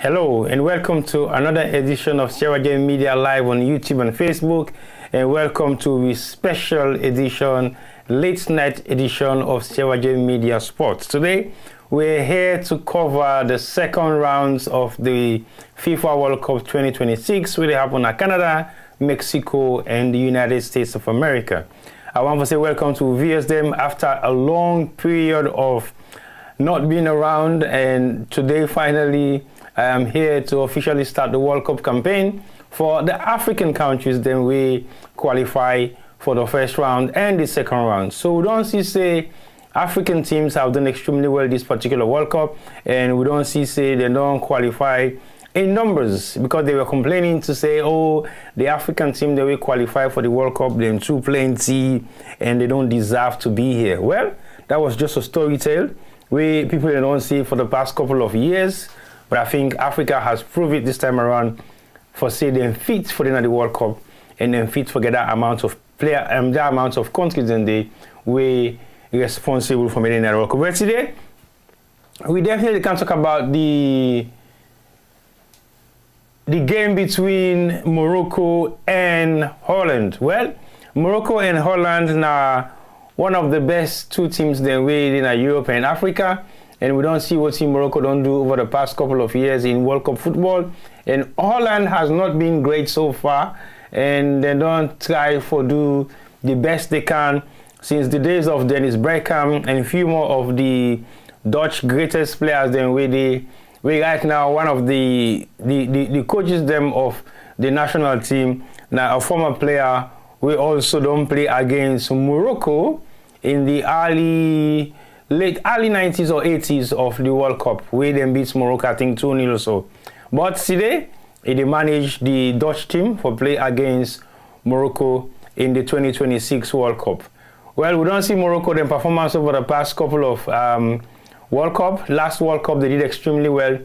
Hello and welcome to another edition of Sierra Game Media Live on YouTube and Facebook, and welcome to the special edition, late night edition of Sierra Game Media Sports. Today we're here to cover the second rounds of the FIFA World Cup 2026, which happen in Canada, Mexico and the United States of America. I want to say welcome to VSDM after a long period of not being around, and today finally I am here to officially start the World Cup campaign for the African countries. Then we qualify for the first round and the second round. So we don't see say African teams have done extremely well this particular World Cup, and we don't see say they don't qualify in numbers, because they were complaining to say, oh, the African team that will qualify for the World Cup, they're too plenty and they don't deserve to be here. Well, that was just a story tale we people don't see for the past couple of years. But I think Africa has proved it this time around for say them fit for the World Cup, and then fit for get that amount of player and that amount of countries in the way responsible for making the World Cup. But today we definitely can talk about the game between Morocco and Holland. Well, Morocco and Holland are one of the best two teams that we in Europe and Africa. And we don't see what Team Morocco don't do over the past couple of years in World Cup football. And Holland has not been great so far, and they don't try to do the best they can since the days of Dennis Bergkamp and a few more of the Dutch greatest players. Then we right now one of the coaches them of the national team, now a former player, we also don't play against Morocco in the early 90s or 80s of the World Cup, where they beat Morocco, I think 2-0 or so. But today, they managed the Dutch team for play against Morocco in the 2026 World Cup. Well, we don't see Morocco their performance over the past couple of World Cup. Last World Cup, they did extremely well.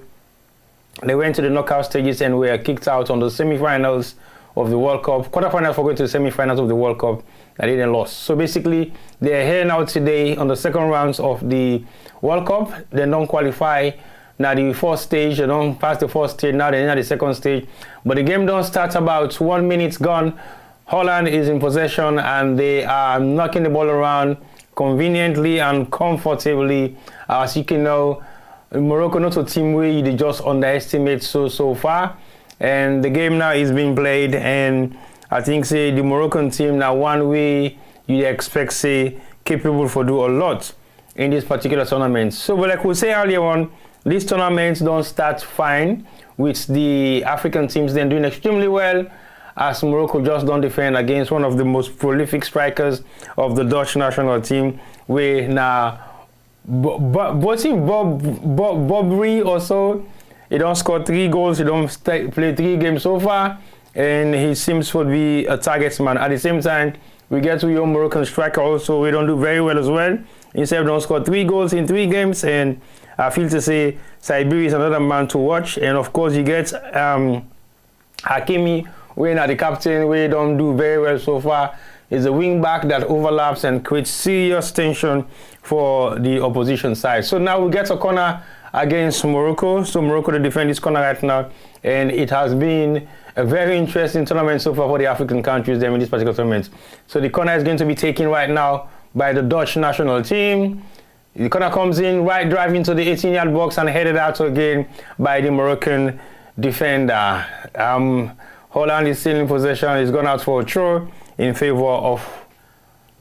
They went to the knockout stages and were kicked out on the semi-finals of the World Cup. Quarterfinals for going to the semi-finals of the World Cup. They didn't lost. So basically, they're here now today on the second rounds of the World Cup. They don't qualify. Now the first stage, they don't pass the first stage. Now they're in the second stage. But the game don't start about 1 minute gone. Holland is in possession and they are knocking the ball around conveniently and comfortably. As you can know, Morocco not a team where they just underestimate so far. And the game now is being played, and I think say the Moroccan team now one way you expect say capable for do a lot in this particular tournament. So but like we say earlier on, these tournaments don't start fine with the African teams then doing extremely well, as Morocco just don't defend against one of the most prolific strikers of the Dutch national team, where now Bobry also, he don't score 3 goals, he don't play 3 games so far, and he seems to be a target man. At the same time, we get to your Moroccan striker also, we don't do very well as well. Instead, don't score 3 goals in 3 games, and I feel to say Saibiri is another man to watch. And of course, you get Hakimi, we're not the captain, we don't do very well so far. Is a wing back that overlaps and creates serious tension for the opposition side. So now we get a corner against Morocco. So Morocco to defend this corner right now, and it has been a very interesting tournament so far for the African countries them in this particular tournament. So the corner is going to be taken right now by the Dutch national team. The corner comes in, right drive into the 18-yard box and headed out again by the Moroccan defender. Holland is still in possession. He's gone out for a throw in favor of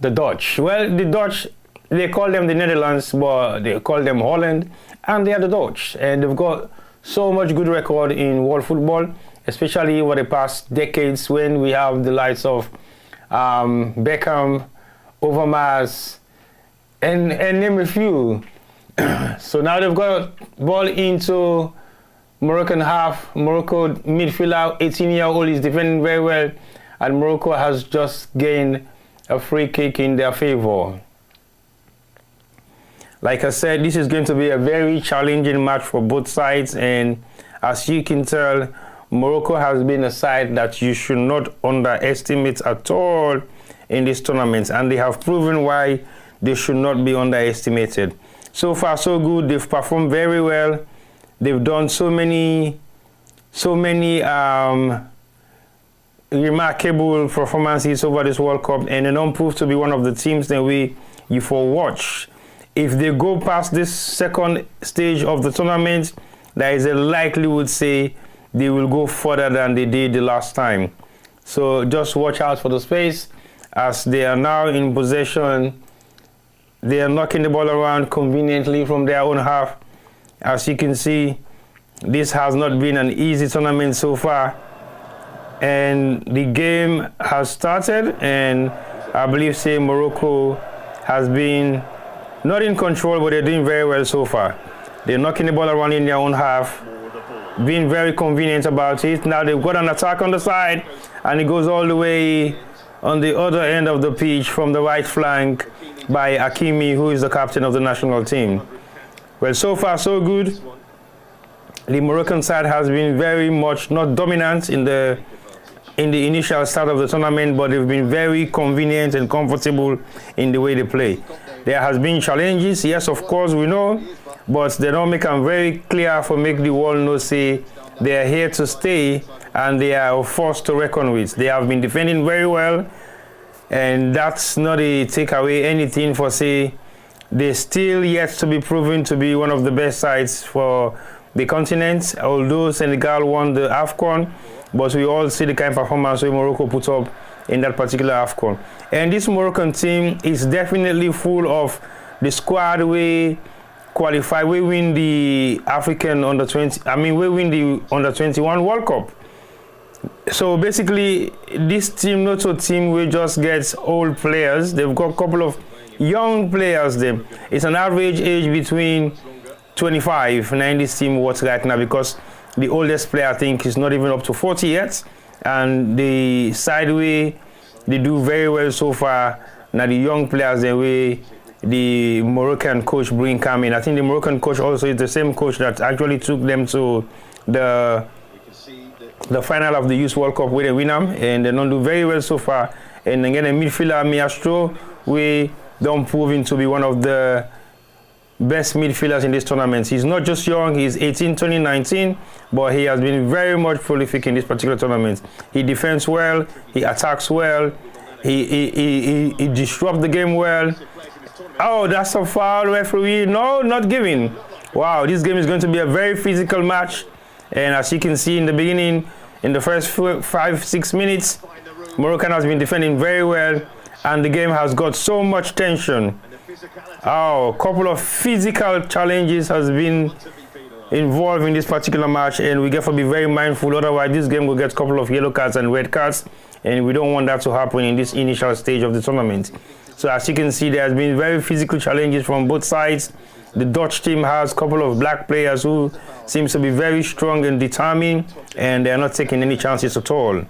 the Dutch. Well, the Dutch, they call them the Netherlands, but they call them Holland, and they are the Dutch. And they've got so much good record in world football, especially over the past decades when we have the likes of Beckham, Overmars, and name a few. So now they've got ball into Moroccan half. Morocco midfielder, 18-year-old, is defending very well, and Morocco has just gained a free kick in their favor. Like I said, this is going to be a very challenging match for both sides, and as you can tell, Morocco has been a side that you should not underestimate at all in this tournament, and they have proven why they should not be underestimated. So far so good. They've performed very well. They've done so many so many remarkable performances over this World Cup, and they don't prove to be one of the teams that you for watch. If they go past this second stage of the tournament, there is a likelihood say they will go further than they did the last time. So just watch out for the space as they are now in possession. They are knocking the ball around conveniently from their own half. As you can see, this has not been an easy tournament so far. And the game has started, and I believe, say, Morocco has been not in control, but they're doing very well so far. They're knocking the ball around in their own half, being very convenient about it. Now they've got an attack on the side, and it goes all the way on the other end of the pitch from the right flank by Hakimi, who is the captain of the national team. Well, so far so good. The Moroccan side has been very much not dominant in the initial start of the tournament, but they've been very convenient and comfortable in the way they play. There has been challenges, yes, of course, we know, but they don't make them very clear for make the world know, say, they are here to stay and they are a force to reckon with. They have been defending very well, and that's not a takeaway anything for, say, they're still yet to be proven to be one of the best sides for the continent, although Senegal won the AFCON, but we all see the kind of performance that Morocco put up in that particular AFCON. And this Moroccan team is definitely full of the squad we qualify, we win the African under-20, we win the under-21 World Cup. So basically, this team, not a team we just get old players. They've got a couple of young players there. It's an average age between 25 and this team what's right now, because the oldest player, I think, is not even up to 40 yet. And the sideway, they do very well so far. Now the young players, the way the Moroccan coach bring come in. I think the Moroccan coach also is the same coach that actually took them to the final of the Youth World Cup where they win them, and they don't do very well so far. And again, a midfielder, Miastro, we don't prove to be one of the best midfielders in this tournament. He's not just young, he's 18, 2019, but he has been very much prolific in this particular tournament. He defends well, he attacks well, he disrupts the game well. Oh, that's a foul, referee. No, not giving. Wow, this game is going to be a very physical match. And as you can see in the beginning, in the first 5-6 minutes, Moroccan has been defending very well, and the game has got so much tension. Oh, a couple of physical challenges has been involved in this particular match, and we have to be very mindful. Otherwise, this game will get a couple of yellow cards and red cards, and we don't want that to happen in this initial stage of the tournament. So as you can see, there has been very physical challenges from both sides. The Dutch team has a couple of black players who seems to be very strong and determined, and they are not taking any chances at all.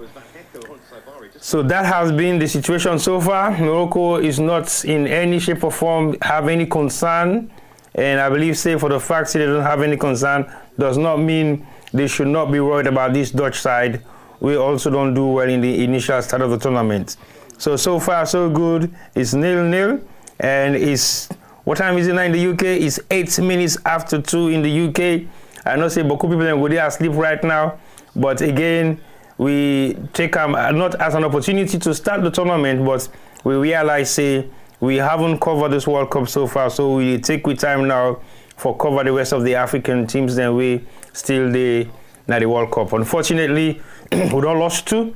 So that has been the situation so far. Morocco is not in any shape or form have any concern, and I believe, say, for the fact that they don't have any concern does not mean they should not be worried about this Dutch side. We also don't do well in the initial start of the tournament. So far so good. It's 0-0, and it's, what time is it now in the UK? It's 8 minutes after 2 in the UK. I know say beaucoup people go there asleep right now, but again, we take not as an opportunity to start the tournament, but we realize, say, we haven't covered this World Cup so far, so we take with time now for cover the rest of the African teams, then we still the World Cup. Unfortunately, we don't lost 2.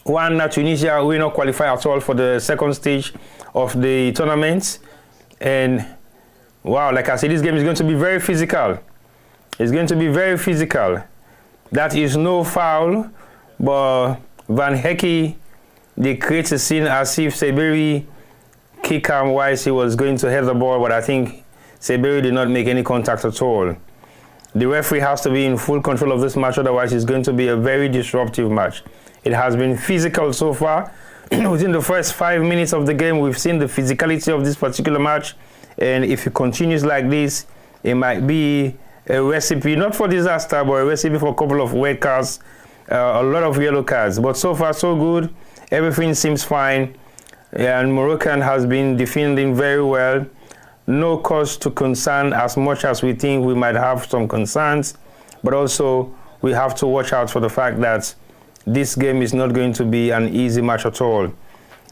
One, Tunisia, we not qualify at all for the second stage of the tournament. And wow, like I said, this game is going to be very physical. It's going to be very physical. That is no foul, but Van Hecke, they create a scene as if Seberi kicked him while he was going to head the ball, but I think Seberi did not make any contact at all. The referee has to be in full control of this match, otherwise it's going to be a very disruptive match. It has been physical so far. Within the first 5 minutes of the game, we've seen the physicality of this particular match, and if it continues like this, it might be a recipe, not for disaster, but a recipe for a couple of red cards, a lot of yellow cards. But so far so good, everything seems fine, and Moroccan has been defending very well. No cause to concern as much as we think we might have some concerns, but also we have to watch out for the fact that this game is not going to be an easy match at all.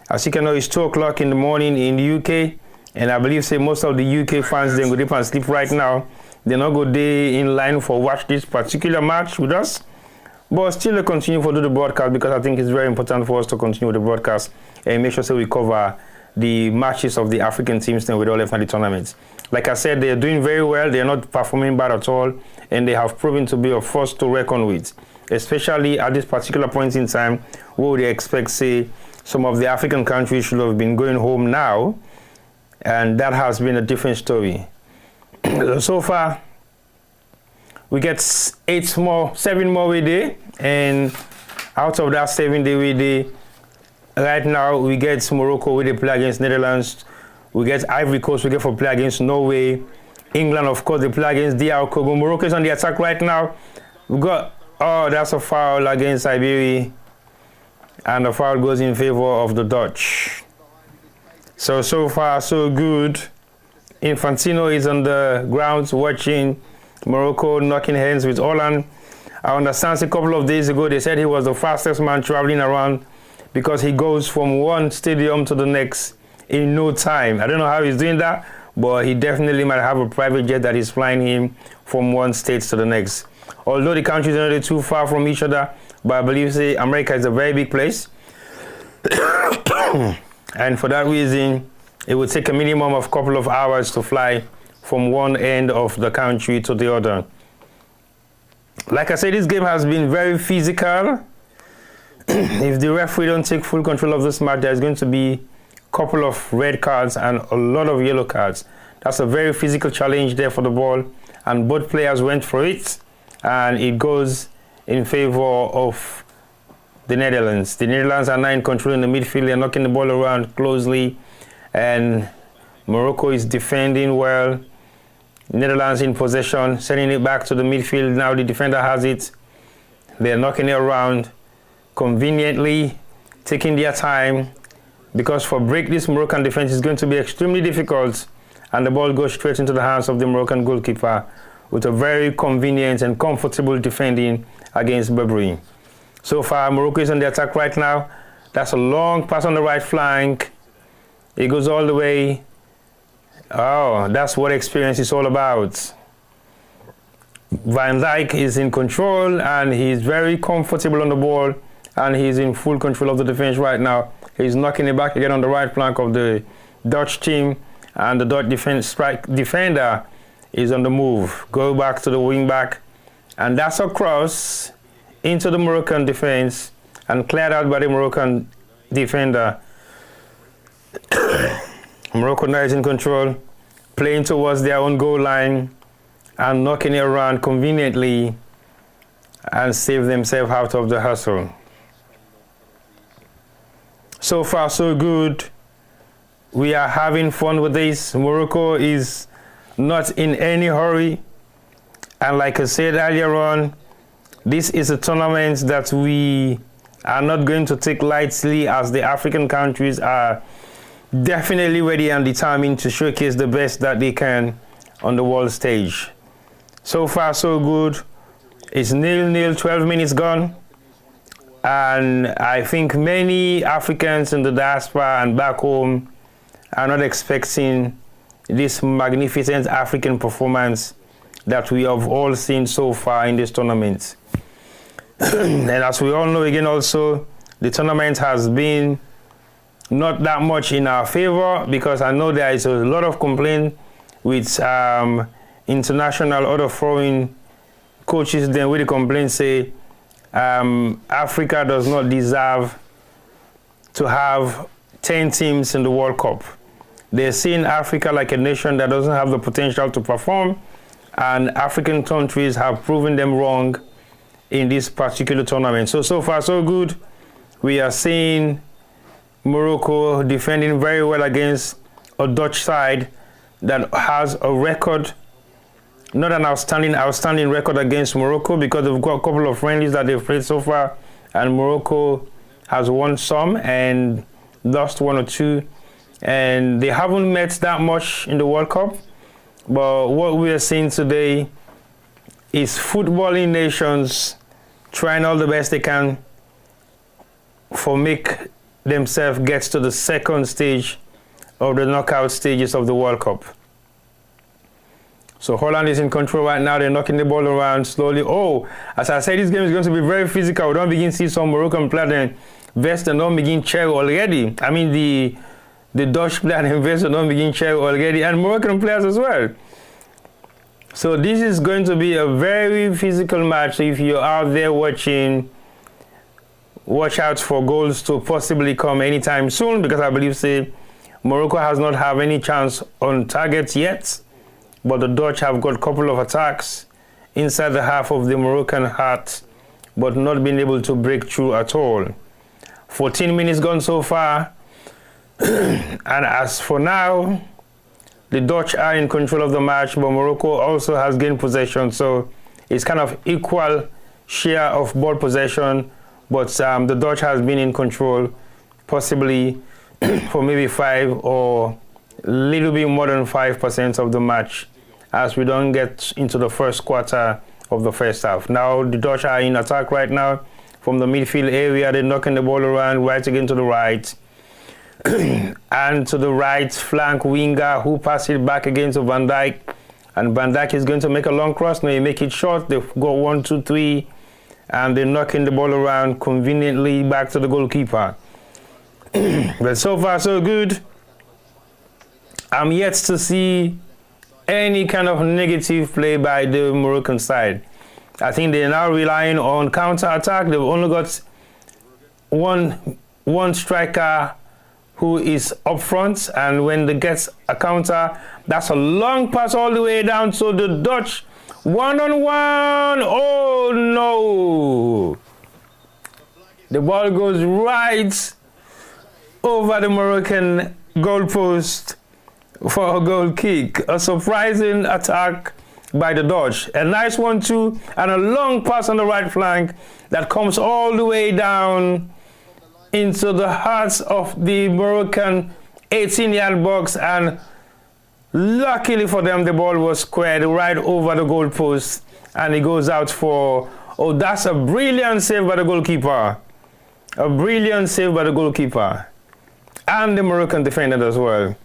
As you can know, it's 2 o'clock in the morning in the UK, and I believe say most of the UK fans they go deep and sleep right now. They're not good day in line for watch this particular match with us. But still they continue to do the broadcast because I think it's very important for us to continue with the broadcast and make sure so we cover the matches of the African teams then with all left in the tournaments. Like I said, they're doing very well. They're not performing bad at all, and they have proven to be a force to reckon with, especially at this particular point in time where they expect, say, some of the African countries should have been going home now, and that has been a different story. So far, we get 7 more we day, and out of that 7 day we day, right now we get Morocco with a play against Netherlands, we get Ivory Coast, we get for play against Norway, England of course they play against DR Congo. Morocco is on the attack right now. We got, oh, that's a foul against Iberia, and the foul goes in favor of the Dutch. So far so good. Infantino is on the grounds watching Morocco knocking hands with Holland. I understand a couple of days ago they said he was the fastest man traveling around because he goes from one stadium to the next in no time. I don't know how he's doing that, but he definitely might have a private jet that is flying him from one state to the next. Although the countries are not too far from each other, but I believe say America is a very big place. And for that reason, it would take a minimum of a couple of hours to fly from one end of the country to the other. Like I said, this game has been very physical. If the referee don't take full control of this match, there's going to be a couple of red cards and a lot of yellow cards. That's a very physical challenge there for the ball, and both players went for it, and it goes in favor of the Netherlands. The Netherlands are now in control in the midfield. They're knocking the ball around closely, and Morocco is defending well. Netherlands in possession, sending it back to the midfield. Now the defender has it. They're knocking it around conveniently, taking their time, because for break this Moroccan defense is going to be extremely difficult, and the ball goes straight into the hands of the Moroccan goalkeeper with a very convenient and comfortable defending against Burberry. So far, Morocco is on the attack right now. That's a long pass on the right flank. It goes all the way. Oh, that's what experience is all about. Van Dijk is in control, and he's very comfortable on the ball, and he's in full control of the defense right now. He's knocking it back again on the right flank of the Dutch team, and the Dutch defender is on the move. Go back to the wing back, and that's a cross into the Moroccan defense and cleared out by the Moroccan defender. Morocco now is in control, playing towards their own goal line and knocking it around conveniently and save themselves out of the hustle. So far so good. We are having fun with this. Morocco is not in any hurry, and like I said earlier on, this is a tournament that we are not going to take lightly, as the African countries are definitely ready and determined to showcase the best that they can on the world stage. So far so good. It's 0-0, 12 minutes gone, and I think many Africans in the diaspora and back home are not expecting this magnificent African performance that we have all seen so far in this tournament. And as we all know, again also, the tournament has been not that much in our favor, because I know there is a lot of complaint with international other foreign coaches. Then with the complaint say Africa does not deserve to have 10 teams in the World Cup. They're seeing Africa like a nation that doesn't have the potential to perform, and African countries have proven them wrong in this particular tournament. So far so good. We are seeing Morocco defending very well against a Dutch side that has a record, not an outstanding record against Morocco, because they've got a couple of friendlies that they've played so far, and Morocco has won some and lost 1 or 2, and they haven't met that much in the World Cup. But what we are seeing today is footballing nations trying all the best they can for make themselves get to the second stage of the knockout stages of the World Cup. So Holland is in control right now. They're knocking the ball around slowly. Oh, as I said, this game is going to be very physical. We don't begin to see some Moroccan players invest and don't begin cheering already. I mean, the Dutch player invest and don't begin cheering already, and Moroccan players as well. So this is going to be a very physical match. So if you're out there watching, watch out for goals to possibly come anytime soon, because I believe, say, Morocco has not have any chance on target yet, but the Dutch have got a couple of attacks inside the half of the Moroccan heart, but not been able to break through at all. 14 minutes gone so far, and as for now, the Dutch are in control of the match, but Morocco also has gained possession, so it's kind of equal share of ball possession, but the Dutch has been in control, possibly for maybe 5 or a little bit more than 5% of the match, as we don't get into the first quarter of the first half. Now the Dutch are in attack right now from the midfield area. They're knocking the ball around right again to the right. And to the right flank winger who passes it back again to Van Dijk. And Van Dijk is going to make a long cross. Now he make it short. They've got 1, 2, 3. And they're knocking the ball around conveniently back to the goalkeeper. But so far so good. I'm yet to see any kind of negative play by the Moroccan side. I think they're now relying on counter-attack. They've only got one striker who is up front, and when they get a counter, that's a long pass all the way down to the Dutch. One-on-one. Oh no! The ball goes right over the Moroccan goalpost for a goal kick. A surprising attack by the Dutch. A nice 1-2 and a long pass on the right flank that comes all the way down into the hearts of the Moroccan 18-yard box, and luckily for them, the ball was squared right over the goalpost, and it goes out for, oh, that's a brilliant save by the goalkeeper. A brilliant save by the goalkeeper and the Moroccan defender as well.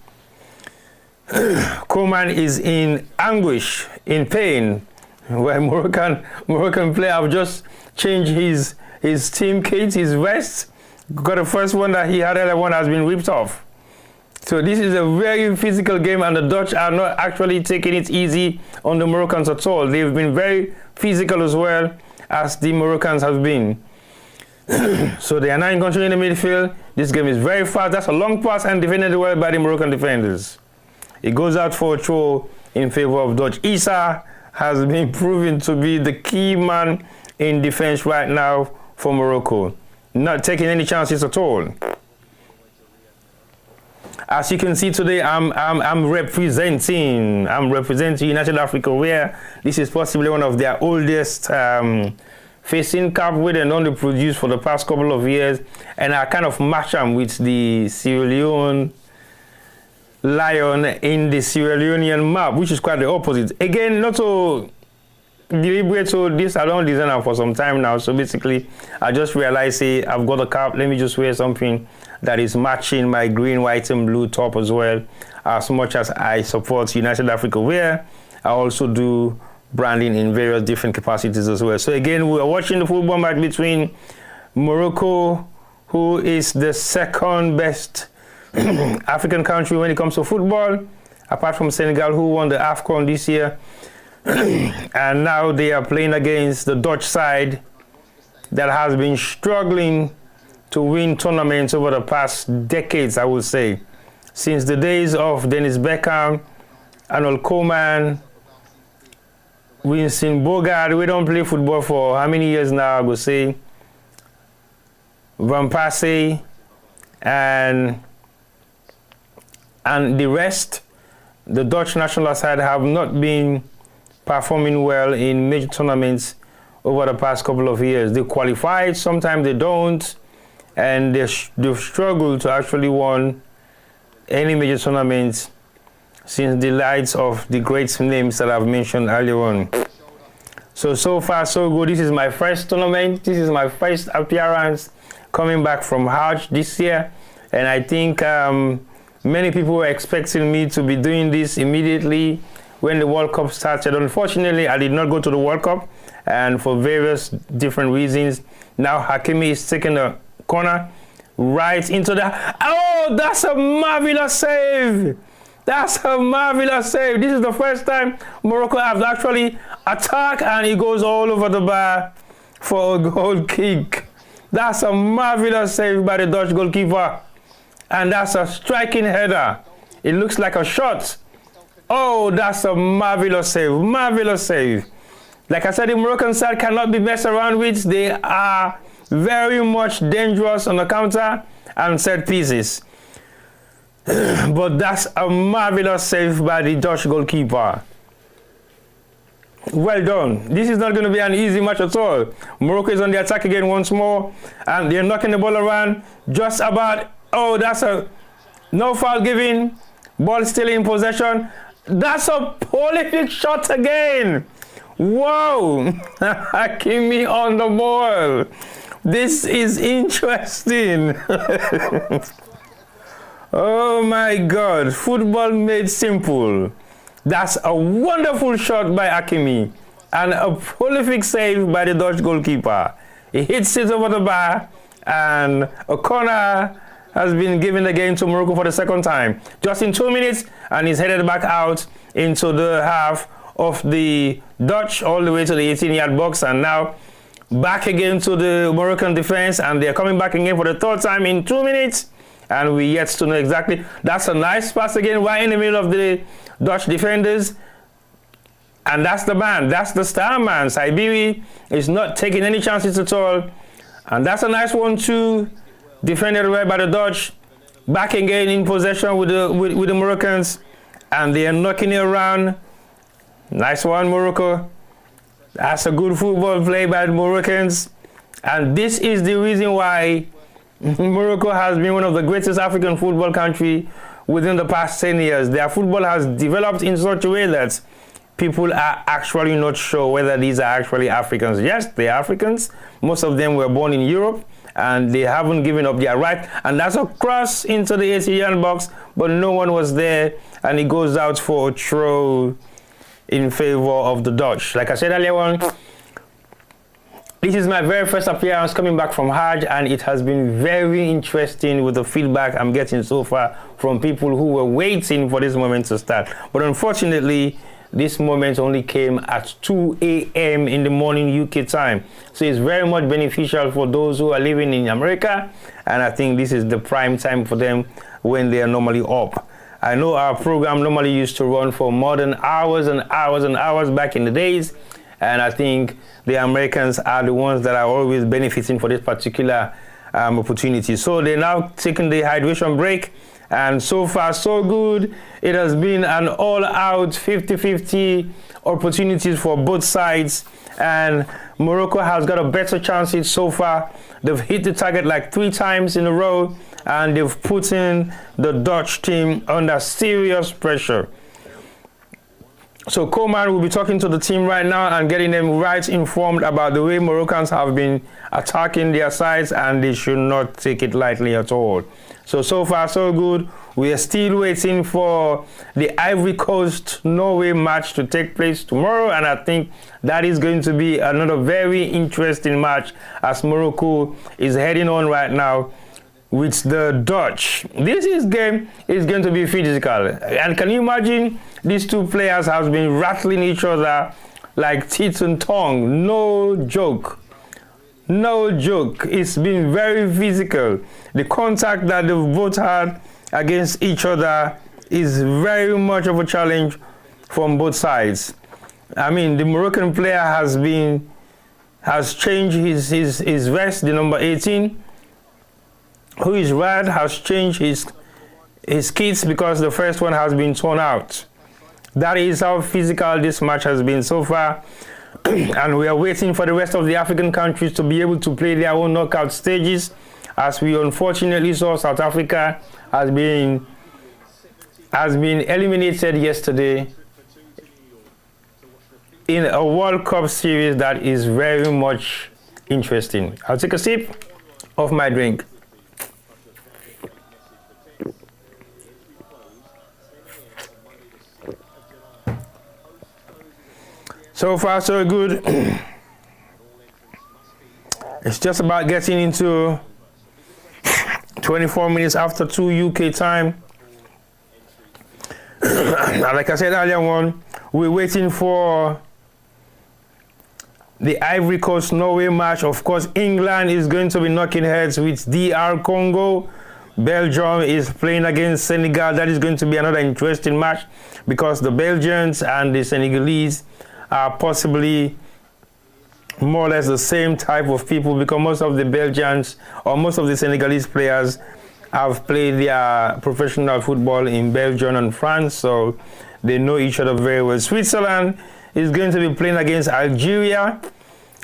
Koeman is in anguish, in pain, where Moroccan player have just changed his team kit, his vest. Got the first one that he had, the other one has been ripped off. So this is a very physical game, and the Dutch are not actually taking it easy on the Moroccans at all. They've been very physical as well as the Moroccans have been. So they are now in control in the midfield. This game is very fast. That's a long pass and defended well by the Moroccan defenders. It goes out for a throw in favor of Dutch. Issa has been proven to be the key man in defense right now for Morocco. Not taking any chances at all. As you can see today, I'm representing United Africa, where this is possibly one of their oldest facing cap, where they only produced for the past couple of years, and I kind of match them with the Sierra Leone Lion in the Sierra Leonean map, which is quite the opposite. Again, not so deliberate, so this I don't design for some time now. So basically, I just realized, say, I've got a cap, let me just wear something that is matching my green, white, and blue top as well. As much as I support United Africa Wear, I also do branding in various different capacities as well. So again, we are watching the football match between Morocco, who is the second best African country when it comes to football, apart from Senegal, who won the AFCON this year. And now they are playing against the Dutch side that has been struggling to win tournaments over the past decades, I would say. Since the days of Dennis Beckham, Arnold Koeman, Winston Bogart. We don't play football for how many years now, I would say. Van Persie and the rest. The Dutch national side have not been performing well in major tournaments over the past couple of years. They qualified, sometimes they don't, and they've struggled to actually win any major tournaments since the lights of the great names that I've mentioned earlier on. So far so good. This is my first tournament. This is my first appearance coming back from Hajj this year. And I think many people were expecting me to be doing this immediately when the World Cup started. Unfortunately, I did not go to the World Cup, and for various different reasons. Now Hakimi is taking a corner right into the... Oh, that's a marvelous save! That's a marvelous save. This is the first time Morocco has actually attacked, and he goes all over the bar for a goal kick. That's a marvelous save by the Dutch goalkeeper. And that's a striking header. It looks like a shot. Oh, that's a marvelous save. Marvelous save. Like I said, the Moroccan side cannot be messed around with. They are very much dangerous on the counter and set pieces. But that's a marvelous save by the Dutch goalkeeper. Well done. This is not going to be an easy match at all. Morocco is on the attack again once more, and they're knocking the ball around just about. Oh, that's a no foul given. Ball still in possession. That's a prolific shot again. Whoa. Hakimi on the ball. This is interesting. Oh my God. Football made simple. That's a wonderful shot by Hakimi and a prolific save by the Dutch goalkeeper. He hits it over the bar, and a corner has been given again to Morocco for the second time. Just in 2 minutes, and he's headed back out into the half of the Dutch all the way to the 18-yard box, and now back again to the Moroccan defense, and they're coming back again for the third time in 2 minutes, and we yet to know exactly. That's a nice pass again right in the middle of the Dutch defenders, and that's the man, that's the star man. Saibiri is not taking any chances at all, and that's a nice one too, defended right by the Dutch. Back again in possession with the Moroccans, and they are knocking it around. Nice one, Morocco. That's a good football play by the Moroccans, and this is the reason why Morocco has been one of the greatest African football country within the past 10 years. Their football has developed in such a way that people are actually not sure whether these are actually Africans. Yes, they're Africans. Most of them were born in Europe, and they haven't given up their right. And that's a cross into the 18-yard box, but no one was there, and it goes out for a throw in favor of the Dutch. Like I said earlier on, this is my very first appearance coming back from Hajj, and it has been very interesting with the feedback I'm getting so far from people who were waiting for this moment to start. But unfortunately, this moment only came at 2 a.m. in the morning UK time. So it's very much beneficial for those who are living in America, and I think this is the prime time for them when they are normally up. I know our program normally used to run for more than hours and hours and hours back in the days, and I think the Americans are the ones that are always benefiting for this particular opportunity. So they're now taking the hydration break, and so far so good. It has been an all-out 50-50 opportunities for both sides, and Morocco has got a better chances so far. They've hit the target like 3 times in a row, and they've put in the Dutch team under serious pressure. So Coleman will be talking to the team right now and getting them right informed about the way Moroccans have been attacking their sides, and they should not take it lightly at all. So far so good. We are still waiting for the Ivory Coast Norway match to take place tomorrow, and I think that is going to be another very interesting match as Morocco is heading on right now with the Dutch. This game is going to be physical, and can you imagine these two players have been rattling each other like teeth and tongue? No joke. No joke. It's been very physical. The contact that they've both had against each other is very much of a challenge from both sides. I mean, the Moroccan player has changed his vest, the number 18, who is red, has changed his kits because the first one has been torn out. That is how physical this match has been so far. And we are waiting for the rest of the African countries to be able to play their own knockout stages, as we unfortunately saw South Africa has been eliminated yesterday in a World Cup series that is very much interesting. I'll take a sip of my drink. So far, so good. It's just about getting into 24 minutes after 2 UK time. Like I said earlier on, we're waiting for the Ivory Coast Norway match. Of course, England is going to be knocking heads with DR Congo. Belgium is playing against Senegal. That is going to be another interesting match because the Belgians and the Senegalese are possibly more or less the same type of people, because most of the Belgians or most of the Senegalese players have played their professional football in Belgium and France, so they know each other very well. Switzerland is going to be playing against Algeria.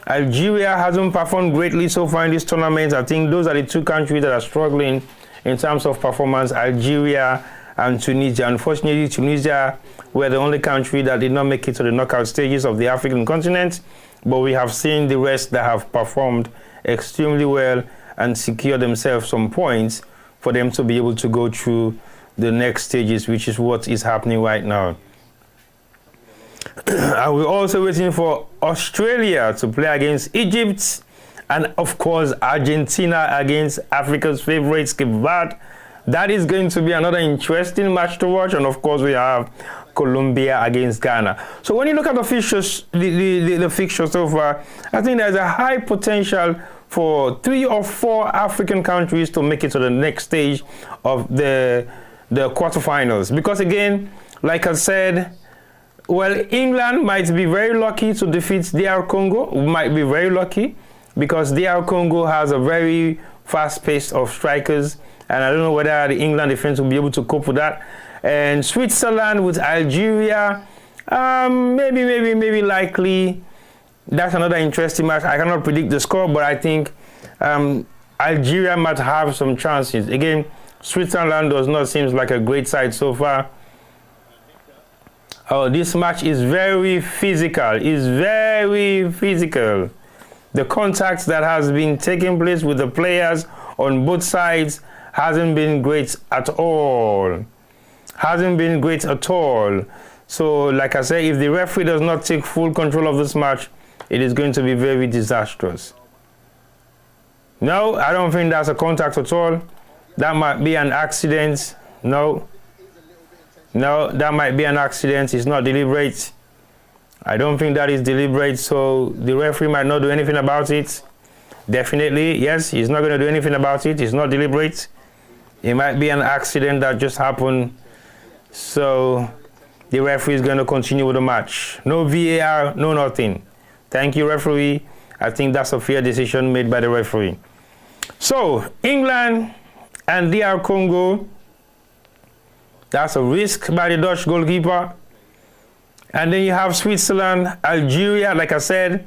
Algeria hasn't performed greatly so far in this tournament. I think those are the two countries that are struggling in terms of performance, Algeria and Tunisia. Unfortunately, Tunisia were the only country that did not make it to the knockout stages of the African continent, but we have seen the rest that have performed extremely well and secure themselves some points for them to be able to go through the next stages, which is what is happening right now. And we're also waiting for Australia to play against Egypt, and of course Argentina against Africa's favorites, Cape Verde. That is going to be another interesting match to watch. And of course we have Colombia against Ghana. So when you look at the fixtures, the fixtures so far, I think there's a high potential for 3 or 4 African countries to make it to the next stage of the quarterfinals. Because again, like I said, well, England might be very lucky to defeat DR Congo. Might be very lucky because DR Congo has a very fast pace of strikers, and I don't know whether the England defense will be able to cope with that. And Switzerland with Algeria, maybe likely. That's another interesting match. I cannot predict the score, but I think Algeria might have some chances. Again, Switzerland does not seem like a great side so far. Oh, this match is very physical. It's very physical. The contact that has been taking place with the players on both sides hasn't been great at all. Hasn't been great at all. So, like I said, if the referee does not take full control of this match, it is going to be very disastrous. No, I don't think that's a contact at all. That might be an accident. No, that might be an accident. It's not deliberate. I don't think that is deliberate, so the referee might not do anything about it. Definitely, yes, he's not going to do anything about it. It's not deliberate. It might be an accident that just happened. So the referee is going to continue with the match. No VAR, no nothing. Thank you, referee. I think that's a fair decision made by the referee. So England and DR Congo, that's a risk by the Dutch goalkeeper. And then you have Switzerland, Algeria. Like I said,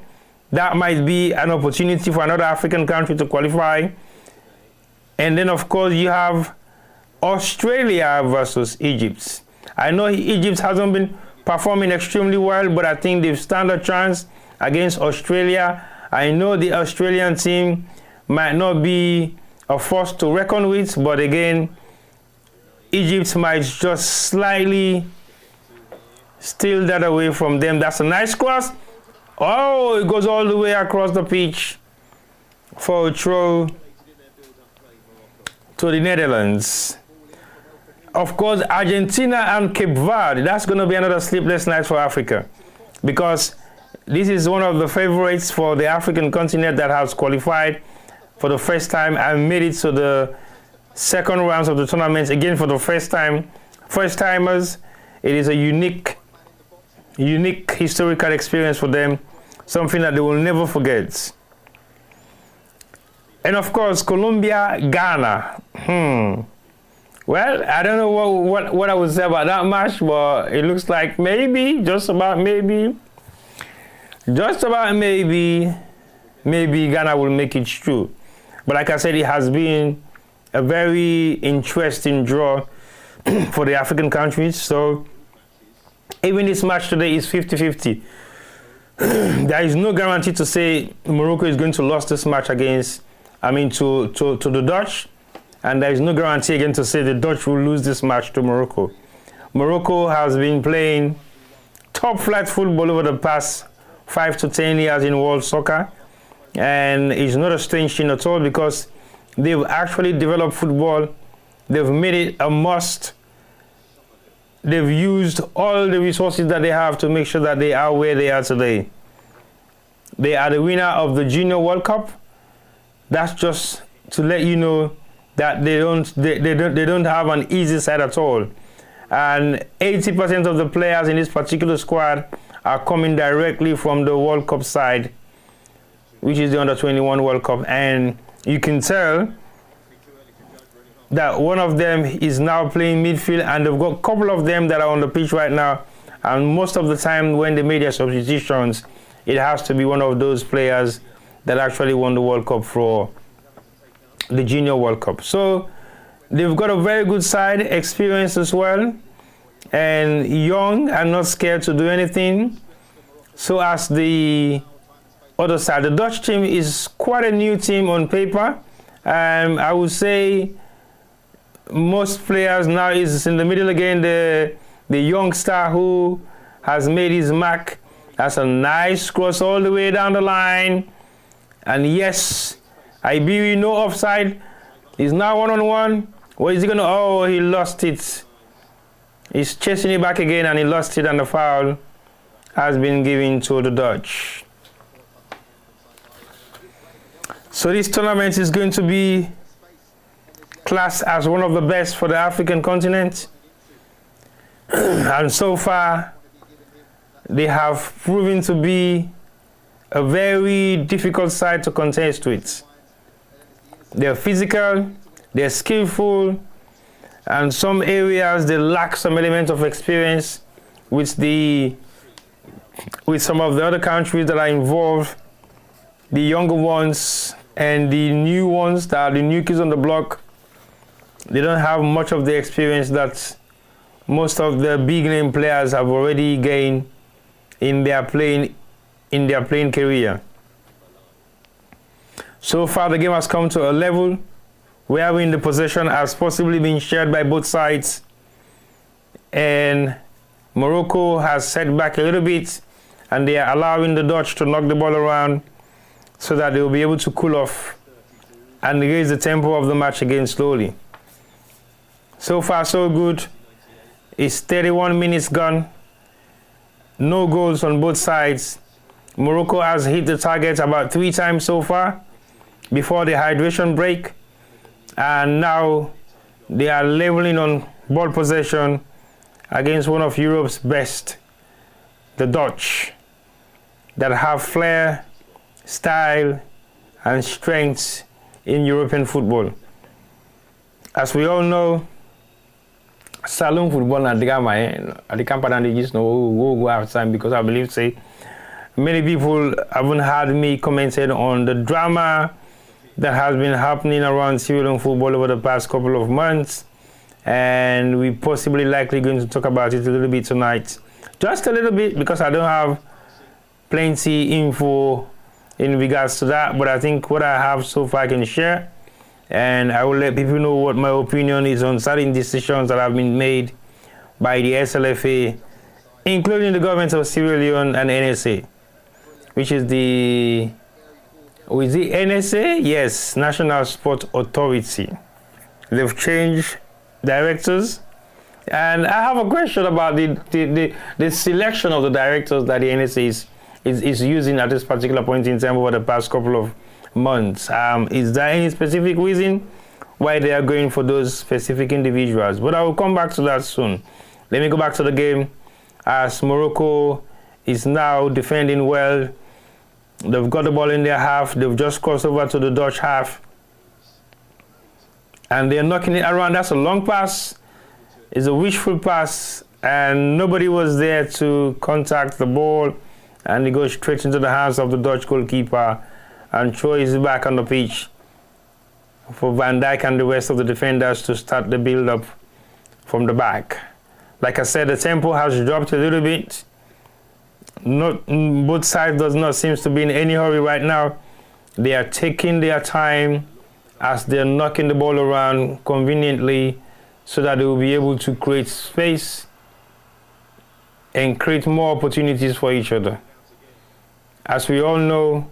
that might be an opportunity for another African country to qualify. And then, of course, you have Australia versus Egypt. I know Egypt hasn't been performing extremely well, but I think they've stand a chance against Australia. I know the Australian team might not be a force to reckon with, but again, Egypt might just slightly steal that away from them. That's a nice cross. Oh, it goes all the way across the pitch for a throw to the Netherlands. Of course, Argentina and Cape Verde, that's going to be another sleepless night for Africa, because this is one of the favorites for the African continent that has qualified for the first time and made it to the second rounds of the tournament again for the first time. First timers, it is a unique historical experience for them, something that they will never forget. And of course, Colombia, Ghana. Well, I don't know what I would say about that match, but it looks like maybe, just about maybe Ghana will make it through. But like I said, it has been a very interesting draw for the African countries. So even this match today is 50-50. there is no guarantee to say Morocco is going to lose this match to the Dutch, and there is no guarantee again to say the Dutch will lose this match to Morocco. Morocco has been playing top flight football over the past 5 to 10 years in world soccer, and it's not a strange thing at all because they've actually developed football. They've made it a must. They've used all the resources that they have to make sure that they are where they are today. They are the winner of the Junior World Cup. That's just to let you know that they don't have an easy side at all. And 80% of the players in this particular squad are coming directly from the World Cup side, which is the Under-21 World Cup. And you can tell that one of them is now playing midfield, and they've got a couple of them that are on the pitch right now. And most of the time when they made their substitutions, it has to be one of those players that actually won the World Cup for the Junior World Cup. So they've got a very good side, experienced as well, and young and not scared to do anything. So as the other side, the Dutch team is quite a new team on paper. I would say most players now is in the middle again. The young star who has made his mark. That's a nice cross all the way down the line. And yes, Iberi, no offside. He's now one-on-one. What is he gonna? Oh, he lost it. He's chasing it back again, and he lost it, and the foul has been given to the Dutch. So this tournament is going to be classed as one of the best for the African continent. And so far, they have proven to be a very difficult side to contest with. They're physical, they're skillful, and some areas they lack some element of experience with some of the other countries that are involved, the younger ones and the new ones that are the new kids on the block. They don't have much of the experience that most of the big name players have already gained in their playing career. So far the game has come to a level where the possession has possibly been shared by both sides, and Morocco has set back a little bit, and they are allowing the Dutch to knock the ball around so that they will be able to cool off and raise the tempo of the match again slowly. So far, so good. It's 31 minutes gone. No goals on both sides. Morocco has hit the target about 3 times so far before the hydration break. And now they are leveling on ball possession against one of Europe's best, the Dutch, that have flair, style, and strength in European football. As we all know, saloon football na drama at the camp and they just know we'll go have time, because I believe many people haven't heard me commented on the drama that has been happening around Sierra Leone football over the past couple of months, and we possibly likely going to talk about it a little bit tonight, just a little bit, because I don't have plenty info in regards to that, but I think what I have so far I can share. And I will let people know what my opinion is on certain decisions that have been made by the SLFA, including the government of Sierra Leone and NSA, which is the NSA? Yes, National Sport Authority. They've changed directors. And I have a question about the selection of the directors that the NSA is using at this particular point in time over the past couple of months. Is there any specific reason why they are going for those specific individuals? But I will come back to that soon. Let me go back to the game, as Morocco is now defending well. They've got the ball in their half. They've just crossed over to the Dutch half, and they're knocking it around. That's a long pass. It's a wishful pass, and nobody was there to contact the ball, and it goes straight into the hands of the Dutch goalkeeper, and throws it back on the pitch for Van Dijk and the rest of the defenders to start the build-up from the back. Like I said, the tempo has dropped a little bit. not both sides does not seems to be in any hurry right now. They are taking their time as they're knocking the ball around conveniently so that they will be able to create space and create more opportunities for each other. As we all know,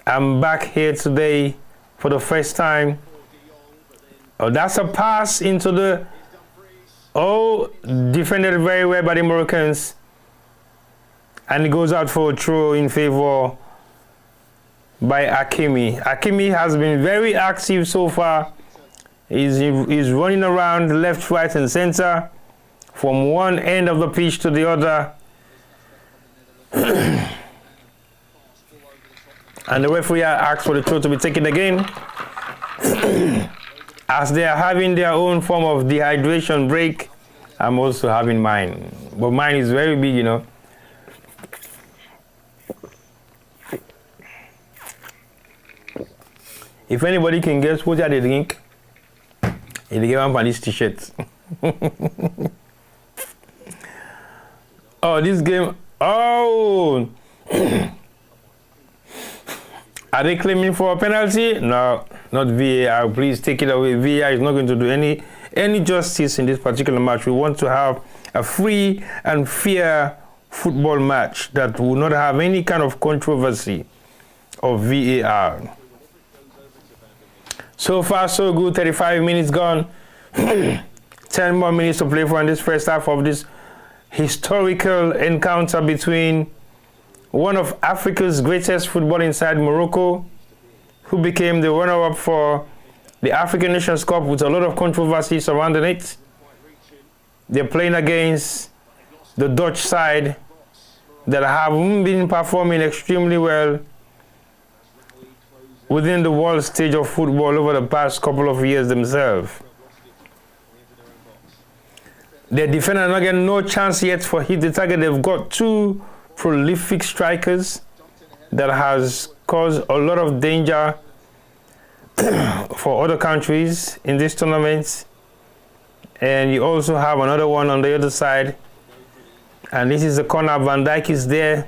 I'm back here today for the first time. Oh, that's a pass into the... Oh, defended very well by the Moroccans. And it goes out for a throw in favor by Hakimi. Hakimi has been very active so far. He's running around left, right, and center from one end of the pitch to the other. And the referee asked for the throw to be taken again. As they are having their own form of dehydration break, I'm also having mine. But mine is very big, you know. If anybody can guess what they drink, they get one for this t-shirt. Oh, this game. Oh. Are they claiming for a penalty? No, not VAR. Please take it away. VAR is not going to do any justice in this particular match. We want to have a free and fair football match that will not have any kind of controversy of VAR. So far, so good. 35 minutes gone. 10 more minutes to play for in this first half of this historical encounter between one of Africa's greatest football side, Morocco, who became the runner-up for the African Nations Cup with a lot of controversy surrounding it. They're playing against the Dutch side that have been performing extremely well within the world stage of football over the past couple of years themselves. Their defender not getting no chance yet for hit the target. They've got two prolific strikers that has caused a lot of danger for other countries in this tournament. And you also have another one on the other side. And this is the corner. Van Dijk is there.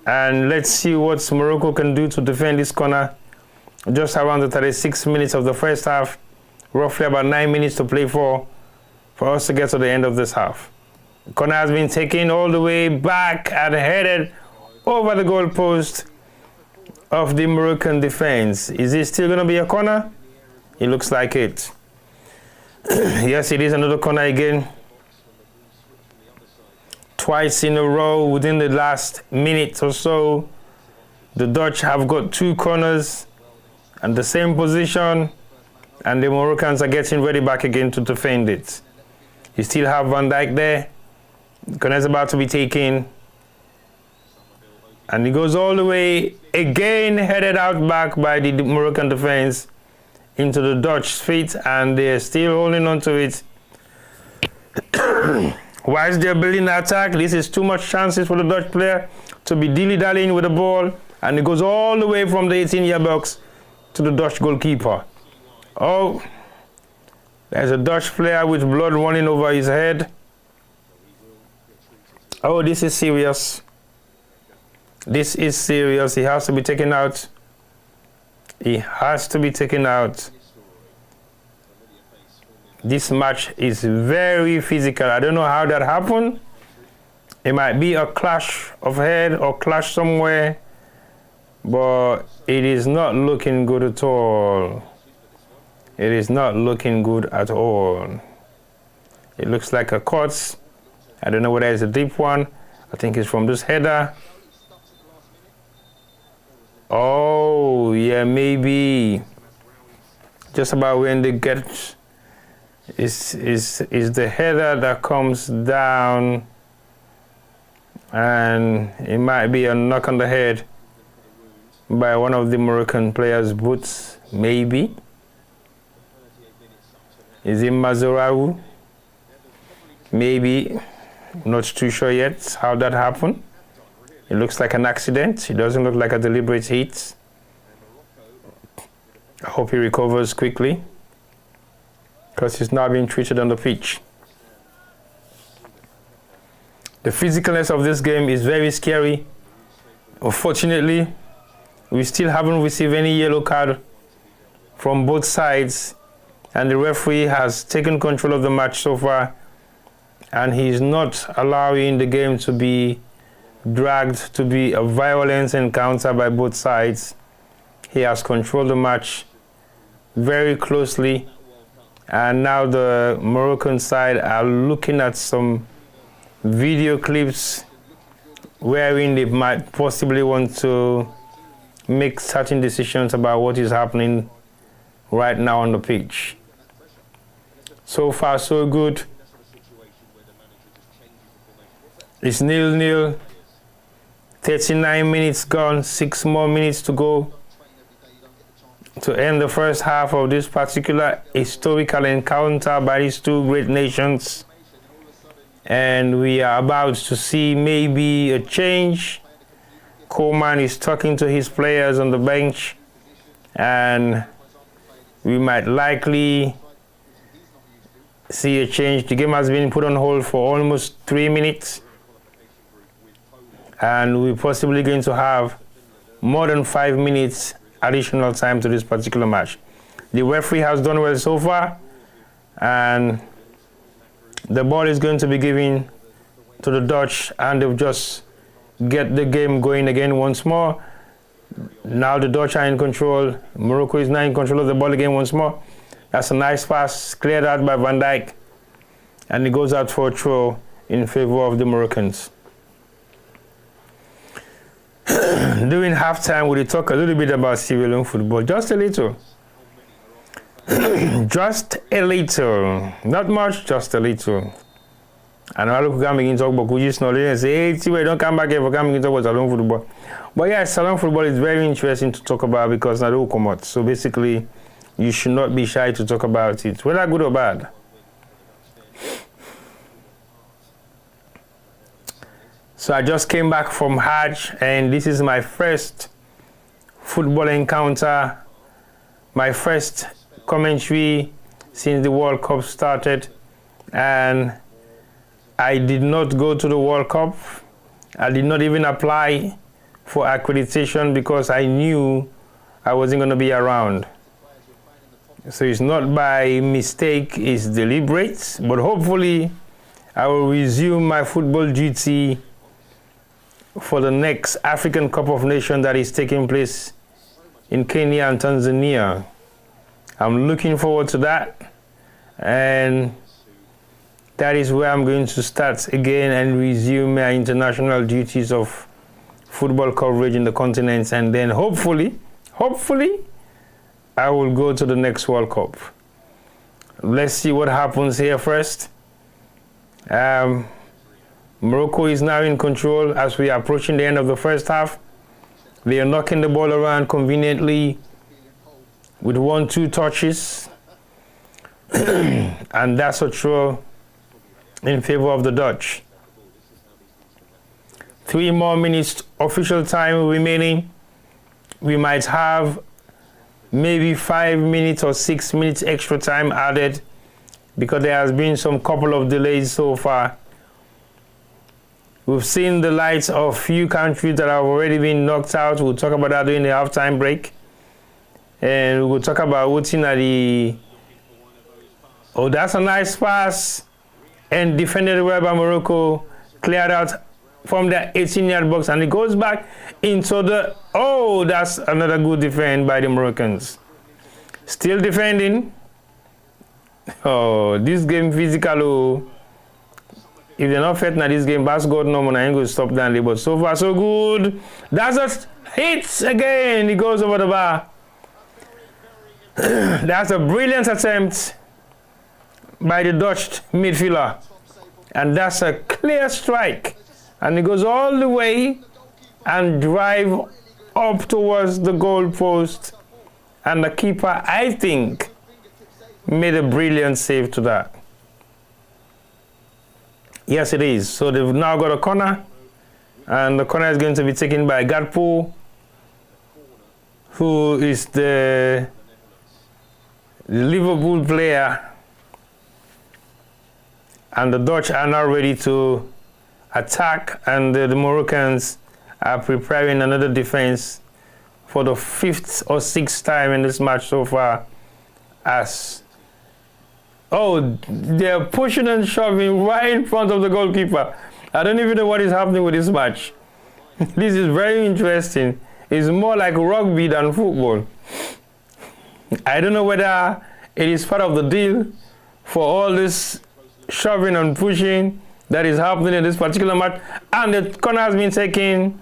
And let's see what Morocco can do to defend this corner. Just around the 36 minutes of the first half. Roughly about 9 minutes to play for us to get to the end of this half. The corner has been taken all the way back and headed over the goalpost of the Moroccan defense. Is it still going to be a corner? It looks like it. Yes, it is another corner again. Twice in a row within the last minute or so. The Dutch have got two corners and the same position, and the Moroccans are getting ready back again to defend it. You still have Van Dijk there. The corner is about to be taken. And he goes all the way again, headed out back by the Moroccan defense into the Dutch feet, and they're still holding on to it. Whilst they're building the attack, this is too much chances for the Dutch player to be dilly-dallying with the ball, and it goes all the way from the 18-yard box to the Dutch goalkeeper. Oh, there's a Dutch player with blood running over his head. Oh, this is serious. This is serious. He has to be taken out. He has to be taken out. This match is very physical. I don't know how that happened. It might be a clash of head or clash somewhere, but it is not looking good at all. It is not looking good at all. It looks like a cut. I don't know whether it's a deep one. I think it's from this header. Oh, yeah, maybe. Just about when they get is the header that comes down, and it might be a knock on the head by one of the Moroccan players' boots, maybe. Is it Mazorau? Maybe. Not too sure yet how that happened. It looks like an accident. It doesn't look like a deliberate hit. I hope he recovers quickly, because he's now being treated on the pitch. The physicalness of this game is very scary. Unfortunately, we still haven't received any yellow card from both sides, and the referee has taken control of the match so far, and he's not allowing the game to be dragged to be a violent encounter by both sides. He has controlled the match very closely, and now the Moroccan side are looking at some video clips wherein they might possibly want to make certain decisions about what is happening right now on the pitch. So far, so good. It's 0-0. 39 minutes gone, 6 more minutes to go to end the first half of this particular historical encounter by these two great nations. And we are about to see maybe a change. Coleman is talking to his players on the bench, and we might likely see a change. The game has been put on hold for almost 3 minutes, and we're possibly going to have more than 5 minutes additional time to this particular match. The referee has done well so far, and the ball is going to be given to the Dutch, and they'll just get the game going again once more. Now the Dutch are in control. Morocco is now in control of the ball again once more. That's a nice pass, cleared out by Van Dijk, and it goes out for a throw in favor of the Moroccans. During halftime, we'll talk a little bit about Sierra Leone football, just a little. Just a little, not much, just a little. And I look come begin talk about Kujis knowledge and say, hey, Tiwa, don't come back here for coming to talk about Salon football. But yeah, Salon football is very interesting to talk about because now they will come out. So basically, you should not be shy to talk about it, whether good or bad. So I just came back from Hajj, and this is my first football encounter, my first commentary since the World Cup started, and I did not go to the World Cup. I did not even apply for accreditation because I knew I wasn't going to be around. So it's not by mistake, it's deliberate, but hopefully I will resume my football duty for the next African Cup of Nations that is taking place in Kenya and Tanzania. I'm looking forward to that, and that is where I'm going to start again and resume my international duties of football coverage in the continent, and then hopefully I will go to the next World Cup. Let's see what happens here first. Morocco is now in control as we are approaching the end of the first half. They are knocking the ball around conveniently with 1-2 touches. And that's a throw in favor of the Dutch. 3 more minutes official time remaining. We might have maybe 5 minutes or 6 minutes extra time added because there has been some couple of delays so far. We've seen the likes of few countries that have already been knocked out. We'll talk about that during the halftime break. And we'll talk about what's in the... Oh, that's a nice pass. And defended well by Morocco. Cleared out from the 18-yard box. And it goes back into the... Oh, that's another good defense by the Moroccans. Still defending. Oh, this game physical. Oh. If they're not fighting at this game, Bass God no man, I ain't going to stop that. But so far, so good. That's a hit again. He goes over the bar. That's a brilliant attempt by the Dutch midfielder. And that's a clear strike. And he goes all the way and drive up towards the goal post. And the keeper, I think, made a brilliant save to that. Yes, it is. So they've now got a corner, and the corner is going to be taken by Gakpo, who is the Liverpool player. And the Dutch are now ready to attack, and the Moroccans are preparing another defense for the 5th or 6th time in this match so far. They're pushing and shoving right in front of the goalkeeper. I don't even know what is happening with this match. This is very interesting. It's more like rugby than football. I don't know whether it is part of the deal for all this shoving and pushing that is happening in this particular match. And the corner has been taken,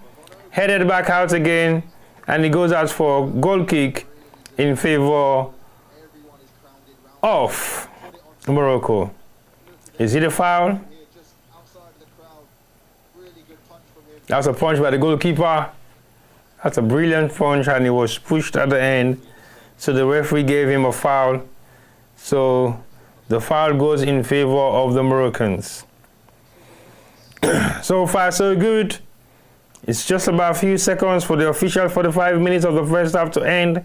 headed back out again, and it goes out for goal kick in favor of Morocco. Is it a foul? That's a punch by the goalkeeper. That's a brilliant punch, and it was pushed at the end. So the referee gave him a foul. So the foul goes in favor of the Moroccans. So far, so good. It's just about a few seconds for the official 45 minutes of the first half to end.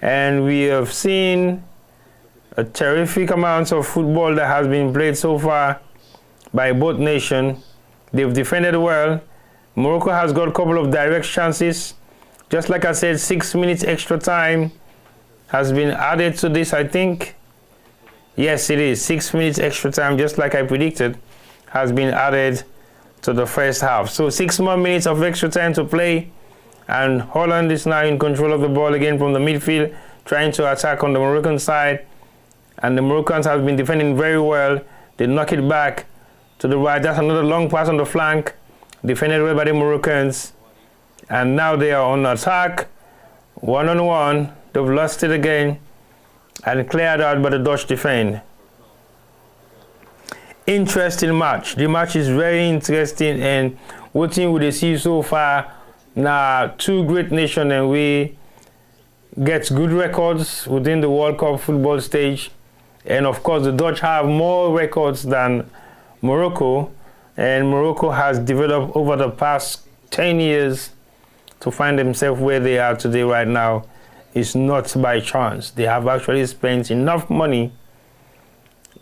And we have seen a terrific amount of football that has been played so far by both nations. They've defended well. Morocco has got a couple of direct chances. Just like I said, 6 minutes extra time has been added to this, I think. Yes, it is. 6 minutes extra time, just like I predicted, has been added to the first half. So 6 more minutes of extra time to play. And Holland is now in control of the ball again from the midfield, trying to attack on the Moroccan side. And the Moroccans have been defending very well. They knock it back to the right. That's another long pass on the flank. Defended well by the Moroccans. And now they are on attack. 1-on-1. They've lost it again. And cleared out by the Dutch defense. Interesting match. The match is very interesting, and what team would they see so far? Now, two great nations, and we get good records within the World Cup football stage. And of course, the Dutch have more records than Morocco, and Morocco has developed over the past 10 years to find themselves where they are today right now. It's not by chance. They have actually spent enough money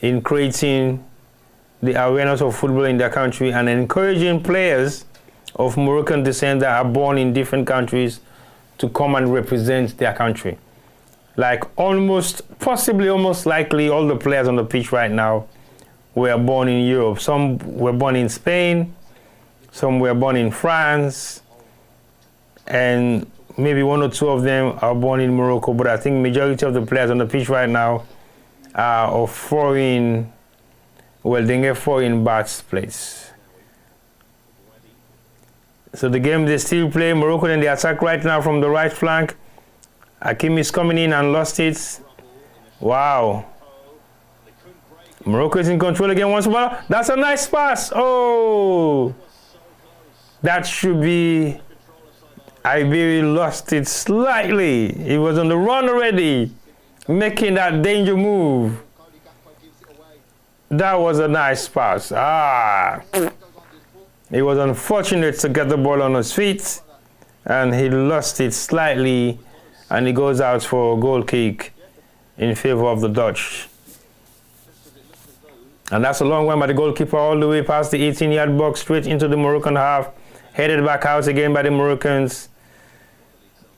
in creating the awareness of football in their country and encouraging players of Moroccan descent that are born in different countries to come and represent their country. Like almost likely all the players on the pitch right now were born in Europe. Some were born in Spain, some were born in France, and maybe one or two of them are born in Morocco, but I think majority of the players on the pitch right now are of foreign, well, they get foreign birthplace. So the game they still play, Morocco in the attack right now from the right flank. Hakimi is coming in and lost it. Wow. Morocco is in control again once more. That's a nice pass. Oh, that should be. Iberia lost it slightly. He was on the run already, making that danger move. That was a nice pass. It was unfortunate to get the ball on his feet, and he lost it slightly, and he goes out for a goal kick in favor of the Dutch. And that's a long one by the goalkeeper all the way past the 18-yard box, straight into the Moroccan half, headed back out again by the Moroccans.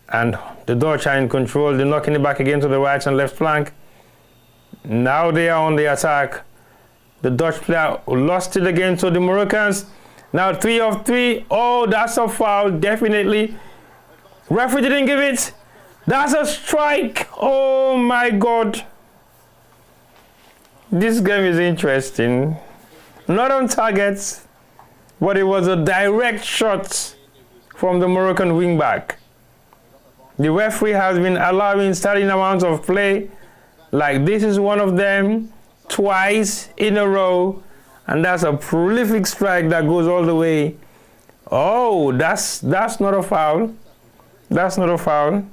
And the Dutch are in control. They're knocking it back again to the right and left flank. Now they are on the attack. The Dutch player lost it again to the Moroccans. Now 3 of 3. Oh, that's a foul, definitely. Referee didn't give it. That's a strike. Oh my God. This game is interesting. Not on target, but it was a direct shot from the Moroccan wingback. The referee has been allowing starting amounts of play. Like this is one of them, twice in a row. And that's a prolific strike that goes all the way. Oh, that's not a foul. That's not a foul.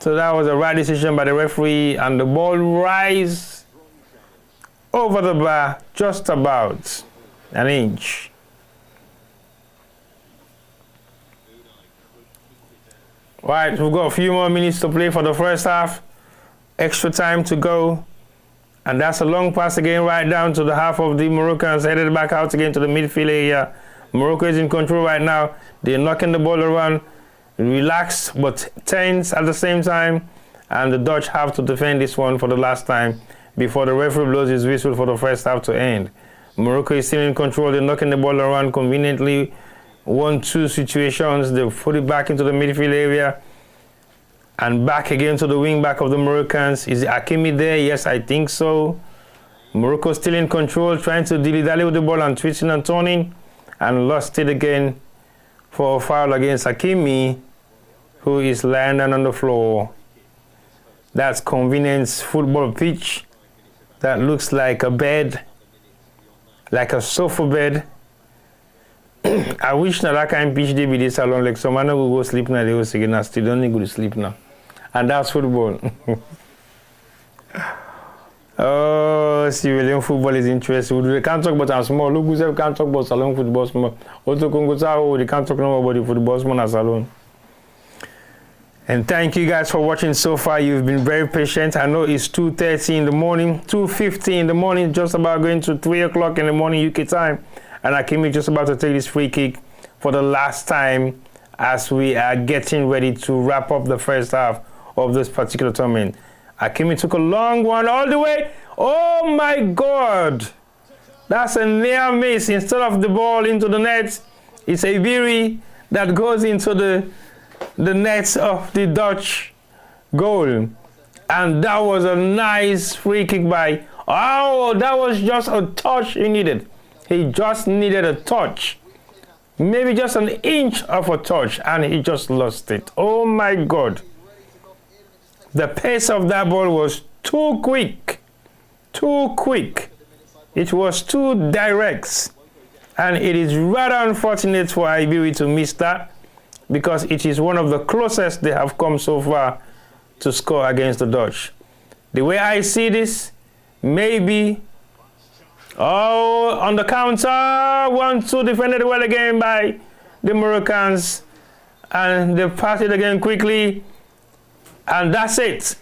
So that was a right decision by the referee, and the ball rise over the bar just about an inch. Right, we've got a few more minutes to play for the first half. Extra time to go. And that's a long pass again right down to the half of the Moroccans, headed back out again to the midfield area. Morocco is in control right now. They're knocking the ball around, relaxed but tense at the same time. And the Dutch have to defend this one for the last time before the referee blows his whistle for the first half to end. Morocco is still in control. They're knocking the ball around conveniently. 1-2 situations. They put it back into the midfield area. And back again to the wing back of the Moroccans. Is Hakimi there? Yes, I think so. Morocco still in control, trying to dilly-dally with the ball and twisting and turning. And lost it again for a foul against Hakimi, who is landing on the floor. That's convenience football pitch. That looks like a bed, like a sofa bed. I wish that kind of pitch they be this alone. Like some man will go sleep now, they will say, I still don't need to go to sleep now. And that's football. Oh, civilian football is interesting. We can't talk about small. Look, we can't talk about salon football small. Also, they can't talk about the football small and salon. And thank you guys for watching so far. You've been very patient. I know it's 2:30 in the morning, 2:50 in the morning, just about going to 3 o'clock in the morning UK time. And Hakimi just about to take this free kick for the last time as we are getting ready to wrap up the first half of this particular tournament. Hakimi took a long one all the way. Oh my God. That's a near miss. Instead of the ball into the net, it's a Ibiri that goes into the net of the Dutch goal. And that was a nice free kick by... Oh, that was just a touch he needed. He just needed a touch. Maybe just an inch of a touch, and he just lost it. Oh my God. The pace of that ball was too quick. Too quick. It was too direct. And it is rather unfortunate for Ibiri to miss that, because it is one of the closest they have come so far to score against the Dutch. The way I see this, maybe... Oh, on the counter, 1-2, defended well again by the Moroccans. And they pass it again quickly. And that's it.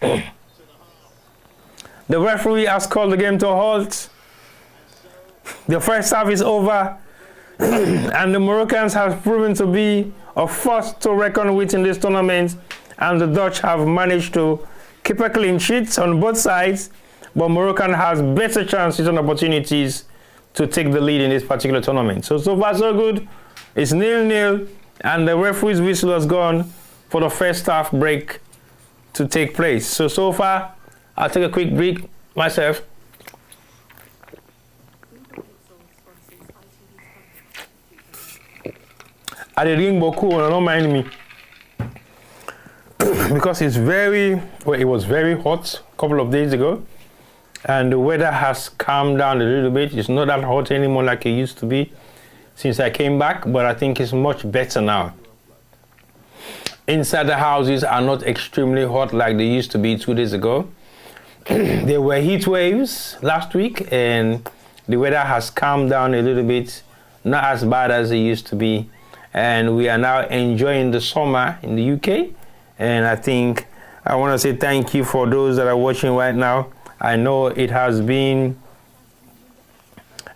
The referee has called the game to a halt. The first half is over. And the Moroccans have proven to be a force to reckon with in this tournament. And the Dutch have managed to keep a clean sheet on both sides. But Moroccan has better chances and opportunities to take the lead in this particular tournament. So far so good. It's 0-0, and the referee's whistle has gone for the first half break to take place. So far, I'll take a quick break myself. I did drink beaucoup, don't mind me. Because it's it was very hot a couple of days ago. And the weather has calmed down a little bit. It's not that hot anymore like it used to be since I came back, but I think it's much better now. Inside the houses are not extremely hot like they used to be 2 days ago. There were heat waves last week, and the weather has calmed down a little bit, not as bad as it used to be. And we are now enjoying the summer in the UK. And I think I want to say thank you for those that are watching right now. I know it has been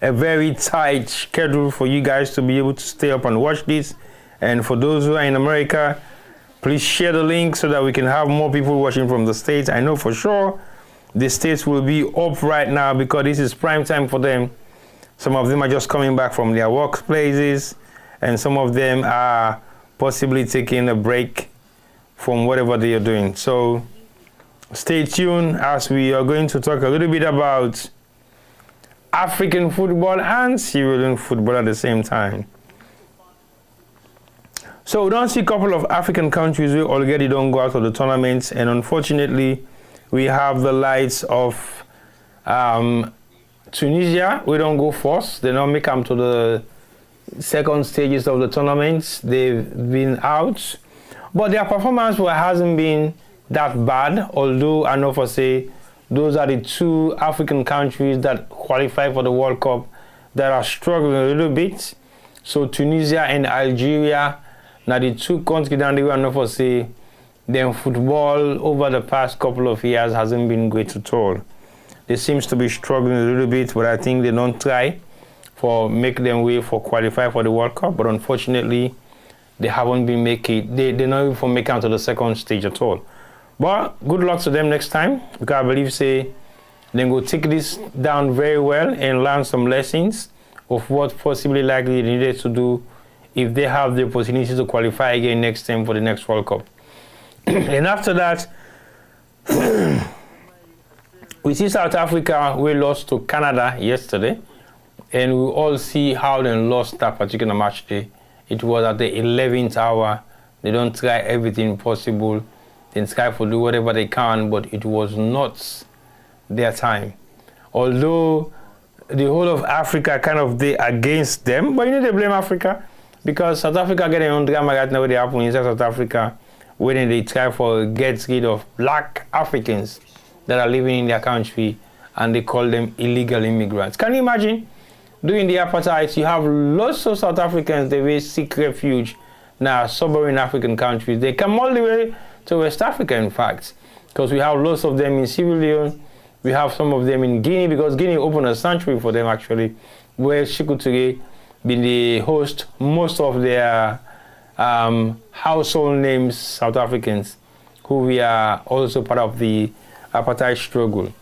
a very tight schedule for you guys to be able to stay up and watch this. And for those who are in America, please share the link so that we can have more people watching from the States. I know for sure the States will be up right now because this is prime time for them. Some of them are just coming back from their workplaces, and some of them are possibly taking a break from whatever they are doing. So stay tuned as we are going to talk a little bit about African football and Sierra Leone football at the same time. So we don't see a couple of African countries who already don't go out of the tournaments, and unfortunately we have the likes of Tunisia. We don't go first. They don't make them to the second stages of the tournaments. They've been out, but their performance hasn't been that bad, although I know for say those are the two African countries that qualify for the World Cup that are struggling a little bit. So Tunisia and Algeria, now the two countries that we know for say them football over the past couple of years hasn't been great at all. They seems to be struggling a little bit, but I think they don't try for make them way for qualify for the World Cup. But unfortunately, they haven't been making. They're not even for making it to the second stage at all. But good luck to them next time, because I believe say they will take this down very well and learn some lessons of what possibly likely they needed to do if they have the opportunity to qualify again next time for the next World Cup. And after that, we see South Africa, we lost to Canada yesterday, and we all see how they lost that particular match day. It was at the 11th hour. They don't try everything possible. They try to do whatever they can, but it was not their time. Although the whole of Africa kind of they against them, but you need to blame Africa, because South Africa getting on drama right now. What they happen inside South Africa when they try for get rid of black Africans that are living in their country, and they call them illegal immigrants. Can you imagine? During the apartheid, you have lots of South Africans that will seek refuge now sovereign African countries. They come all the way to West Africa, in fact, because we have lots of them in Sierra Leone. We have some of them in Guinea, because Guinea opened a sanctuary for them, actually, where Sékou Touré been the host most of their household names South Africans, who we are also part of the apartheid struggle.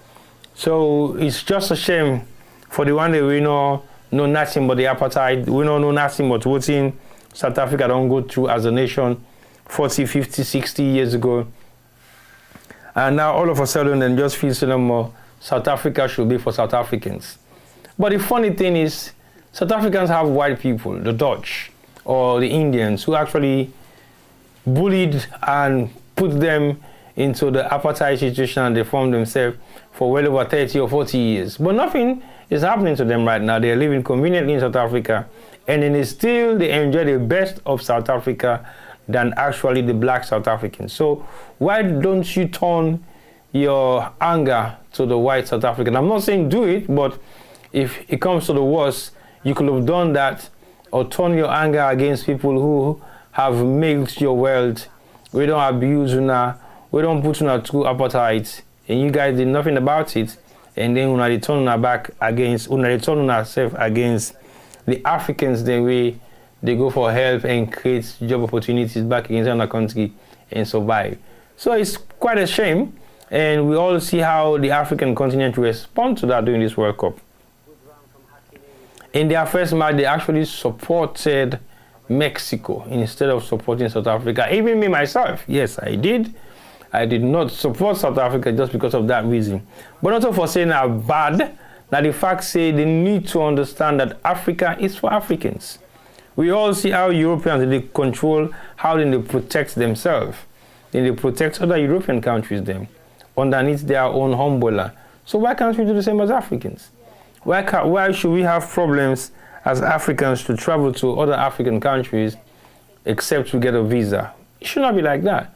So it's just a shame for the one that we know nothing but the apartheid. We know nothing but what in South Africa don't go through as a nation 40, 50, 60 years ago. And now all of a sudden then just feels no more South Africa should be for South Africans. But the funny thing is, South Africans have white people, the Dutch or the Indians, who actually bullied and put them into the apartheid situation, and they formed themselves for well over 30 or 40 years. But nothing is happening to them right now. They're living conveniently in South Africa, and then they enjoy the best of South Africa than actually the black South Africans. So why don't you turn your anger to the white South African? I'm not saying do it, but if it comes to the worst, you could have done that, or turn your anger against people who have milked your wealth. We don't abuse you, we don't put you through apartheid, and you guys did nothing about it. And then when they turn our back against, when they turn ourselves against the Africans, then they go for help and create job opportunities back in our country and survive. So it's quite a shame, and we all see how the African continent respond to that during this World Cup. In their first match, they actually supported Mexico instead of supporting South Africa. Even me myself, yes, I did. I did not support South Africa just because of that reason. But also for saying are bad, that the facts say they need to understand that Africa is for Africans. We all see how Europeans, they control how they protect themselves. Then they protect other European countries then, underneath their own umbrella. So why can't we do the same as Africans? Why should we have problems as Africans to travel to other African countries except to get a visa? It should not be like that.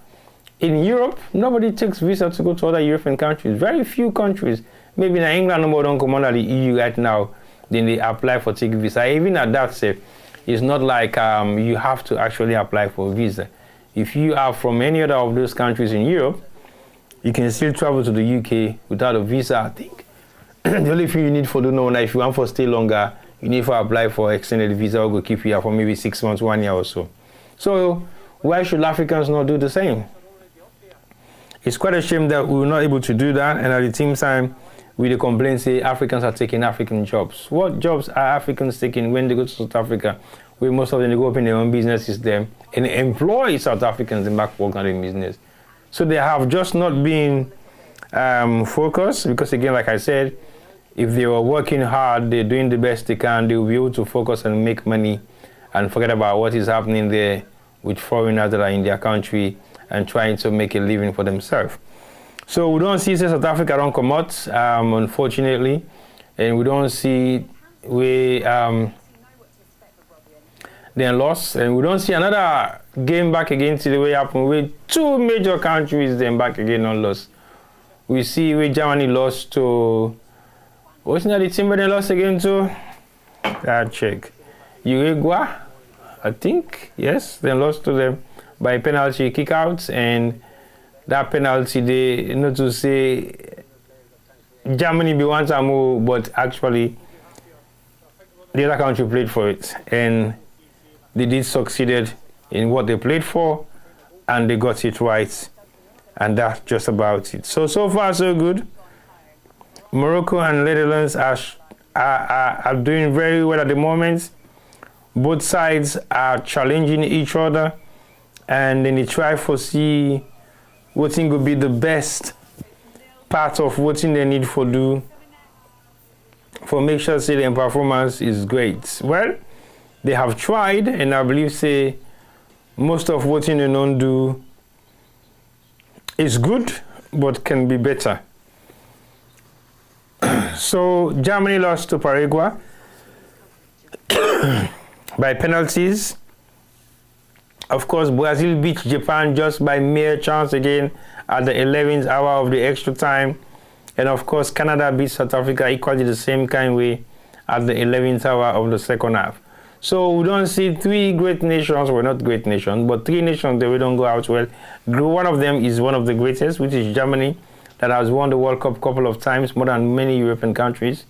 In Europe, nobody takes visa to go to other European countries. Very few countries. Maybe in England, nobody don't come under the EU right now. Then they apply for take visa. Even at that stage, it's not like you have to actually apply for a visa. If you are from any other of those countries in Europe, you can still travel to the UK without a visa, I think. The only thing you need for if you want to stay longer, you need to apply for extended visa or go keep you here for maybe 6 months, 1 year or so. So why should Africans not do the same? It's quite a shame that we were not able to do that, and at the same time, we complain say Africans are taking African jobs. What jobs are Africans taking when they go to South Africa? Where most of them they go open their own businesses there and employ South Africans in back work on their business. So they have just not been focused, because again, like I said, if they were working hard, they're doing the best they can, they'll be able to focus and make money and forget about what is happening there with foreigners that are in their country and trying to make a living for themselves. So we don't see South Africa don't come out, unfortunately, and we don't see they lost, and we don't see another game back against the way it happened with two major countries then back again on loss. We see where Germany lost to, wasn't that the team where they lost again to? That check. Uruguay, I think, yes, they lost to them by penalty kickouts, and that penalty, they not to say Germany be one time more, but actually the other country played for it, and they did succeeded in what they played for, and they got it right, and that's just about it. So far so good. Morocco and Netherlands are doing very well at the moment. Both sides are challenging each other, and then they try to see what thing would be the best part of what thing they need for do for make sure say their performance is great. Well, they have tried, and I believe say most of what they don't do is good, but can be better. So Germany lost to Paraguay by penalties. Of course, Brazil beat Japan just by mere chance again at the 11th hour of the extra time. And of course, Canada beat South Africa equally the same kind way at the 11th hour of the second half. So we don't see three great nations, well, not great nations, but three nations that we don't go out well. One of them is one of the greatest, which is Germany, that has won the World Cup a couple of times, more than many European countries.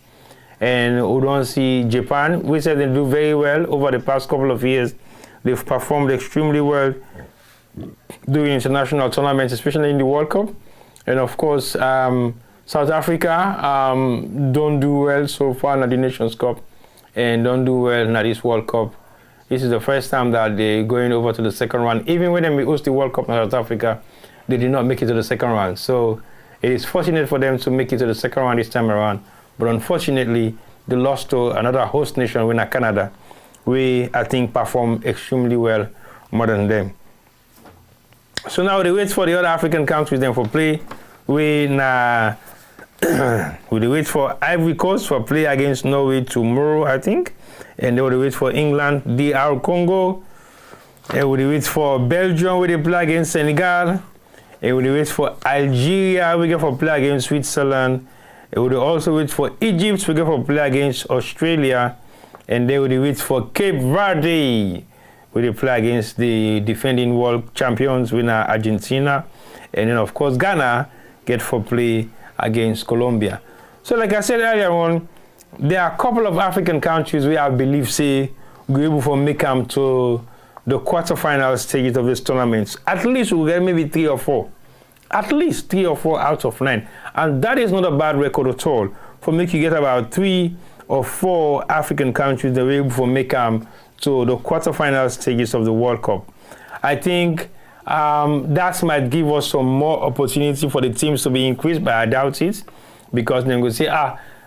And we don't see Japan. We said they do very well over the past couple of years. They've performed extremely well during international tournaments, especially in the World Cup. And of course, South Africa don't do well so far in the Nations Cup, and don't do well in this World Cup. This is the first time that they're going over to the second round. Even when they host the World Cup in South Africa, they did not make it to the second round. So it is fortunate for them to make it to the second round this time around. But unfortunately, they lost to another host nation, winner Canada. We, I think, performed extremely well more than them. So now they wait for the other African countries then for play. We wait for Ivory Coast for play against Norway tomorrow, I think. And they will wait for England, DR Congo. And we wait for Belgium, where they play against Senegal. And we wait for Algeria, we get for play against Switzerland. And we also wait for Egypt, we get for play against Australia. And then we wait for Cape Verde, where they play against the defending world champions, winner Argentina. And then, of course, Ghana get for play against Colombia. So like I said earlier on, there are a couple of African countries where I believe say we're able to make them to the quarterfinal stages of this tournament. At least we'll get maybe 3 or 4. At least 3 or 4 out of 9. And that is not a bad record at all. For me, you get about 3 or 4 African countries that were able to make them to the quarterfinal stages of the World Cup. I think that might give us some more opportunity for the teams to be increased, but I doubt it, because then we'll say,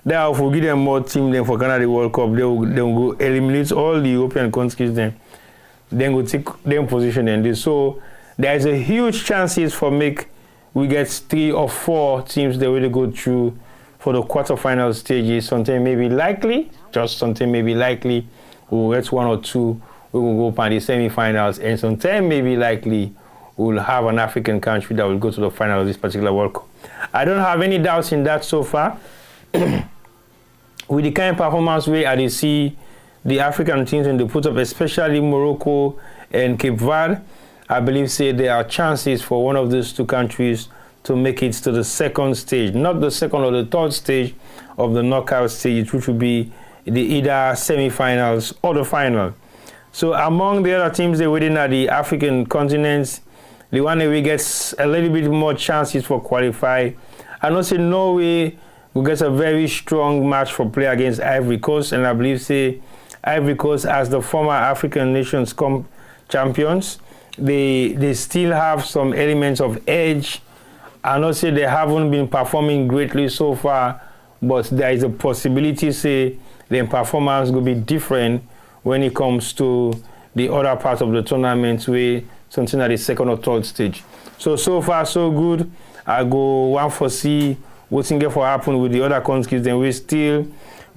there if we give them more team than for Canada World Cup, they will go eliminate all the European countries then we'll take them position in this. So there's a huge chances for we get 3 or 4 teams that will go through for the quarterfinal stages. Something maybe likely, just something maybe likely, we'll get 1 or 2, we will go on the semi-finals, and sometimes maybe likely we'll have an African country that will go to the final of this particular World Cup. I don't have any doubts in that so far. With the kind of performance way I see the African teams and they put up, especially Morocco and Cape Verde, I believe say there are chances for one of those 2 countries to make it to the second stage, not the second or the third stage of the knockout stage, which will be the either semi-finals or the final. So among the other teams that within the African continents, the one that we get a little bit more chances for qualify. And also Norway will get a very strong match for play against Ivory Coast, and I believe say Ivory Coast, as the former African nations champions, they still have some elements of edge. And also they haven't been performing greatly so far, but there is a possibility say their performance will be different when it comes to the other part of the tournament, where something at the second or third stage. So far so good. I go one for see what's going to happen with the other countries, then we still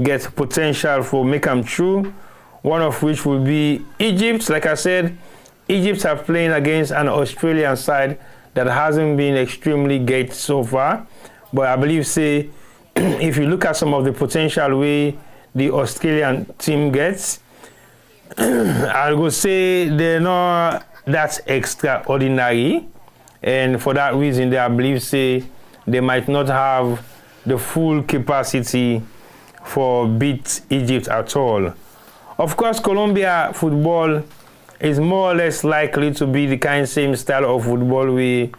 get potential for make them true. One of which will be Egypt. Like I said, Egypt are playing against an Australian side that hasn't been extremely great so far. But I believe, say, if you look at some of the potential way the Australian team gets, I'll go say they're not that extraordinary. And for that reason, I believe, say, they might not have the full capacity for beat Egypt at all. Of course, Colombia football is more or less likely to be the kind same style of football we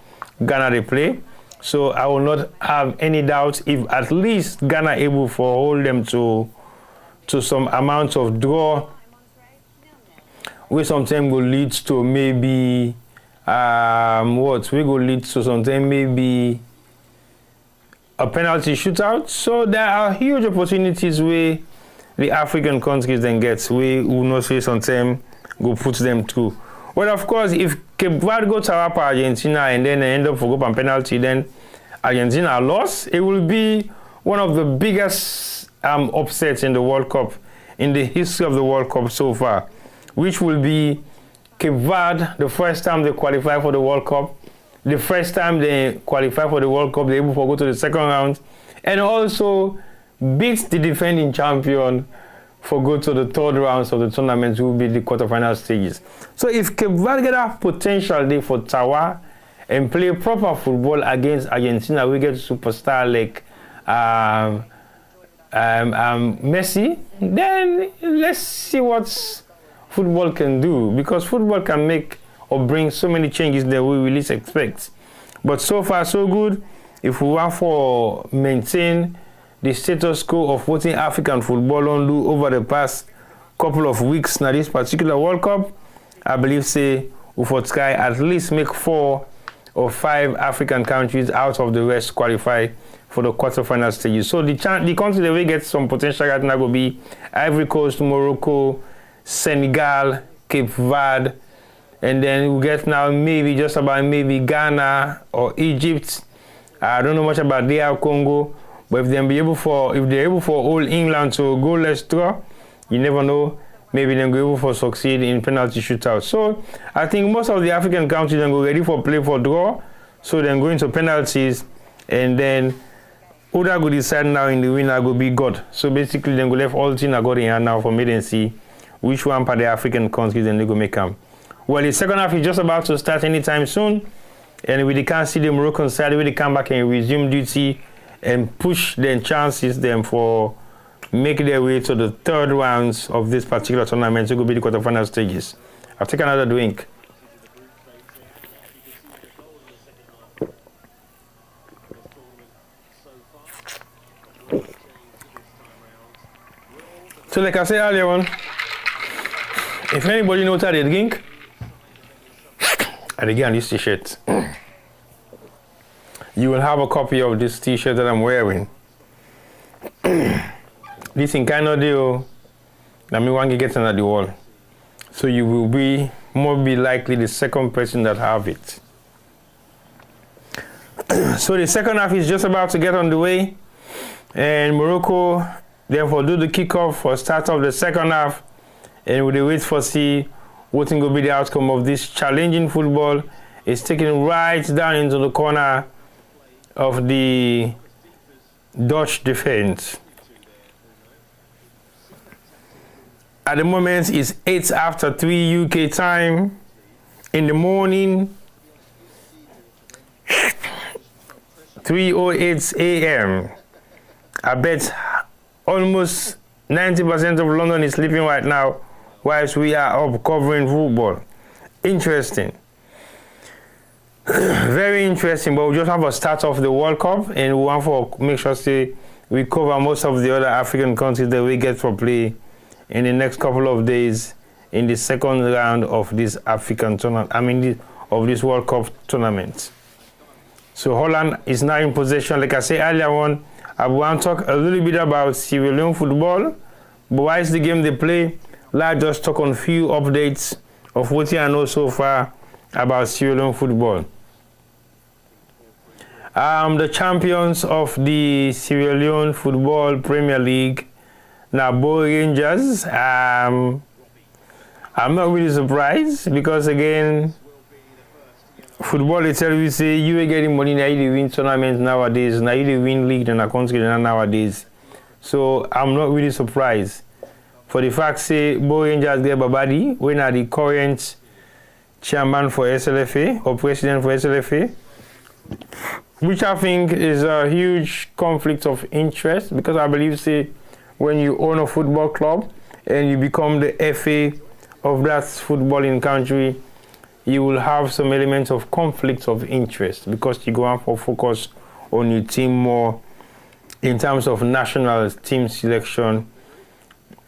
Ghana they play. So I will not have any doubt if at least Ghana able to hold them to some amount of draw, which sometimes will lead to maybe we will lead to sometimes maybe a penalty shootout. So there are huge opportunities where the African countries then get we will not say sometimes go put them through. Well, of course, if Cape Verde go to Argentina and then they end up for go on penalty, then Argentina lost, it will be one of the biggest upsets in the World Cup, in the history of the World Cup so far, which will be Cape Verde, the first time they qualify for the World Cup, the first time they qualify for the World Cup, they're able to go to the second round, and also beat the defending champion for go to the third rounds of the tournament, will be the quarterfinal stages. So if Cape Verde get a potential day for Tawa and play proper football against Argentina, we get superstar like Messi, then let's see what football can do, because football can make or bring so many changes that we least expect. But so far so good. If we want for maintain the status quo of what African football on do over the past couple of weeks now this particular World Cup, I believe say we for try at least make 4 or 5 African countries out of the rest qualify for the quarterfinal stages. So the country that we get some potential right now will be Ivory Coast, Morocco, Senegal, Cape Verde, and then we get now maybe just about maybe Ghana or Egypt. I don't know much about DR Congo, but if they're able for all England to go less draw, you never know. Maybe they're able for succeed in penalty shootout. So I think most of the African countries then go ready for play for draw. So then go into penalties, and then who that go decide now in the winner go be God. So basically then go left all things I got in hand now for me and see which one part the African countries then they go make them. Well, the second half is just about to start anytime soon, and we can't see the Moroccan side where they come back and resume duty and push their chances then for make their way to the third rounds of this particular tournament. So go be the quarterfinal stages. I'll take another drink. So like I said earlier on, if anybody knows how they drink, and again this t-shirt, you will have a copy of this t-shirt that I'm wearing. This in kind of deal, I mean one get under the wall. So you will be more likely the second person that have it. So the second half is just about to get on the way, and Morocco therefore do the kickoff for start of the second half, and we wait for see what will be the outcome of this challenging football. It's taken right down into the corner of the Dutch defense. At the moment, it's 8 after 3 UK time in the morning, 3:08 a.m. I bet almost 90% of London is sleeping right now, whilst we are up covering football. Interesting. Very interesting, but we just have a start of the World Cup, and we want to make sure we cover most of the other African countries that we get for play in the next couple of days in the second round of this African tournament, of this World Cup tournament. So Holland is now in possession. Like I said earlier on, I want to talk a little bit about Sierra Leone football, but why is the game they play? Let's just talk on a few updates of what I know so far about Sierra Leone football. The champions of the Sierra Leone Football Premier League, Nabo Rangers. I'm not really surprised, because again, football itself, we say you are getting money now, you win tournaments nowadays, now you win league in a country nowadays. So I'm not really surprised for the fact say Bo Rangers get Babadi, when are the current chairman for SLFA or president for SLFA. which I think is a huge conflict of interest because I believe, say, when you own a football club and you become the FA of that footballing country, you will have some elements of conflict of interest because you go on for focus on your team more in terms of national team selection,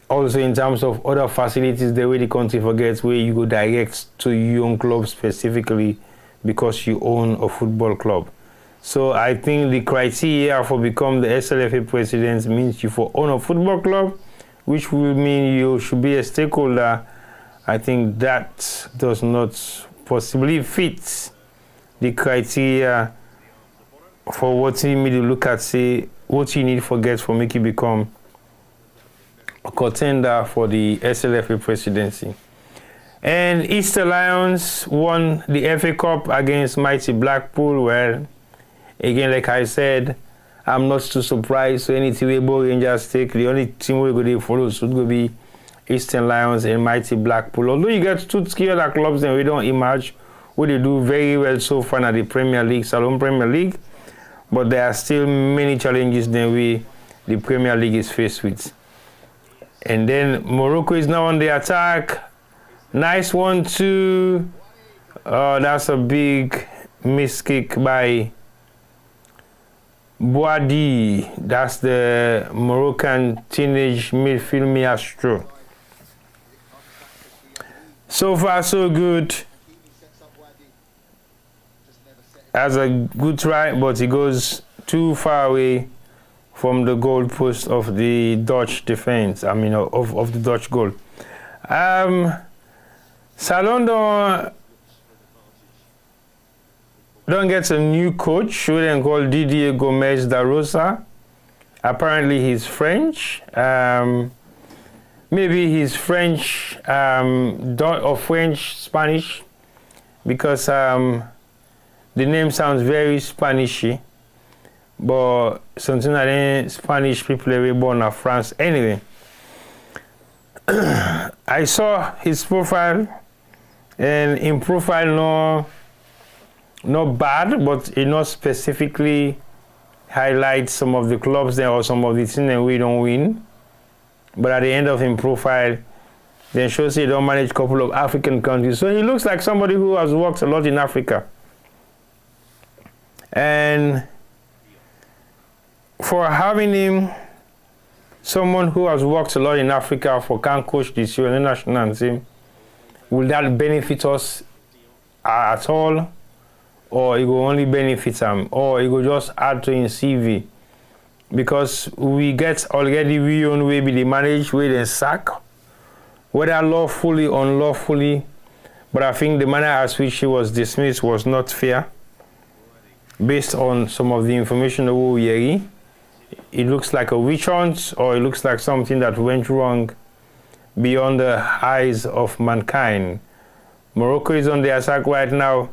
also in terms of other facilities the way the country forgets where you go direct to young clubs specifically because you own a football club. So I think the criteria for become the SLFA president means you for own a football club, which will mean you should be a stakeholder. I think that does not possibly fit the criteria for what you need to look at, say, what you need for get for make you become a contender for the SLFA presidency. And Easter Lions won the FA Cup against mighty Blackpool. Well, again, like I said, I'm not too surprised. So any team able Rangers take, the only team we're going to follow should go be Eastern Lions and mighty Blackpool. Although you get two other clubs and we don't emerge, where they do very well so far at the Premier League, Salon Premier League, but there are still many challenges than the Premier League is faced with. And then Morocco is now on the attack. Nice 1-2. That's a big miss kick by Boadi. That's the Moroccan teenage midfield maestro. So far, so good. Has a good try, but he goes too far away from the goal post of the Dutch defense. I mean, of the Dutch goal. Salon don't get a new coach, who then called Didier Gomez da Rosa. Apparently, he's French. Maybe he's French or French Spanish, because the name sounds very Spanishy. But something like Spanish people are born in France. Anyway, I saw his profile, and in profile, not bad, but it not specifically highlight some of the clubs there or some of the teams that we don't win. But at the end of his profile, then shows he don't manage a couple of African countries. So he looks like somebody who has worked a lot in Africa. And for having him, someone who has worked a lot in Africa for can coach this year in the national team, will that benefit us at all? Or it will only benefit him? Or it will just add to his CV? Because we get already we own way be the managed way then sack, whether lawfully or unlawfully. But I think the manner as which he was dismissed was not fair. Based on some of the information that we hear, it looks like a witch hunt, or it looks like something that went wrong beyond the eyes of mankind. Morocco is on the attack right now,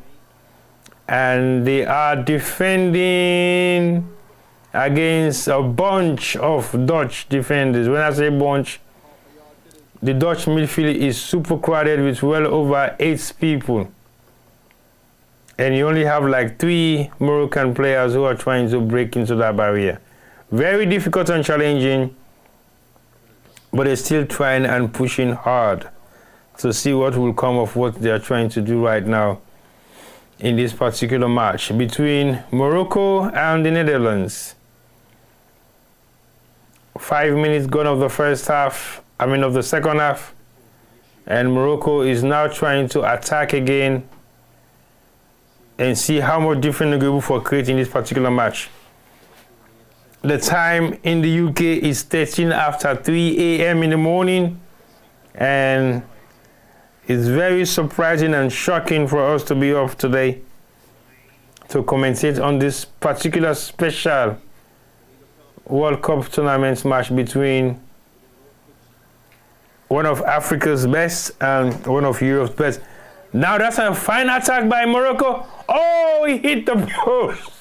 and they are defending against a bunch of Dutch defenders. When I say bunch, the Dutch midfield is super crowded with well over 8 people. And you only have like 3 Moroccan players who are trying to break into that barrier. Very difficult and challenging, but they're still trying and pushing hard to see what will come of what they're trying to do right now in this particular match between Morocco and the Netherlands. 5 minutes gone of the of the second half, and Morocco is now trying to attack again and see how much different they're able for creating this particular match. The time in the UK is 13 after 3 a.m. in the morning, and it's very surprising and shocking for us to be off today to commentate on this particular special World Cup tournament match between one of Africa's best and one of Europe's best. Now that's a fine attack by Morocco. Oh, he hit the post.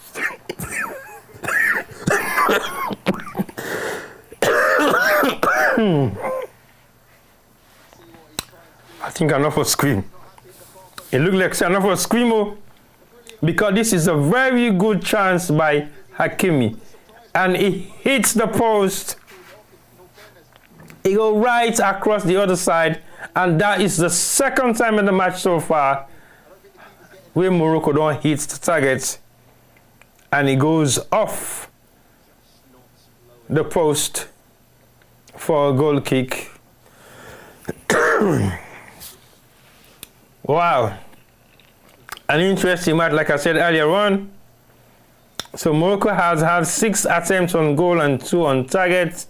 I think enough for scream. It looked like enough for scream. because this is a very good chance by Hakimi. And he hits the post. He goes right across the other side. And that is the second time in the match so far where Morocco don't hit the target. And he goes off the post for a goal kick. Wow. An interesting match, like I said earlier on. So Morocco has had 6 attempts on goal and 2 on target,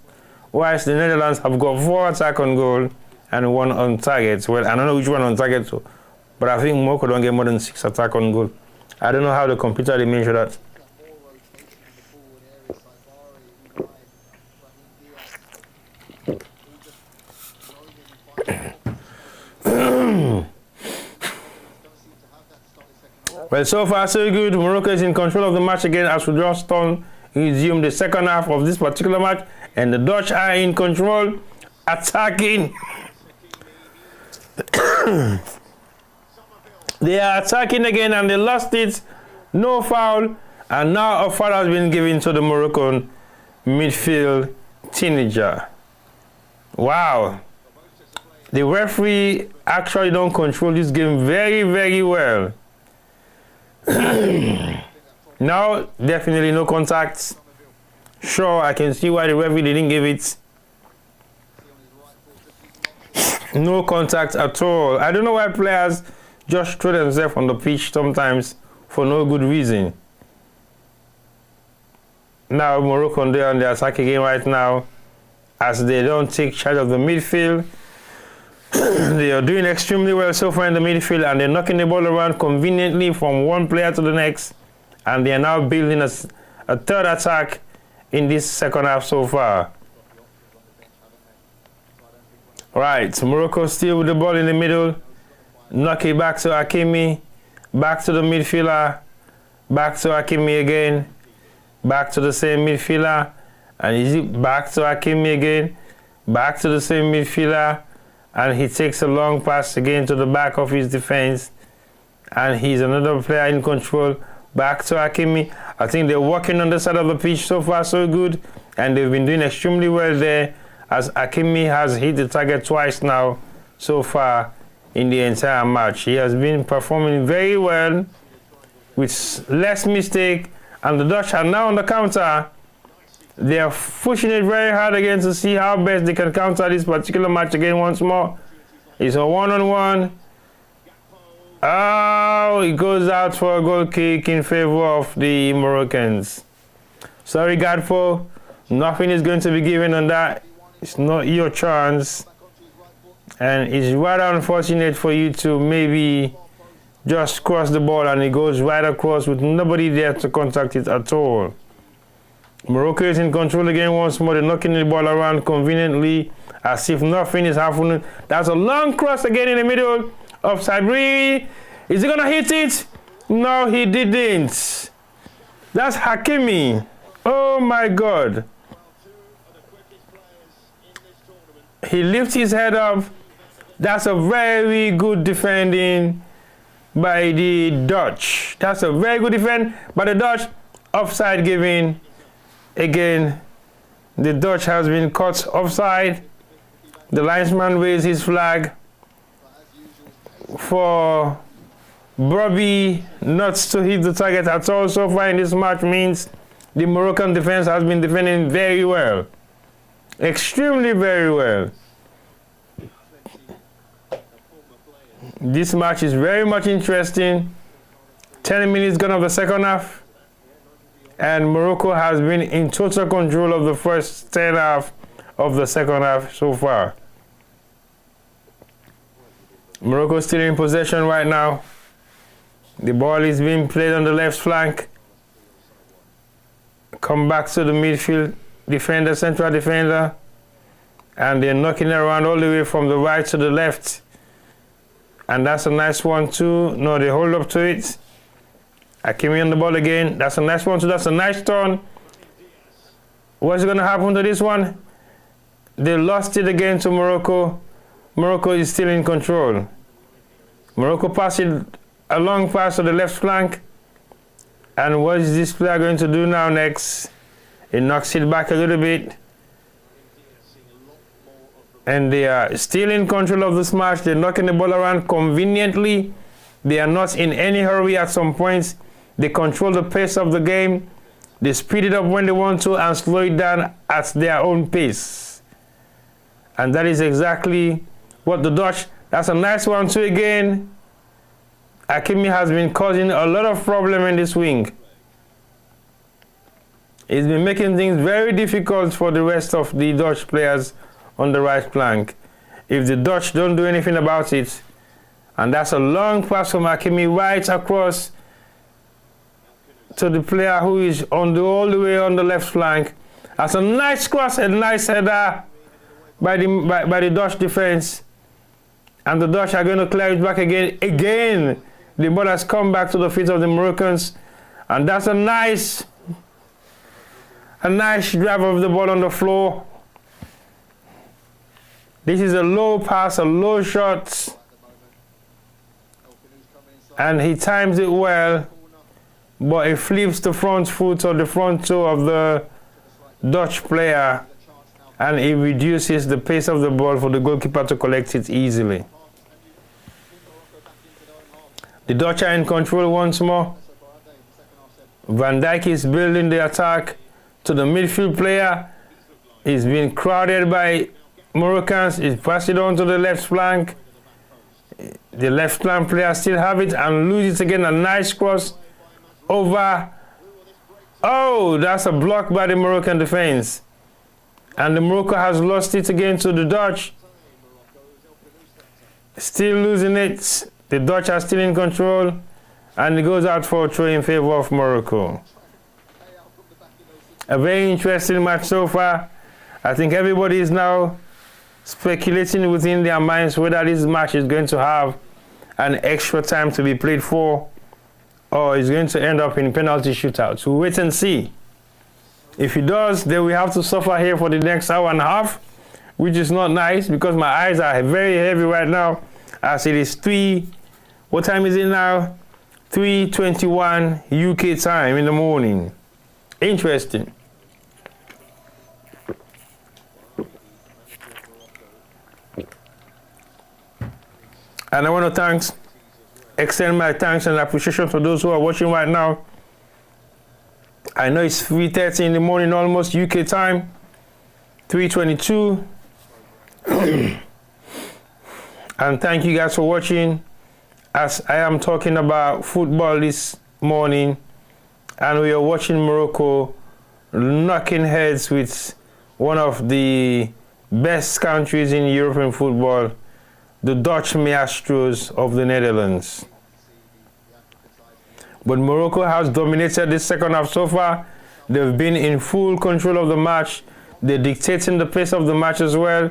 whilst the Netherlands have got 4 attacks on goal and 1 on target. Well, I don't know which one on target, but I think Morocco don't get more than 6 attacks on goal. I don't know how the computer they measure that. Well, so far so good. Morocco is in control of the match again as we just resume the second half of this particular match, and the Dutch are in control, attacking. They are attacking again and they lost it. No foul, and now a foul has been given to the Moroccan midfield teenager. Wow. The referee actually don't control this game very, very well. Now, definitely no contact. Sure, I can see why the referee didn't give it. No contact at all. I don't know why players just throw themselves on the pitch sometimes for no good reason. Now, Morocco there on the attack again right now as they don't take charge of the midfield. They are doing extremely well so far in the midfield, and they're knocking the ball around conveniently from one player to the next, and they are now building a third attack in this second half so far. Right, Morocco still with the ball in the middle, knock it back to Hakimi, back to the midfielder, back to Hakimi again, back to the same midfielder, and is it back to Hakimi again, back to the same midfielder, and he takes a long pass again to the back of his defense. And he's another player in control. Back to Hakimi. I think they're working on the side of the pitch so far so good. And they've been doing extremely well there, as Hakimi has hit the target twice now so far in the entire match. He has been performing very well with less mistake. And the Dutch are now on the counter. They are pushing it very hard again to see how best they can counter this particular match again once more. It's a one-on-one. Oh, it goes out for a goal kick in favor of the Moroccans. Sorry, Gadpo. Nothing is going to be given on that. It's not your chance. And it's rather unfortunate for you to maybe just cross the ball and it goes right across with nobody there to contact it at all. Morocco is in control again once more. They're knocking the ball around conveniently as if nothing is happening. That's a long cross again in the middle of Sabri. Is he going to hit it? No, he didn't. That's Hakimi. Oh my God. He lifts his head up. That's a very good defending by the Dutch. That's a very good defend by the Dutch. Offside given. Again, the Dutch has been caught offside. The linesman raised his flag for Bobby not to hit the target at all so far in this match. Means the Moroccan defense has been defending very well. Extremely very well. This match is very much interesting. 10 minutes gone of the second half. And Morocco has been in total control of the first 10 half of the second half so far. Morocco still in possession right now. The ball is being played on the left flank. Come back to the midfield defender, central defender. And they're knocking it around all the way from the right to the left. And that's a nice one too. No, they hold up to it. Hakimi on the ball again. That's a nice one too. That's a nice turn. What's going to happen to this one? They lost it again to Morocco. Morocco is still in control. Morocco passed it a long pass to the left flank. And what is this player going to do now next? He knocks it back a little bit. And they are still in control of this match. They're knocking the ball around conveniently. They are not in any hurry at some points. They control the pace of the game. They speed it up when they want to and slow it down at their own pace. And that is exactly what the Dutch, that's a nice one too again. Hakimi has been causing a lot of problem in this wing. He's been making things very difficult for the rest of the Dutch players on the right flank. If the Dutch don't do anything about it, and that's a long pass from Hakimi right across to the player who is all the way on the left flank. That's a nice cross, a nice header by the Dutch defense. And the Dutch are going to clear it back again. Again, the ball has come back to the feet of the Moroccans. And that's a nice drive of the ball on the floor. This is a low pass, a low shot. And he times it well. But it flips the front foot or the front toe of the Dutch player. And it reduces the pace of the ball for the goalkeeper to collect it easily. The Dutch are in control once more. Van Dijk is building the attack to the midfield player. He's been crowded by Moroccans. He's passed it on to the left flank. The left flank player still have it and loses it again. A nice cross over. Oh, that's a block by the Moroccan defense. And the Morocco has lost it again to the Dutch. Still losing it. The Dutch are still in control. And it goes out for a throw in favor of Morocco. A very interesting match so far. I think everybody is now speculating within their minds whether this match is going to have an extra time to be played for, or is going to end up in penalty shootouts. We'll wait and see. If it does, then we have to suffer here for the next hour and a half, which is not nice because my eyes are very heavy right now as it is what time is it now? 3:21 UK time in the morning. Interesting. And I want to extend my thanks and appreciation to those who are watching right now. I know it's 3:30 in the morning, almost UK time, 3:22. And thank you guys for watching as I am talking about football this morning. And we are watching Morocco knocking heads with one of the best countries in European football, the Dutch Maestros of the Netherlands. But Morocco has dominated this second half so far. They've been in full control of the match. They're dictating the pace of the match as well.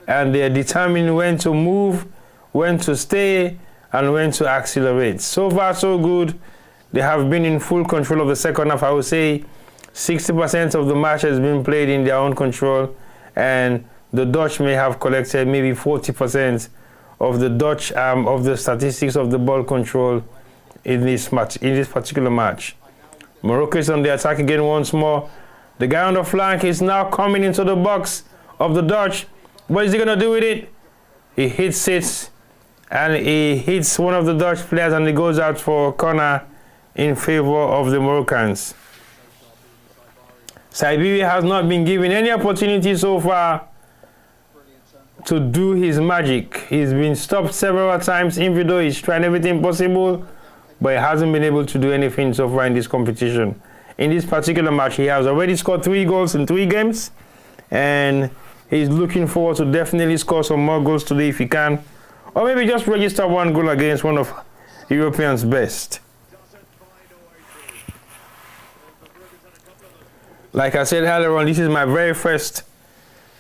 And they're determining when to move, when to stay, and when to accelerate. So far, so good. They have been in full control of the second half. I would say 60% of the match has been played in their own control. And the Dutch may have collected maybe 40% of the Dutch of the statistics of the ball control in this match, in this particular match. Morocco is on the attack again once more. The guy on the flank is now coming into the box of the Dutch. What is he gonna do with it? He hits it, and he hits one of the Dutch players, and he goes out for a corner in favor of the Moroccans. Siberia has not been given any opportunity so far to do his magic. He's been stopped several times, even though he's trying everything possible, but he hasn't been able to do anything so far in this competition. In this particular match, he has already scored 3 goals in 3 games, and he's looking forward to definitely score some more goals today if he can, or maybe just register 1 goal against one of Europeans' best. Like I said earlier on, this is my very first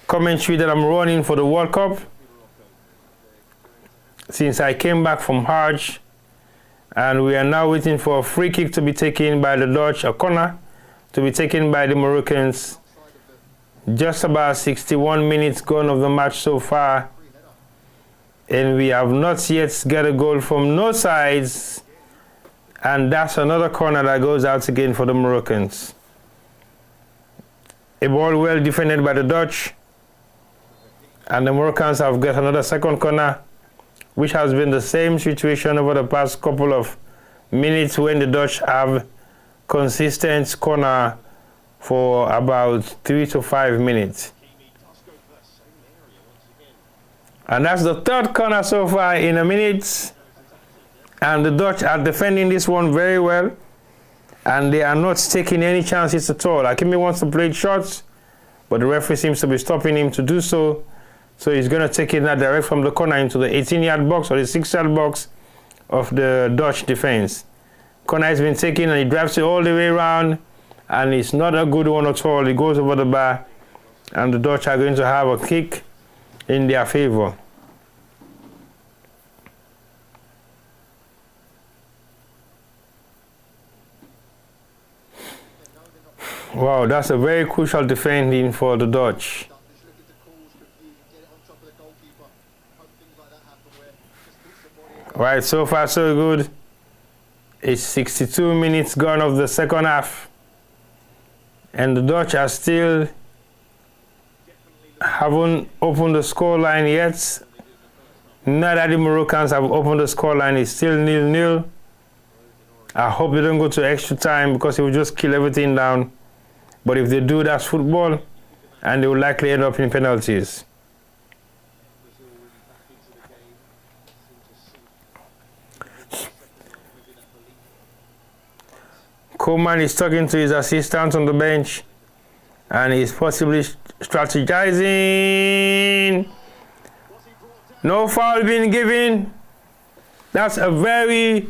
commentary that I'm running for the World Cup since I came back from Hajj, and we are now waiting for a free kick to be taken by the Dutch, a corner to be taken by the Moroccans. Just about 61 minutes gone of the match so far, and we have not yet got a goal from no sides. And that's another corner that goes out again for the Moroccans. A ball well defended by the Dutch. And the Moroccans have got another second corner, which has been the same situation over the past couple of minutes when the Dutch have consistent corner for about 3 to 5 minutes. And that's the third corner so far in a minute. And the Dutch are defending this one very well. And they are not taking any chances at all. Hakimi wants to play shots, but the referee seems to be stopping him to do so. So he's going to take it now direct from the corner into the 18-yard box or the 6-yard box of the Dutch defense. Corner has been taken and he drives it all the way around. And it's not a good one at all. It goes over the bar. And the Dutch are going to have a kick in their favor. Wow, that's a very crucial defending for the Dutch. Right, so far so good. It's 62 minutes gone of the second half. And the Dutch are still haven't opened the scoreline yet. Now that the Moroccans have opened the scoreline, it's still 0-0. I hope they don't go to extra time because it will just kill everything down. But if they do, that's football, and they will likely end up in penalties. Coleman is talking to his assistant on the bench, and he's possibly strategizing. No foul being given. That's a very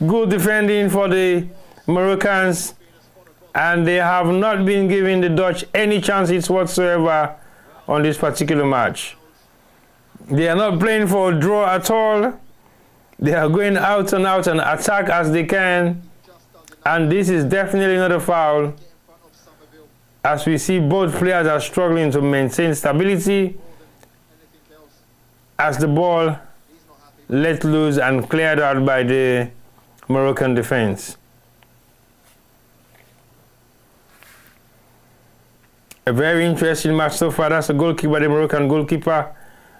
good defending for the Moroccans, and they have not been giving the Dutch any chances whatsoever on this particular match. They are not playing for a draw at all. They are going out and attack as they can. And this is definitely not a foul, as we see both players are struggling to maintain stability as the ball let loose and cleared out by the Moroccan defense. A very interesting match so far. That's a goal kick by the Moroccan goalkeeper.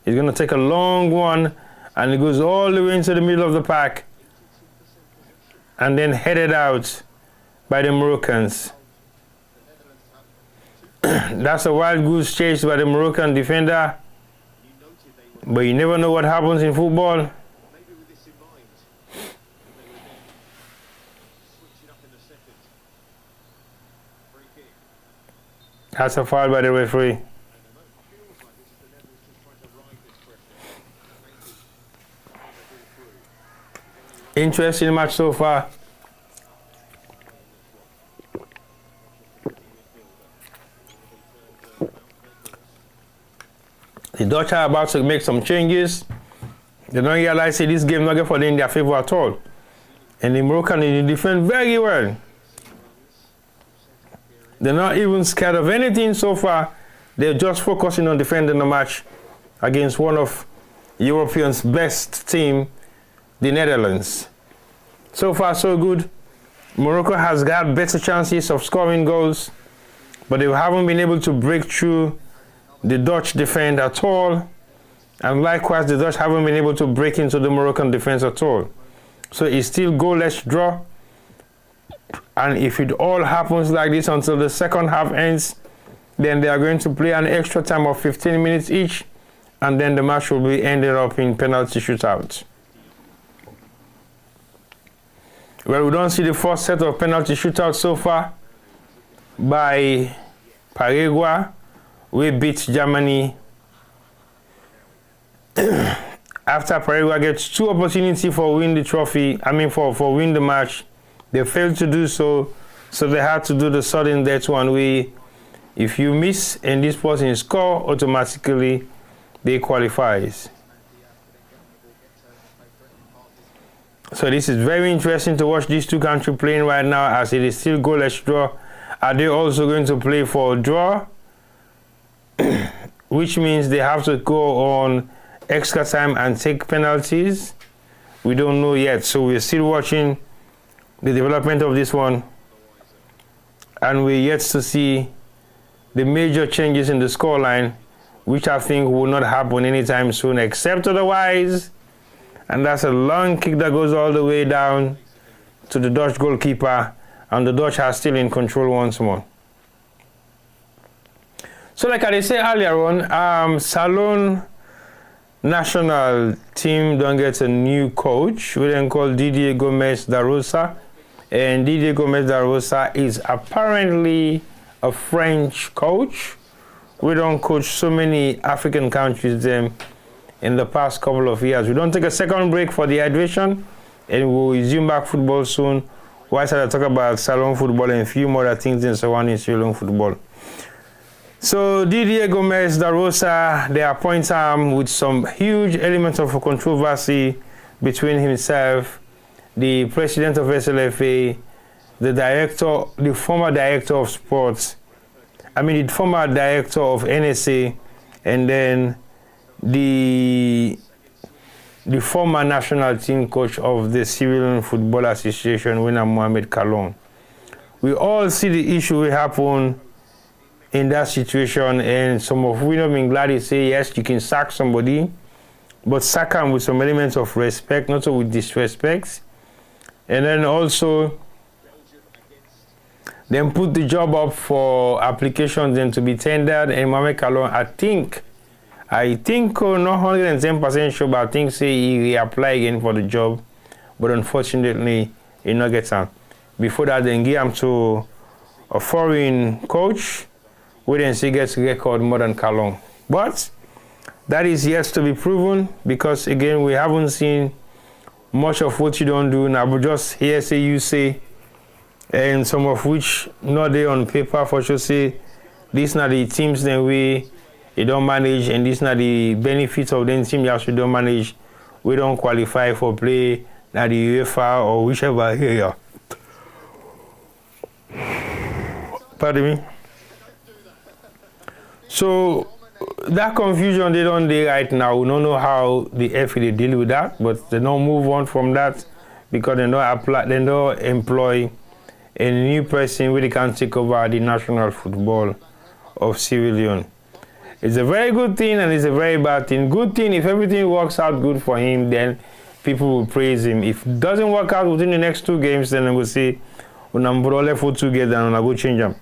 He's going to take a long one, and it goes all the way into the middle of the pack and then headed out by the Moroccans. That's a wild goose chase by the Moroccan defender, but you never know what happens in football. That's a foul by the referee. Interesting match so far. The Dutch are about to make some changes. They don't realize that this game not going for them in their favor at all. And the Moroccan defend very well. They're not even scared of anything so far. They're just focusing on defending the match against one of Europeans' best team, the Netherlands. So far, so good. Morocco has got better chances of scoring goals, but they haven't been able to break through the Dutch defense at all. And likewise, the Dutch haven't been able to break into the Moroccan defense at all. So it's still goalless draw. And if it all happens like this until the second half ends, then they are going to play an extra time of 15 minutes each, and then the match will be ended up in penalty shootout. Well, we don't see the first set of penalty shootouts so far by Paraguay. We beat Germany. After Paraguay gets 2 opportunities for win the trophy, for win the match, they failed to do so, so they had to do the sudden death one way. If you miss and this person score, automatically they qualifies. So this is very interesting to watch these two countries playing right now, as it is still goalless draw. Are they also going to play for a draw? Which means they have to go on extra time and take penalties. We don't know yet, so we're still watching the development of this one, and we're yet to see the major changes in the scoreline, which I think will not happen anytime soon, except otherwise. And that's a long kick that goes all the way down to the Dutch goalkeeper, and the Dutch are still in control once more. So like I said earlier on, Salon national team don't get a new coach. We then call Didier Gomez da Rosa, and Didier Gomez da Rosa is apparently a French coach. We don't coach so many African countries them in the past couple of years. We don't take a second break for the hydration, and we'll resume back football soon. Whilst I talk about Salon football and a few more other things in surrounding Salon football. So Didier Gomez da Rosa, they appoint him with some huge elements of controversy between himself, the president of SLFA, the former director of sports, the former director of NSA, and then the former national team coach of the Civilian Football Association, Winner Mohamed Kalon. We all see the issue will happen in that situation, and some of we have been glad to say yes, you can sack somebody, but sack them with some elements of respect, not so with disrespect. And then also then put the job up for applications then to be tendered, and Mohamed Kalon, I think not 110% sure, but I think say he reapply again for the job, but unfortunately he not get him. Before that, then give him to a foreign coach, we then see gets record more than Kalon. But that is yet to be proven, because again we haven't seen much of what you don't do now, but just hear say you say, and some of which not there on paper for sure say these are the teams that we don't manage, and these are the benefits of the team that we don't manage. We don't qualify for play at the UEFA or whichever here. Pardon me. So that confusion they don't do right now. We don't know how the FA deal with that, but they don't move on from that because they don't employ a new person who can take over the national football of Sierra Leone. It's a very good thing and it's a very bad thing. Good thing, if everything works out good for him, then people will praise him. If it doesn't work out within the next 2 games, then they will say, when I'm left for 2 games, then I go change them.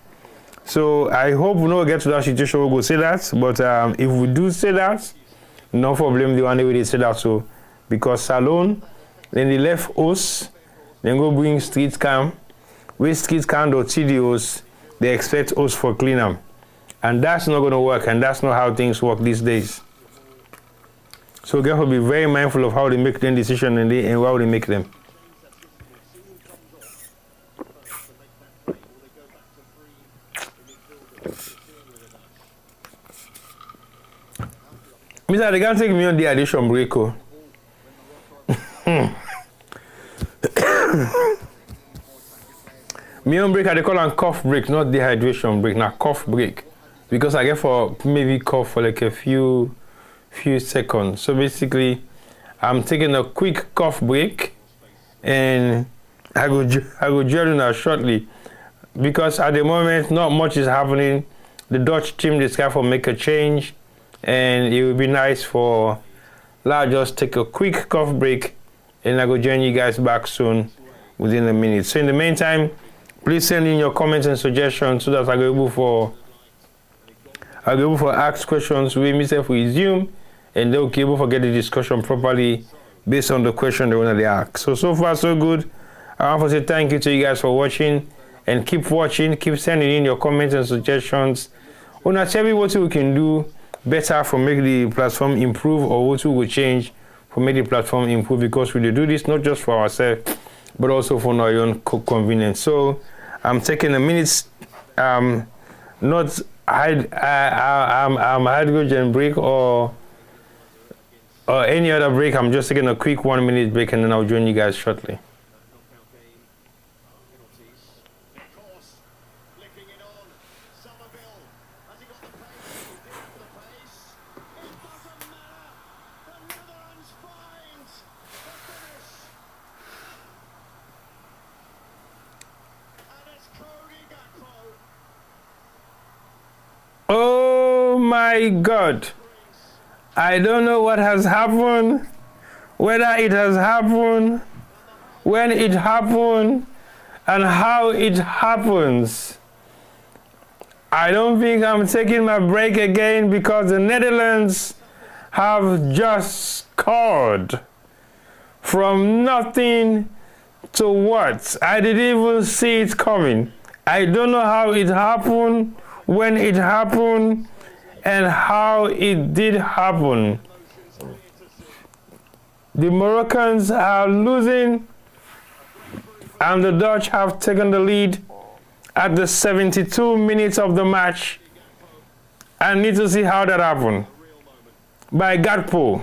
So I hope we don't get to that situation we'll go say that. But if we do say that, no problem the one way they say that. So because Salon, then they left us, then go bring street cam. With street cam or TDOs, they expect us for clean them. And that's not going to work, and that's not how things work these days. So we have to be very mindful of how they make their decisions and how they make them. Mr. They can't take me on the addition break. Me on break, they call it cough break, not dehydration break, now cough break. Because I get for maybe cough for like a few seconds. So basically, I'm taking a quick cough break, and I go join now shortly. Because at the moment, not much is happening. The Dutch team decided to make a change, and it would be nice for just take a quick cough break, and I go join you guys back soon within a minute. So in the meantime, please send in your comments and suggestions so that I go able for ask questions. We myself resume, and they'll be able to get the discussion properly based on the question they want to ask. So far so good. I want to say thank you to you guys for watching, and keep watching, keep sending in your comments and suggestions. Wanna tell me what we can do better for make the platform improve, or what we will change for make the platform improve, because we do this not just for ourselves but also for our own convenience. So I'm taking a minute, not hydrogen break or any other break. I'm just taking a quick 1 minute break, and then I'll join you guys shortly. my God. I don't know what has happened, whether it has happened, when it happened, and how it happens. I don't think I'm taking my break again because the Netherlands have just scored from nothing to what? I didn't even see it coming. I don't know how it happened, when it happened, and how it did happen. The Moroccans are losing, and the Dutch have taken the lead at the 72 minutes of the match. I need to see how that happened. By Gakpo,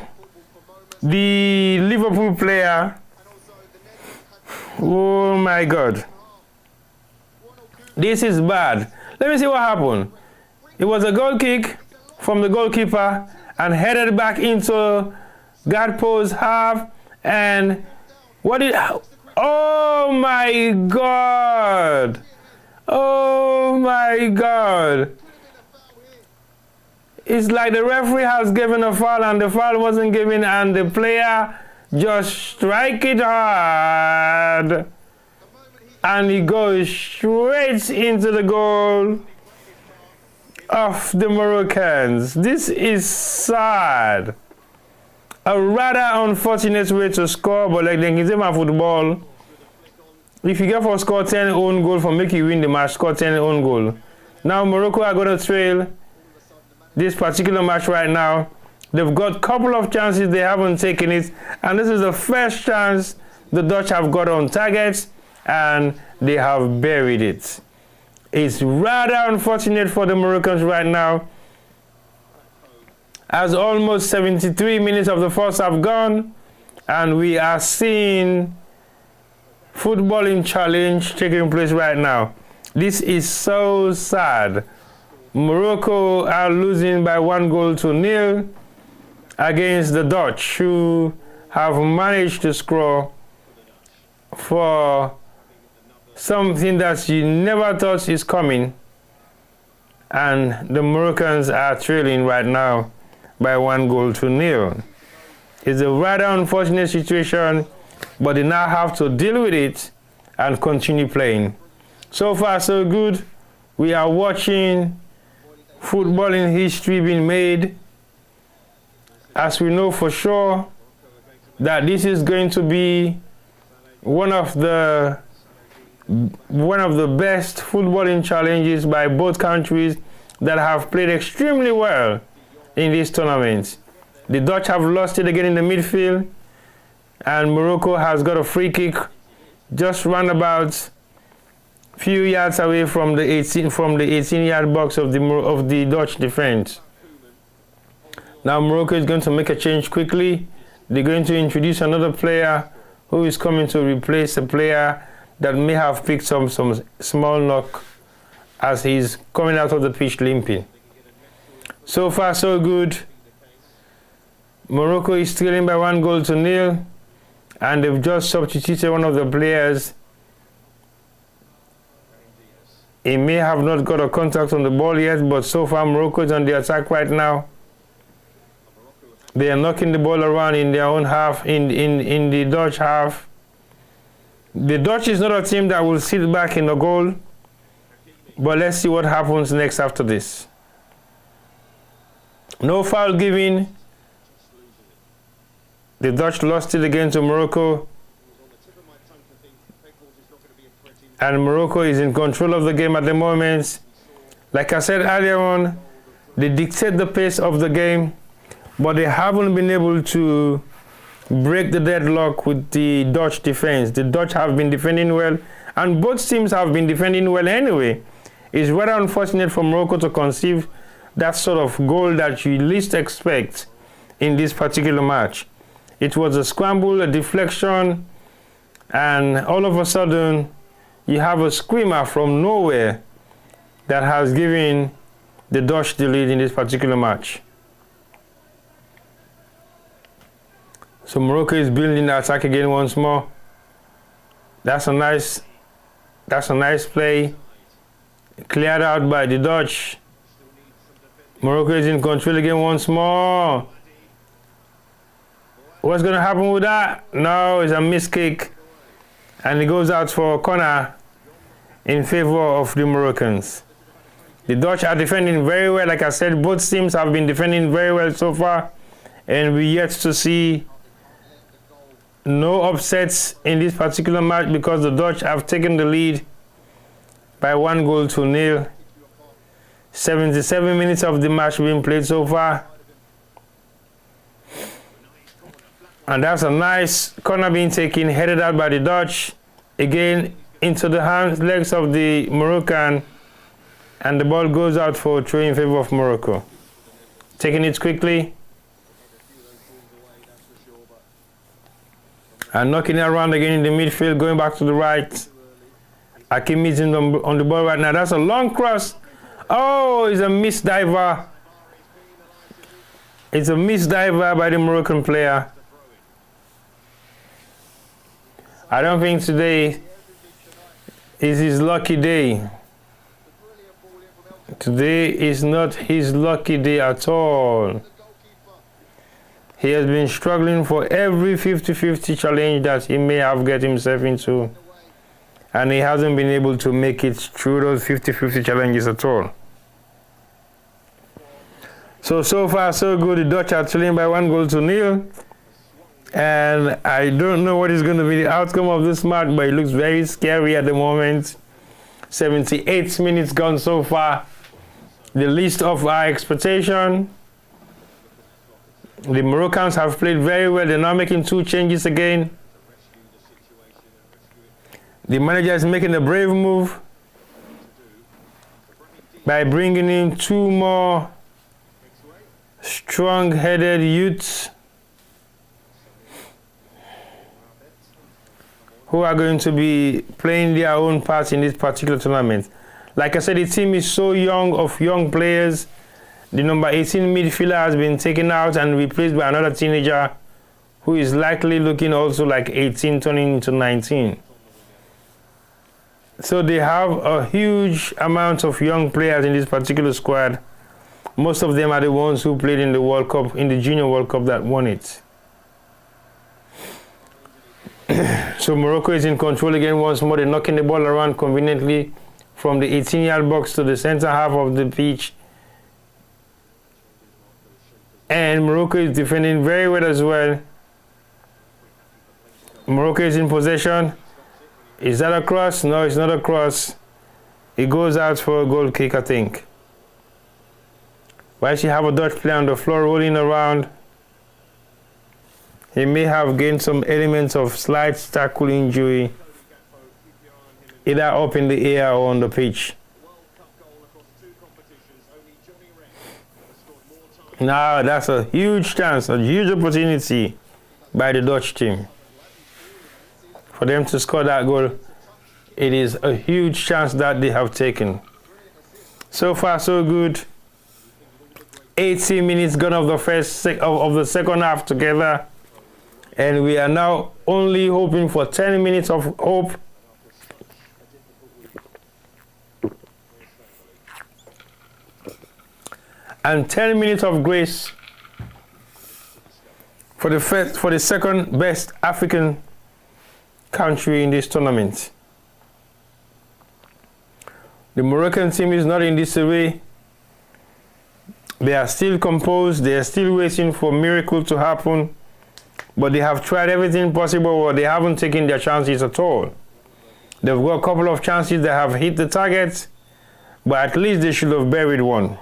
the Liverpool player. Oh my God. This is bad. Let me see what happened. It was a goal kick from the goalkeeper and headed back into Gakpo's half. And what did... Oh my God. Oh my God. It's like the referee has given a foul and the foul wasn't given and the player just strike it hard. And he goes straight into the goal of the Moroccans. This is sad. A rather unfortunate way to score, but like in football, if you get for score 10 own goal for make you win the match, score 10 own goal. Now Morocco are going to trail this particular match right now. They've got a couple of chances, they haven't taken it, and this is the first chance the Dutch have got on target, and they have buried it. It's rather unfortunate for the Moroccans right now, as almost 73 minutes of the first half gone, and we are seeing footballing challenge taking place right now. This is so sad. Morocco are losing by 1-0 against the Dutch, who have managed to score for something that you never thought is coming. And the Moroccans are trailing right now by 1-0. It's a rather unfortunate situation, but they now have to deal with it and continue playing. So far, so good. We are watching footballing history being made, as we know for sure that this is going to be one of the best footballing challenges by both countries that have played extremely well in this tournament. The Dutch have lost it again in the midfield, and Morocco has got a free kick just round about few yards away from the 18-yard box of the Dutch defense. Now Morocco is going to make a change quickly. They're going to introduce another player who is coming to replace a player that may have picked some small knock as he's coming out of the pitch limping. So far, so good. Morocco is trailing by 1-0, and they've just substituted one of the players. He may have not got a contact on the ball yet, but so far Morocco is on the attack right now. They are knocking the ball around in their own half, in the Dutch half. The Dutch is not a team that will sit back in the goal, but let's see what happens next after this. No foul given. The Dutch lost it again to Morocco. And Morocco is in control of the game at the moment. Like I said earlier on, they dictate the pace of the game, but they haven't been able to break the deadlock with the Dutch defense. The Dutch have been defending well, and both teams have been defending well anyway. It's rather unfortunate for Morocco to conceive that sort of goal that you least expect in this particular match. It was a scramble, a deflection, and all of a sudden, you have a screamer from nowhere that has given the Dutch the lead in this particular match. So Morocco is building the attack again once more. That's a nice play. Cleared out by the Dutch. Morocco is in control again once more. What's going to happen with that? No, it's a missed kick. And it goes out for a corner in favor of the Moroccans. The Dutch are defending very well. Like I said, both teams have been defending very well so far. And we're yet to see no upsets in this particular match because the Dutch have taken the lead by 1-0. 77 minutes of the match being played so far. And that's a nice corner being taken, headed out by the Dutch. Again, into the legs of the Moroccan. And the ball goes out for a throw in favor of Morocco. Taking it quickly. And knocking it around again in the midfield, going back to the right. Akim is on the ball right now. That's a long cross. Oh, it's a missed diver. It's a missed diver by the Moroccan player. I don't think today is his lucky day. Today is not his lucky day at all. He has been struggling for every 50-50 challenge that he may have get himself into. And he hasn't been able to make it through those 50-50 challenges at all. So far so good. The Dutch are trailing by 1-0. And I don't know what is going to be the outcome of this match, but it looks very scary at the moment. 78 minutes gone so far. The least of our expectation. The Moroccans have played very well. They're now making 2 changes again. The manager is making a brave move by bringing in 2 more strong-headed youths who are going to be playing their own part in this particular tournament. Like I said, the team is so young, of young players. The number 18 midfielder has been taken out and replaced by another teenager who is likely looking also like 18, turning into 19. So they have a huge amount of young players in this particular squad. Most of them are the ones who played in the World Cup, in the Junior World Cup that won it. So Morocco is in control again once more. They're knocking the ball around conveniently from the 18-yard box to the center half of the pitch. And Morocco is defending very well as well. Morocco is in possession. Is that a cross? No, it's not a cross. It goes out for a goal kick, I think. While you have a Dutch player on the floor rolling around, he may have gained some elements of slight tackle injury, either up in the air or on the pitch. Now that's a huge chance, a huge opportunity by the Dutch team. For them to score that goal, it is a huge chance that they have taken. So far, so good. 80 minutes gone of the second half together. And we are now only hoping for 10 minutes of hope. And 10 minutes of grace for the second best African country in this tournament. The Moroccan team is not in disarray. They are still composed. They are still waiting for a miracle to happen. But they have tried everything possible, but they haven't taken their chances at all. They've got a couple of chances that have hit the target, but at least they should have buried one.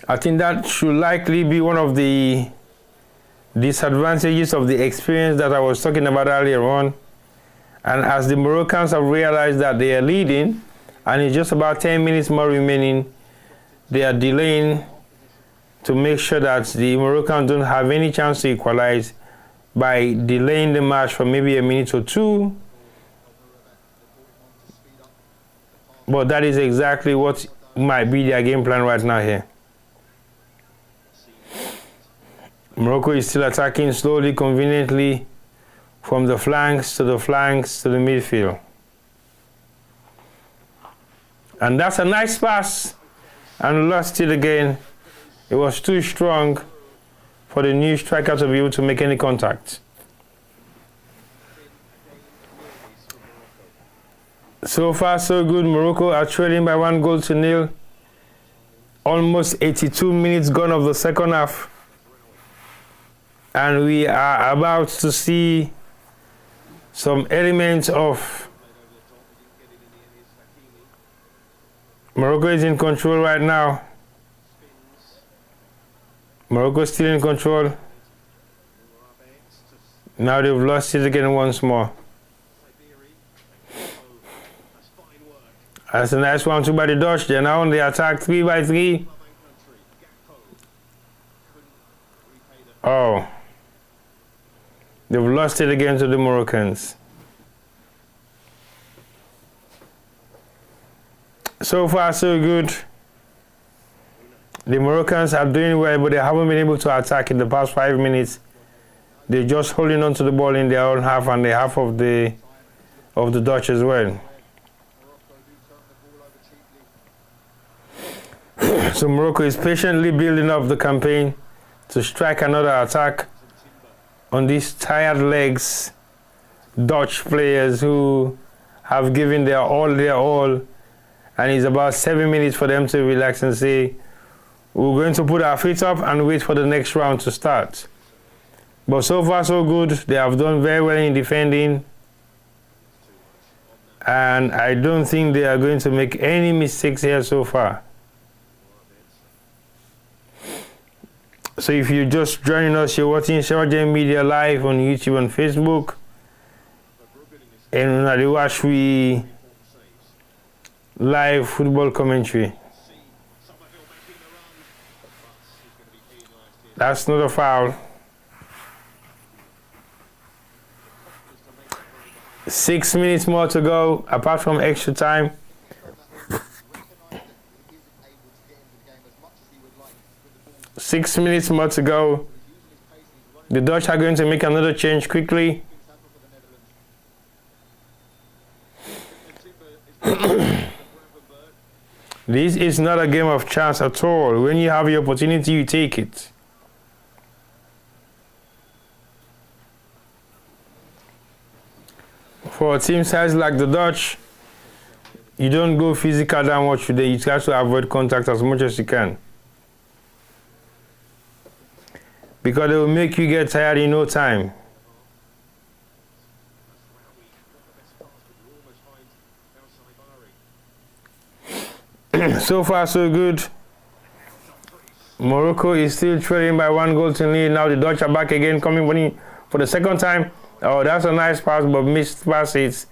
I think that should likely be one of the disadvantages of the experience that I was talking about earlier on. And as the Moroccans have realized that they are leading, and it's just about 10 minutes more remaining, they are delaying to make sure that the Moroccans don't have any chance to equalize by delaying the match for maybe a minute or two. But that is exactly what might be their game plan right now here. Morocco is still attacking slowly, conveniently, from the flanks to the midfield. And that's a nice pass. And lost it again. It was too strong for the new striker to be able to make any contact. So far, so good. Morocco are trailing by 1-0. Almost 82 minutes gone of the second half. And we are about to see some elements of Morocco is in control right now. Morocco is still in control. Now they've lost it again once more. That's a nice one too by the Dutch. They're now on the attack 3-3. Oh. They've lost it again to the Moroccans. So far, so good. The Moroccans are doing well, but they haven't been able to attack in the past 5 minutes. They're just holding on to the ball in their own half and the half of the Dutch as well. So Morocco is patiently building up the campaign to strike another attack on these tired legs Dutch players who have given their all, and it's about 7 minutes for them to relax and say, we're going to put our feet up and wait for the next round to start. But so far so good. They have done very well in defending, and I don't think they are going to make any mistakes here so far. So if you're just joining us, you're watching Sergeant Media live on YouTube and Facebook. And when you watch we live football commentary. That's not a foul. 6 minutes more to go, apart from extra time. 6 minutes more to go. The Dutch are going to make another change quickly. This is not a game of chance at all. When you have the opportunity, you take it. For a team size like the Dutch, you don't go physical that much today. You try to avoid contact as much as you can, because they will make you get tired in no time. So far, so good. Morocco is still trailing by 1-0. Now the Dutch are back again, coming for the second time. Oh, that's a nice pass, but missed pass it.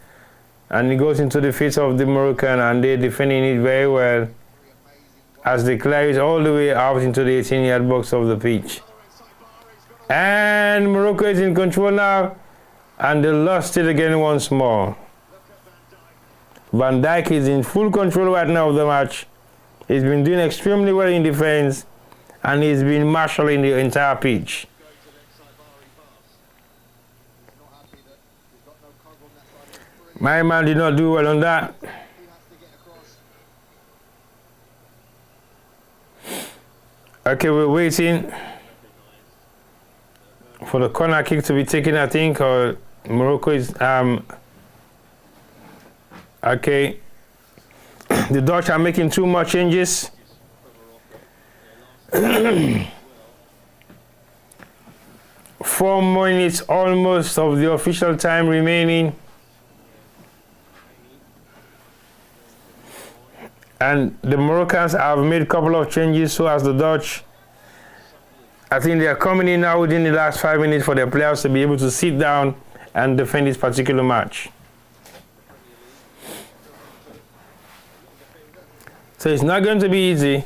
And it goes into the feet of the Moroccan, and they're defending it very well as they clear it all the way out into the 18-yard box of the pitch. And Morocco is in control now, and they lost it again once more. Van Dijk is in full control right now of the match. He's been doing extremely well in defense, and he's been marshalling the entire pitch. My man did not do well on that. Okay, we're waiting for the corner kick to be taken, I think, or Morocco is okay. The Dutch are making 2 more changes. 4 minutes almost of the official time remaining. And the Moroccans have made a couple of changes, so as the Dutch. I think they are coming in now within the last 5 minutes for their players to be able to sit down and defend this particular match. So it's not going to be easy.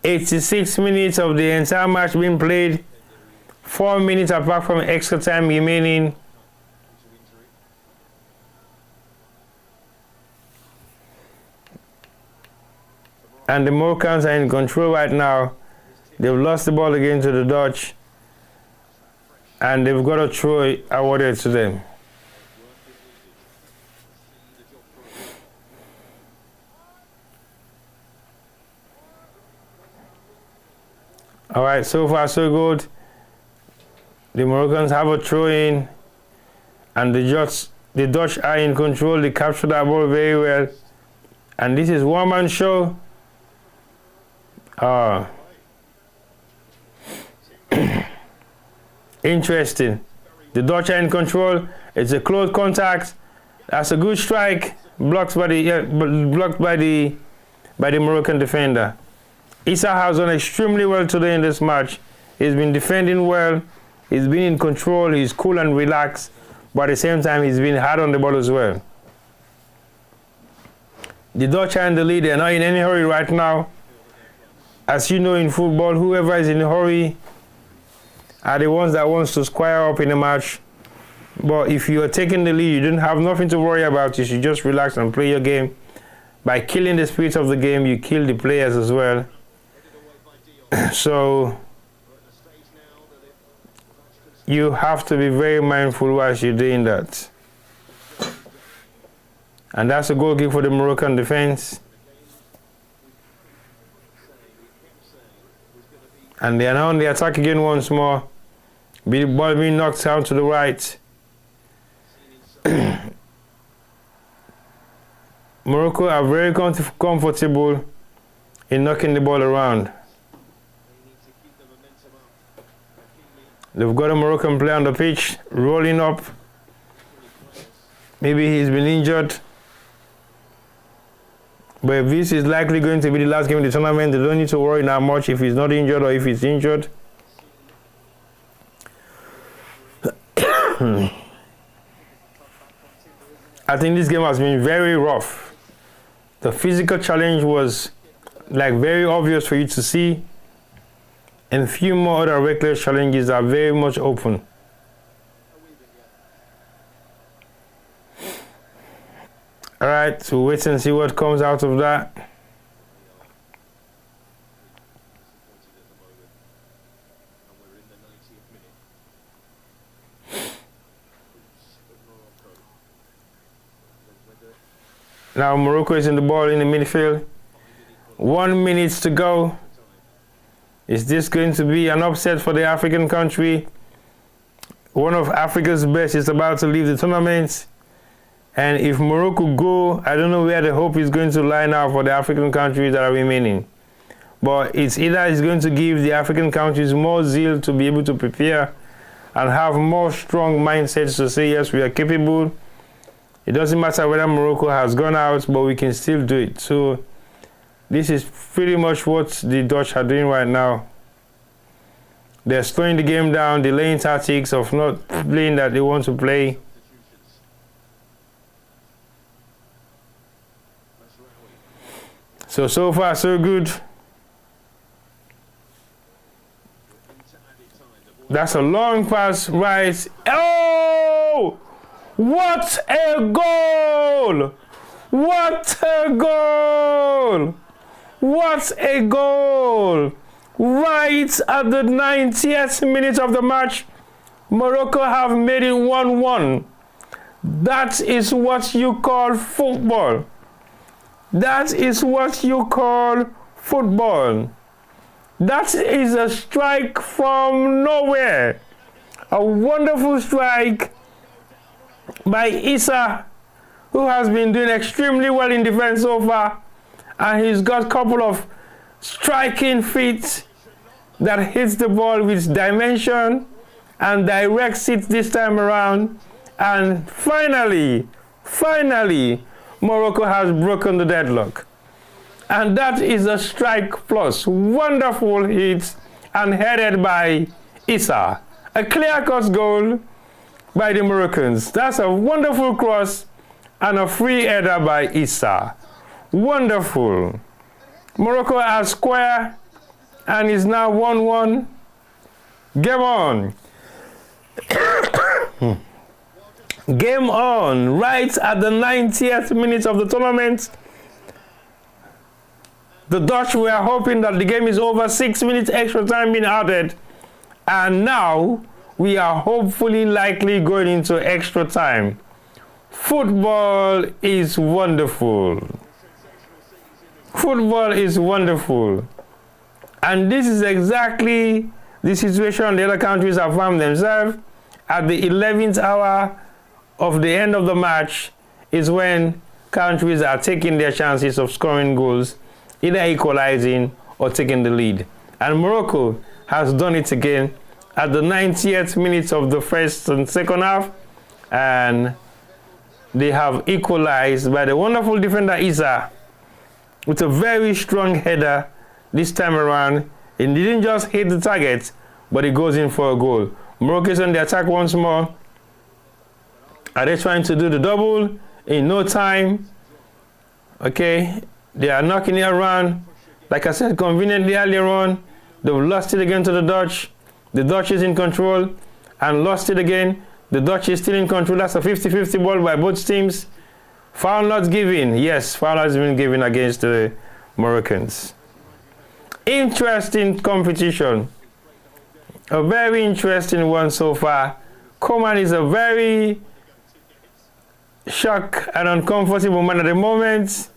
"86 minutes of the entire match being played, 4 minutes apart from extra time remaining." And the Moroccans are in control right now. They've lost the ball again to the Dutch. And they've got a throw awarded to them. All right, so far so good. The Moroccans have a throw in, and the Dutch are in control. They capture that ball very well. And this is one-man show. Interesting. The Dutch are in control. It's a close contact. That's a good strike. Blocked by the Moroccan defender. Issa has done extremely well today in this match. He's been defending well. He's been in control. He's cool and relaxed. But at the same time, he's been hard on the ball as well. The Dutch are in the lead. They're not in any hurry right now. As you know, in football, whoever is in a hurry are the ones that wants to square up in a match. But if you are taking the lead, you don't have nothing to worry about. You should just relax and play your game. By killing the spirit of the game, you kill the players as well. So you have to be very mindful whilst you're doing that. And that's a goal kick for the Moroccan defense. And they are now on the attack again once more. The ball being knocked out to the right. Morocco are very comfortable in knocking the ball around. They've got a Moroccan player on the pitch, rolling up. Maybe he's been injured. But if this is likely going to be the last game of the tournament, they don't need to worry that much if he's not injured or if he's injured. I think this game has been very rough. The physical challenge was like very obvious for you to see. And few more other reckless challenges are very much open. Alright, so wait and see what comes out of that. Now Morocco is in the ball in the midfield. 1 minute to go. Is this going to be an upset for the African country? One of Africa's best is about to leave the tournament. And if Morocco go, I don't know where the hope is going to lie now for the African countries that are remaining. But it's either it's going to give the African countries more zeal to be able to prepare and have more strong mindsets to say, yes, we are capable. It doesn't matter whether Morocco has gone out, but we can still do it. So this is pretty much what the Dutch are doing right now. They're slowing the game down, delaying tactics of not playing that they want to play. So far, so good. That's a long pass, right? Oh! What a goal! What a goal! What a goal! Right at the 90th minute of the match, Morocco have made it 1-1. That is what you call football. That is what you call football. That is a strike from nowhere. A wonderful strike by Issa, who has been doing extremely well in defense so far. And he's got a couple of striking feet that hits the ball with dimension and directs it this time around. And finally, Morocco has broken the deadlock. And that is a strike plus. Wonderful hit and headed by Issa. A clear-cut goal by the Moroccans. That's a wonderful cross and a free header by Issa. Wonderful. Morocco are square and is now 1-1. Game on. Game on. Right at the 90th minute of the tournament. The Dutch were hoping that the game is over, 6 minutes extra time being added, and now we are hopefully likely going into extra time. Football is wonderful. Football is wonderful. And this is exactly the situation the other countries have found themselves. At the 11th hour of the end of the match is when countries are taking their chances of scoring goals, either equalizing or taking the lead. And Morocco has done it again at the 90th minute of the first and second half, and they have equalized by the wonderful defender Isa with a very strong header this time around. It didn't just hit the target, but it goes in for a goal. Morocco is on the attack once more. Are they trying to do the double in no time? Okay, they are knocking it around. Like I said conveniently earlier on, they've lost it again to the Dutch. The Dutch is in control and lost it again. The Dutch is still in control. That's a 50-50 ball by both teams. Foul not given. Yes, foul has been given against the Moroccans. Interesting competition. A very interesting one so far. Coman is a very shocked and uncomfortable man at the moment.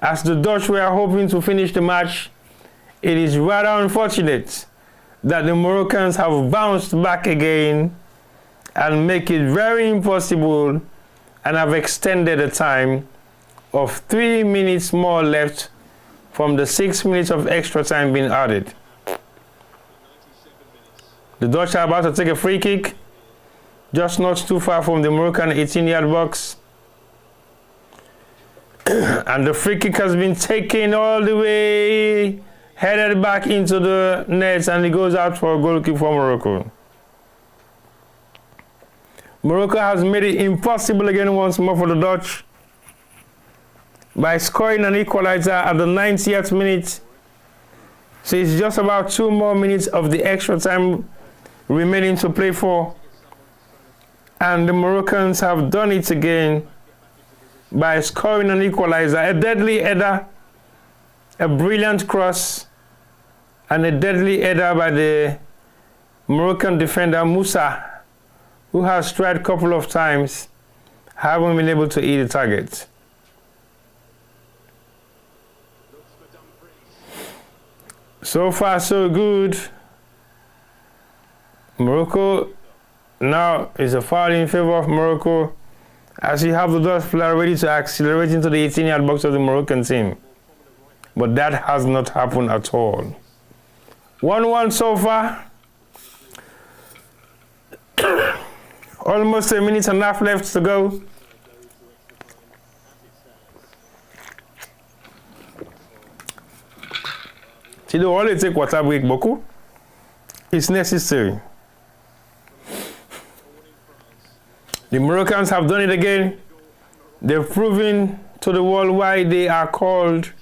As the Dutch were hoping to finish the match, it is rather unfortunate that the Moroccans have bounced back again and make it very impossible, and have extended the time of 3 minutes more left from the 6 minutes of extra time being added. The Dutch are about to take a free kick, just not too far from the Moroccan 18-yard box. And the free kick has been taken all the way, headed back into the nets, and it goes out for a goal kick for Morocco. Morocco has made it impossible again once more for the Dutch by scoring an equalizer at the 90th minute. So it's just about 2 more minutes of the extra time remaining to play for. And the Moroccans have done it again by scoring an equalizer, a deadly header, a brilliant cross, and a deadly header by the Moroccan defender Musa, who has tried a couple of times, haven't been able to hit the target. So far, so good. Morocco now is a foul in favor of Morocco, as you have the Dutch player ready to accelerate into the 18-yard box of the Moroccan team. But that has not happened at all. 1-1 so far. Almost a minute and a half left to go. You don't only take water break, Boku. It's necessary. The Moroccans have done it again. They've proven to the world why they are called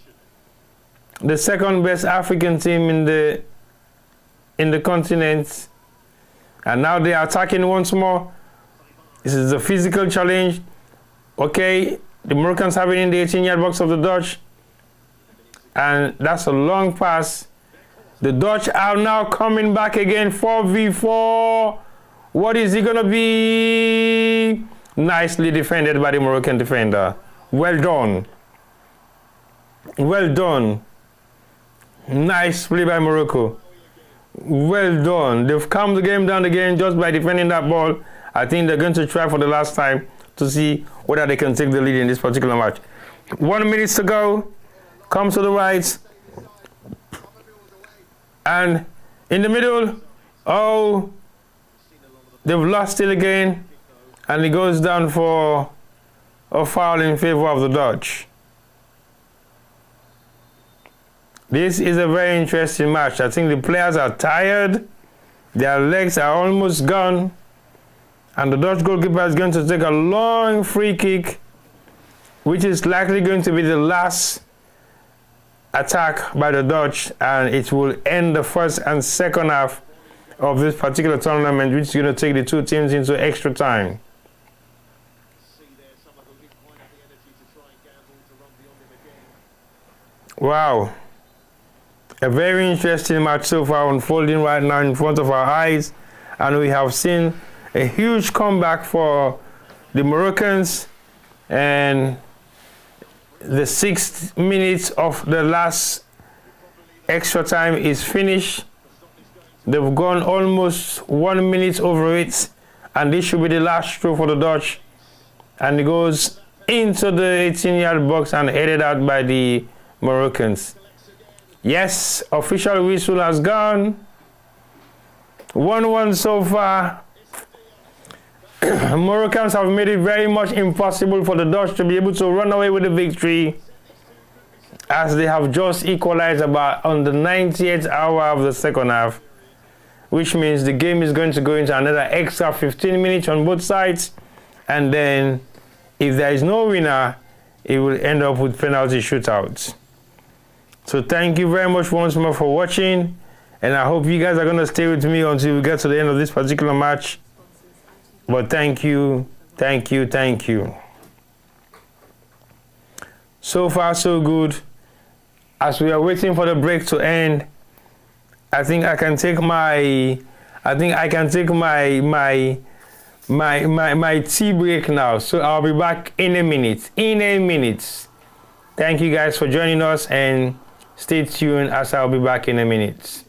the second best African team in the continent. And now they are attacking once more. This is a physical challenge. Okay, the Moroccans have it in the 18-yard box of the Dutch. And that's a long pass. The Dutch are now coming back again, 4v4. What is it going to be? Nicely defended by the Moroccan defender. Well done. Well done. Nice play by Morocco. Well done. They've calmed the game down again just by defending that ball. I think they're going to try for the last time to see whether they can take the lead in this particular match. 1 minute to go. Comes to the right. And in the middle, oh, they've lost it again. And it goes down for a foul in favor of the Dutch. This is a very interesting match. I think the players are tired. Their legs are almost gone. And the Dutch goalkeeper is going to take a long free kick, which is likely going to be the last attack by the Dutch, and it will end the first and second half of this particular tournament, which is going to take the two teams into extra time. Wow. A very interesting match so far unfolding right now in front of our eyes. And we have seen a huge comeback for the Moroccans. And the 6th minute of the last extra time is finished. They've gone almost 1 minute over it. And this should be the last throw for the Dutch. And it goes into the 18-yard box and headed out by the Moroccans. Yes, official whistle has gone. 1-1 so far. Moroccans have made it very much impossible for the Dutch to be able to run away with the victory, as they have just equalized about on the 90th hour of the second half, which means the game is going to go into another extra 15 minutes on both sides, and then if there is no winner, it will end up with penalty shootouts. So thank you very much once more for watching, and I hope you guys are going to stay with me until we get to the end of this particular match. But thank you. So far so good. As we are waiting for the break to end, I think I can take my tea break now. So I'll be back in a minute. Thank you guys for joining us, and stay tuned as I'll be back in a minute.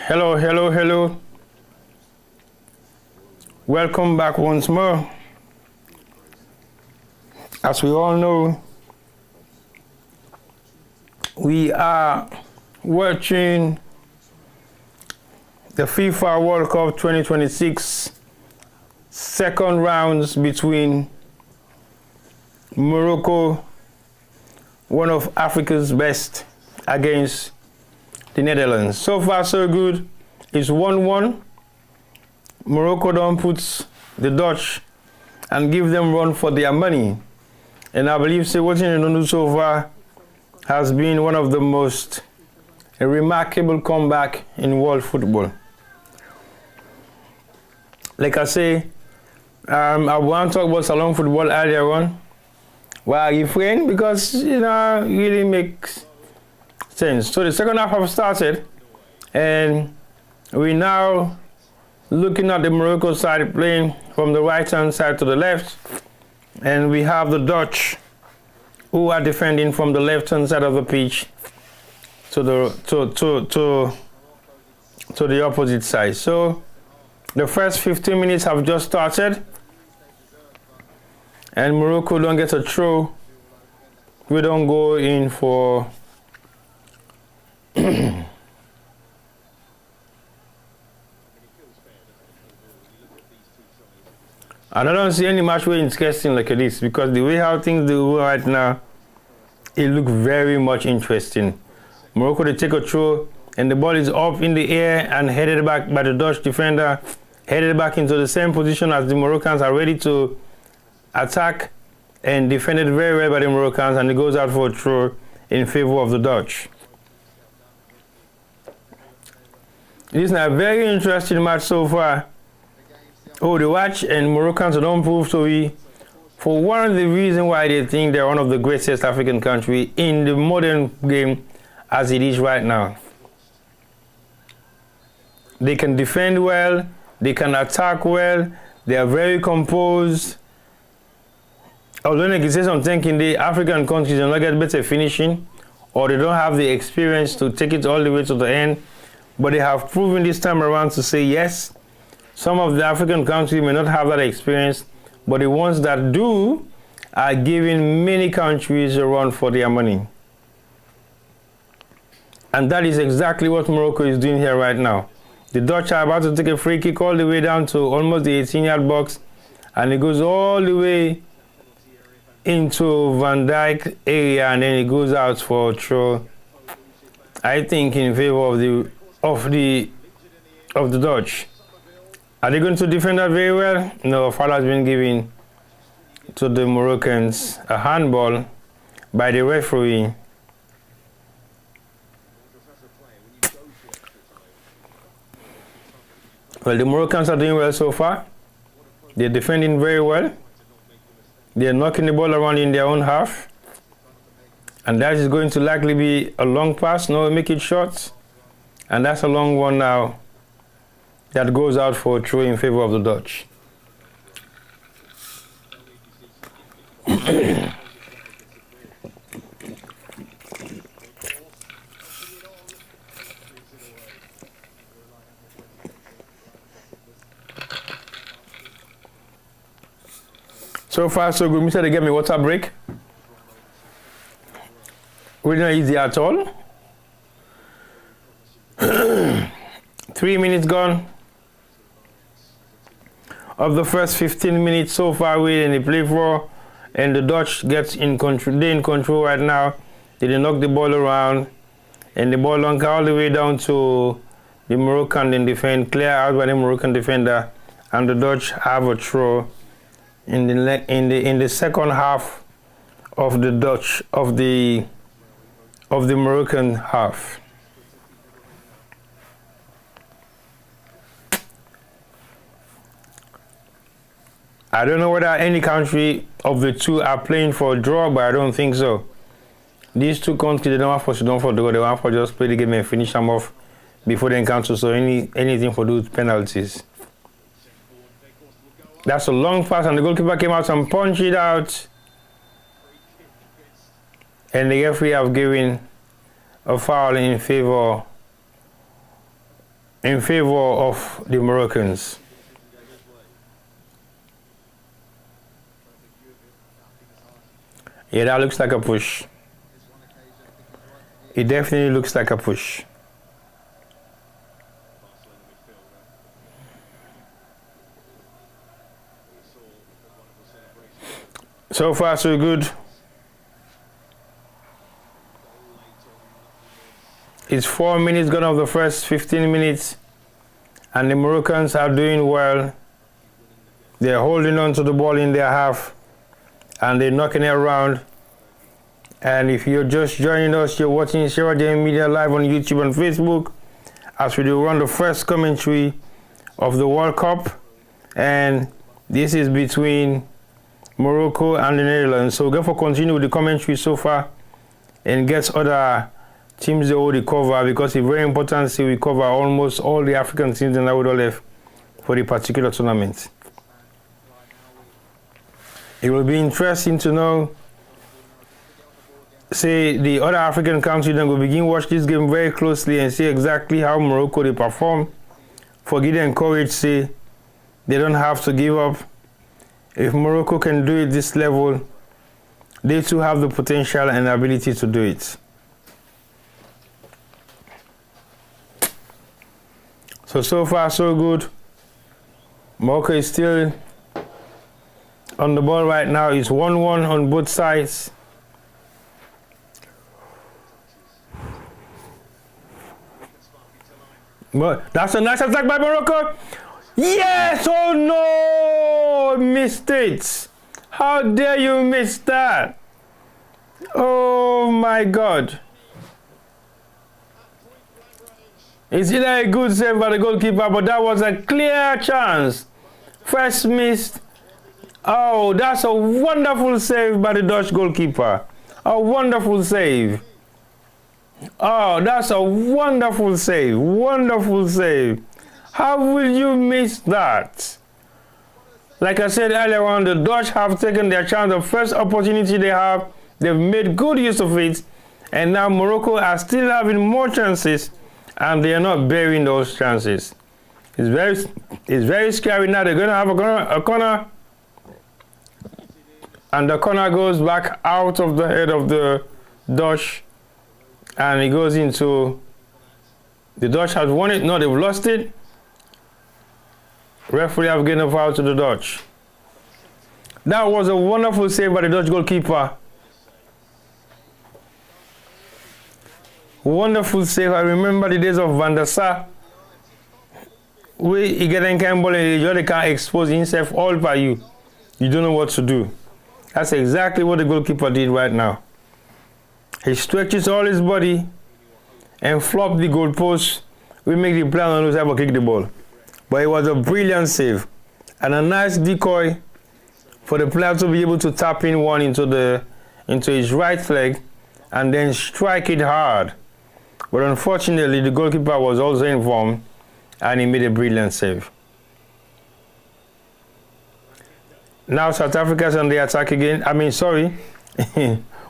Hello. Welcome back once more. As we all know, we are watching the FIFA World Cup 2026 second rounds between Morocco, one of Africa's best, against the Netherlands. So far so good. It's 1-1. Morocco don't put the Dutch and give them run for their money. And I believe what you do so far has been one of the most remarkable comeback in world football. Like I say, I want to talk about salon football earlier on. Well, I refrain because really makes sense. So the second half have started, and we now looking at the Morocco side playing from the right hand side to the left, and we have the Dutch who are defending from the left hand side of the pitch to the opposite side. So the first 15 minutes have just started, and Morocco don't get a throw. We don't go in for and I don't see any match where it's interesting like this, because the way how things do right now, it looks very much interesting. Morocco, they take a throw and the ball is up in the air and headed back by the Dutch defender, headed back into the same position as the Moroccans are ready to attack, and defended very well by the Moroccans, and it goes out for a throw in favor of the Dutch. This is a very interesting match so far. Oh, the watch and Moroccans don't prove to be, for one of the reasons why they think they're one of the greatest African countries in the modern game as it is right now. They can defend well, they can attack well, they are very composed. Although I can say something in the African countries, they don't get better finishing, or they don't have the experience to take it all the way to the end, but they have proven this time around to say yes. Some of the African countries may not have that experience, but the ones that do are giving many countries a run for their money. And that is exactly what Morocco is doing here right now. The Dutch are about to take a free kick all the way down to almost the 18-yard box, and it goes all the way into Van Dijk area, and then it goes out for a throw, I think, in favor of the Dutch. Are they going to defend that very well? No, foul has been given to the Moroccans, a handball by the referee. Well, the Moroccans are doing well so far. They're defending very well. They're knocking the ball around in their own half. And that is going to likely be a long pass. No, make it short. And that's a long one now. That goes out for a throw in favor of the Dutch. So far, so good. Mr. They get me water break. We're not easy at all. 3 minutes gone. Of the first 15 minutes so far, we're in the play for, and the Dutch gets in control. They're in control right now. They knock the ball around, and the ball don't all the way down to the Moroccan, then defend clear out by the Moroccan defender, and the Dutch have a throw in the second half of the Moroccan half. I don't know whether any country of the two are playing for a draw, but I don't think so. These two countries, they don't want for the goal. They want for just play the game and finish them off before they encounter. So anything for those penalties. That's a long pass, and the goalkeeper came out and punched it out. And the referee have given a foul in favor of the Moroccans. Yeah, that looks like a push. It definitely looks like a push. So far, so good. It's 4 minutes gone of the first 15 minutes, and the Moroccans are doing well. They're holding on to the ball in their half, and they're knocking it around. And if you're just joining us, you're watching Sarah Jane Media live on YouTube and Facebook as we do run the first commentary of the World Cup. And This is between Morocco and the Netherlands. So go for continue with the commentary so far and get other teams they already cover, because it's very important to see we cover almost all the African teams that would all left for the particular tournament. It will be interesting to know, say, the other African countries then will begin watch this game very closely and see exactly how Morocco they perform. For give them courage, say they don't have to give up. If Morocco can do it this level, they too have the potential and ability to do it. So far so good. Morocco is still on the ball right now. It's 1-1 on both sides. But that's a nice attack by Morocco. Yes! Oh no! Missed it. How dare you miss that? Oh my God. It's either a good save by the goalkeeper, but that was a clear chance. First missed. Oh, that's a wonderful save by the Dutch goalkeeper. A wonderful save. Oh, that's a wonderful save. Wonderful save. How will you miss that? Like I said earlier on, the Dutch have taken their chance. The first opportunity they have, they've made good use of it. And now Morocco are still having more chances, and they are not burying those chances. It's very scary now. They're going to have a corner. And the corner goes back out of the head of the Dutch. And it goes into, the Dutch have won it. No, they've lost it. Referee have given a foul to the Dutch. That was a wonderful save by the Dutch goalkeeper. Wonderful save. I remember the days of Van der Sar. Where he get in kind ball and he can't expose himself all by you. You don't know what to do. That's exactly what the goalkeeper did right now. He stretches all his body and flop the goalpost. We make the player on lose ever kick the ball. But it was a brilliant save and a nice decoy for the player to be able to tap in one into his right leg and then strike it hard. But unfortunately, the goalkeeper was also informed and he made a brilliant save. Now South Africa is on the attack again.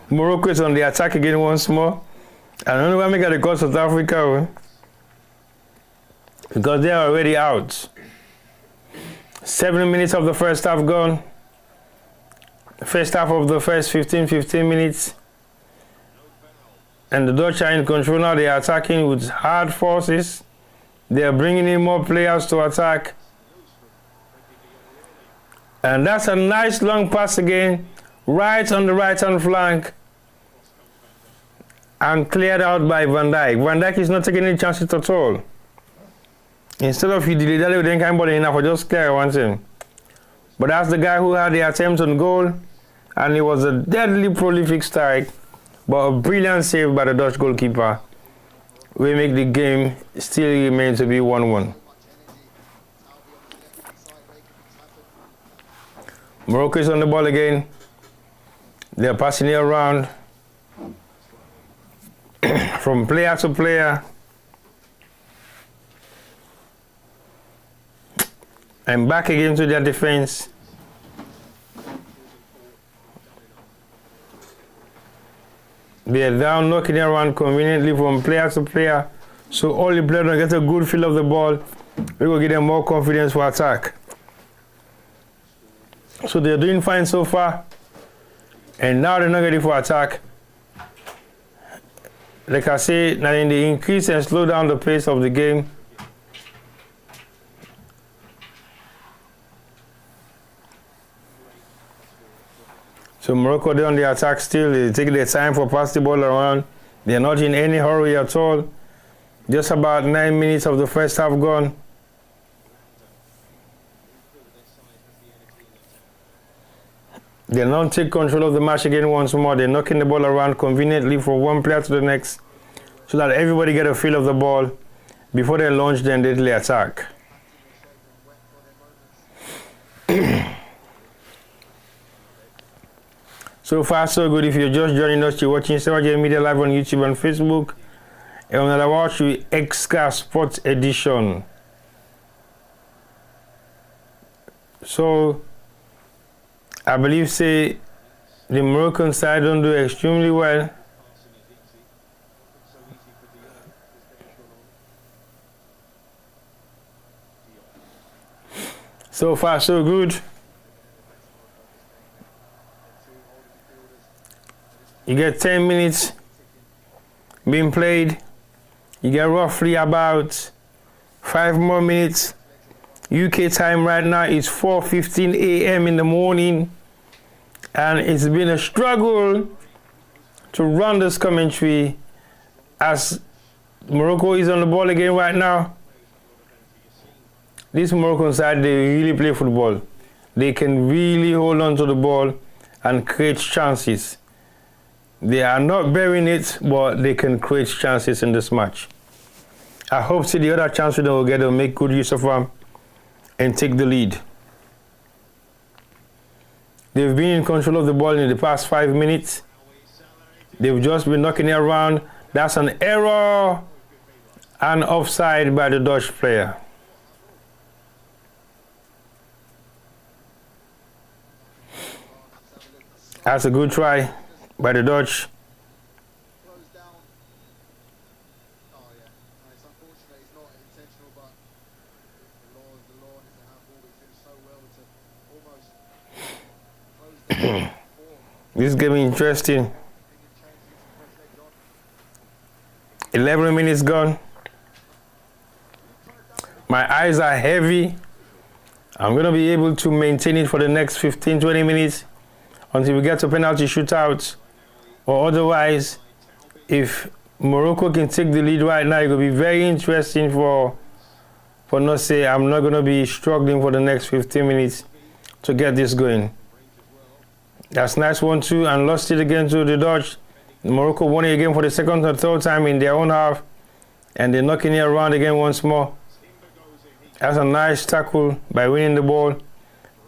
Morocco is on the attack again once more. I don't know why I got to call South Africa, because they are already out. 7 minutes of the first half gone. First half of the first 15 minutes. And the Dutch are in control now. They are attacking with hard forces. They are bringing in more players to attack. And that's a nice long pass again, right on the right-hand flank. And cleared out by Van Dijk. Van Dijk is not taking any chances at all. Instead of he did that, then can't bother enough for just clear one thing. But that's the guy who had the attempt on goal, and it was a deadly prolific strike, but a brilliant save by the Dutch goalkeeper. We make the game still remain to be 1-1. Morocco is on the ball again. They're passing it around from player to player. And back again to their defense. They are down, knocking around conveniently from player to player. So all the players don't get a good feel of the ball. We will give them more confidence for attack. So they're doing fine so far. And now they're not ready for attack. Like I say, now in the increase and slow down the pace of the game. So Morocco, they're on the attack still. They take their time for pass the ball around. They're not in any hurry at all. Just about 9 minutes of the first half gone. They now take control of the match again once more. They're knocking the ball around conveniently from one player to the next, so that everybody get a feel of the ball before they launch their deadly attack. So far, so good. If you're just joining us, you're watching Sarah Media Live on YouTube and Facebook. And on the watch with Extra Sports Edition. So, I believe, say, the Moroccan side don't do extremely well. So far, so good. You get 10 minutes being played. You get roughly about 5 more minutes. UK time right now is 4:15 a.m. in the morning. And it's been a struggle to run this commentary as Morocco is on the ball again right now. This Moroccan side, they really play football. They can really hold on to the ball and create chances. They are not burying it, but they can create chances in this match. I hope to the other chances they will get to make good use of them and take the lead. They've been in control of the ball in the past 5 minutes. They've just been knocking it around. That's an error and offside by the Dutch player. That's a good try by the Dutch. This is getting interesting. 11 minutes gone. My eyes are heavy. I'm going to be able to maintain it for the next 15-20 minutes until we get to penalty shootouts. Or otherwise, if Morocco can take the lead right now, it will be very interesting for not say I'm not going to be struggling for the next 15 minutes to get this going. That's nice 1-2 and lost it again to the Dutch. Morocco won it again for the second or third time in their own half. And they're knocking it around again once more. That's a nice tackle by winning the ball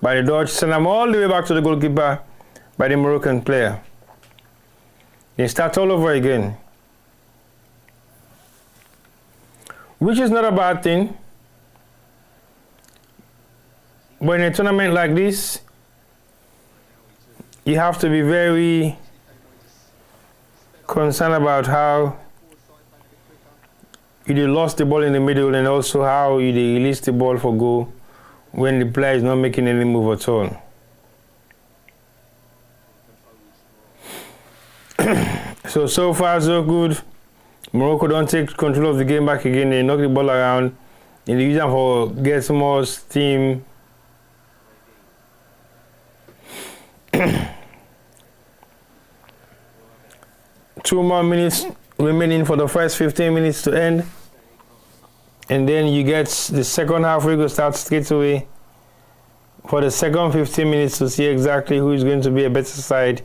by the Dutch. Send them all the way back to the goalkeeper by the Moroccan player. They start all over again. Which is not a bad thing. But in a tournament like this, you have to be very concerned about how you lost the ball in the middle and also how you release the ball for goal when the player is not making any move at all. So far so good. Morocco don't take control of the game back again. They knock the ball around. And they use them for get some more steam. 2 more minutes remaining for the first 15 minutes to end. And then you get the second half. We go start straight away for the second 15 minutes to see exactly who is going to be a better side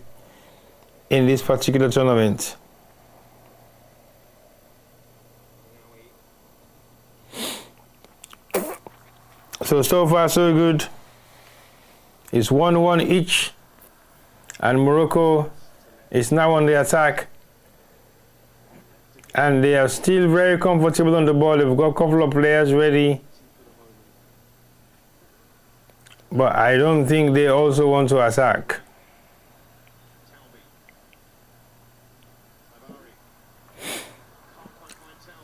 in this particular tournament. So far so good. It's 1-1 each. And Morocco is now on the attack. And they are still very comfortable on the ball. They've got a couple of players ready. But I don't think they also want to attack.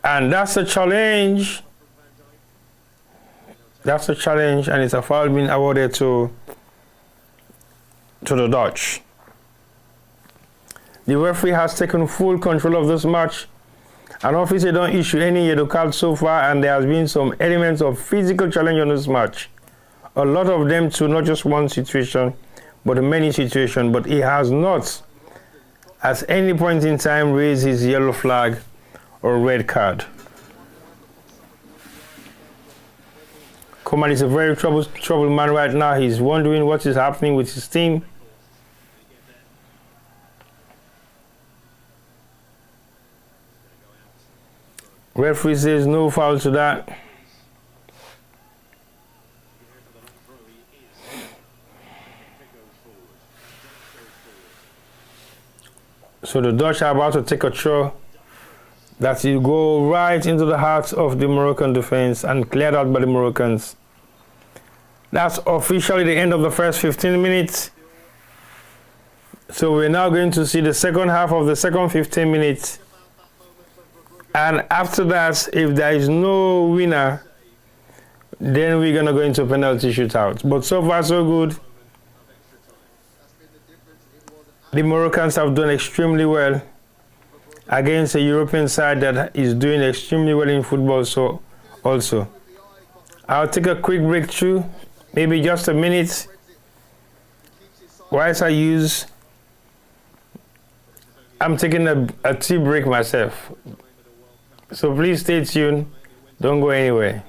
And that's a challenge. That's a challenge, and it's a foul being awarded to the Dutch. The referee has taken full control of this match. And obviously don't issue any yellow card so far, and there has been some elements of physical challenge on this match. A lot of them to not just one situation, but many situations. But he has not, at any point in time, raised his yellow flag or red card. Coman is a very troubled man right now. He's wondering what is happening with his team. Referee says no foul to that. So the Dutch are about to take a throw that will go right into the heart of the Moroccan defense and cleared out by the Moroccans. That's officially the end of the first 15 minutes. So we're now going to see the second half of the second 15 minutes. And after that, if there is no winner, then we're going to go into penalty shootout. But so far, so good. The Moroccans have done extremely well against a European side that is doing extremely well in football. So also, I'll take a quick break through, maybe just a minute, whilst I'm taking a tea break myself. So please stay tuned, don't go anywhere.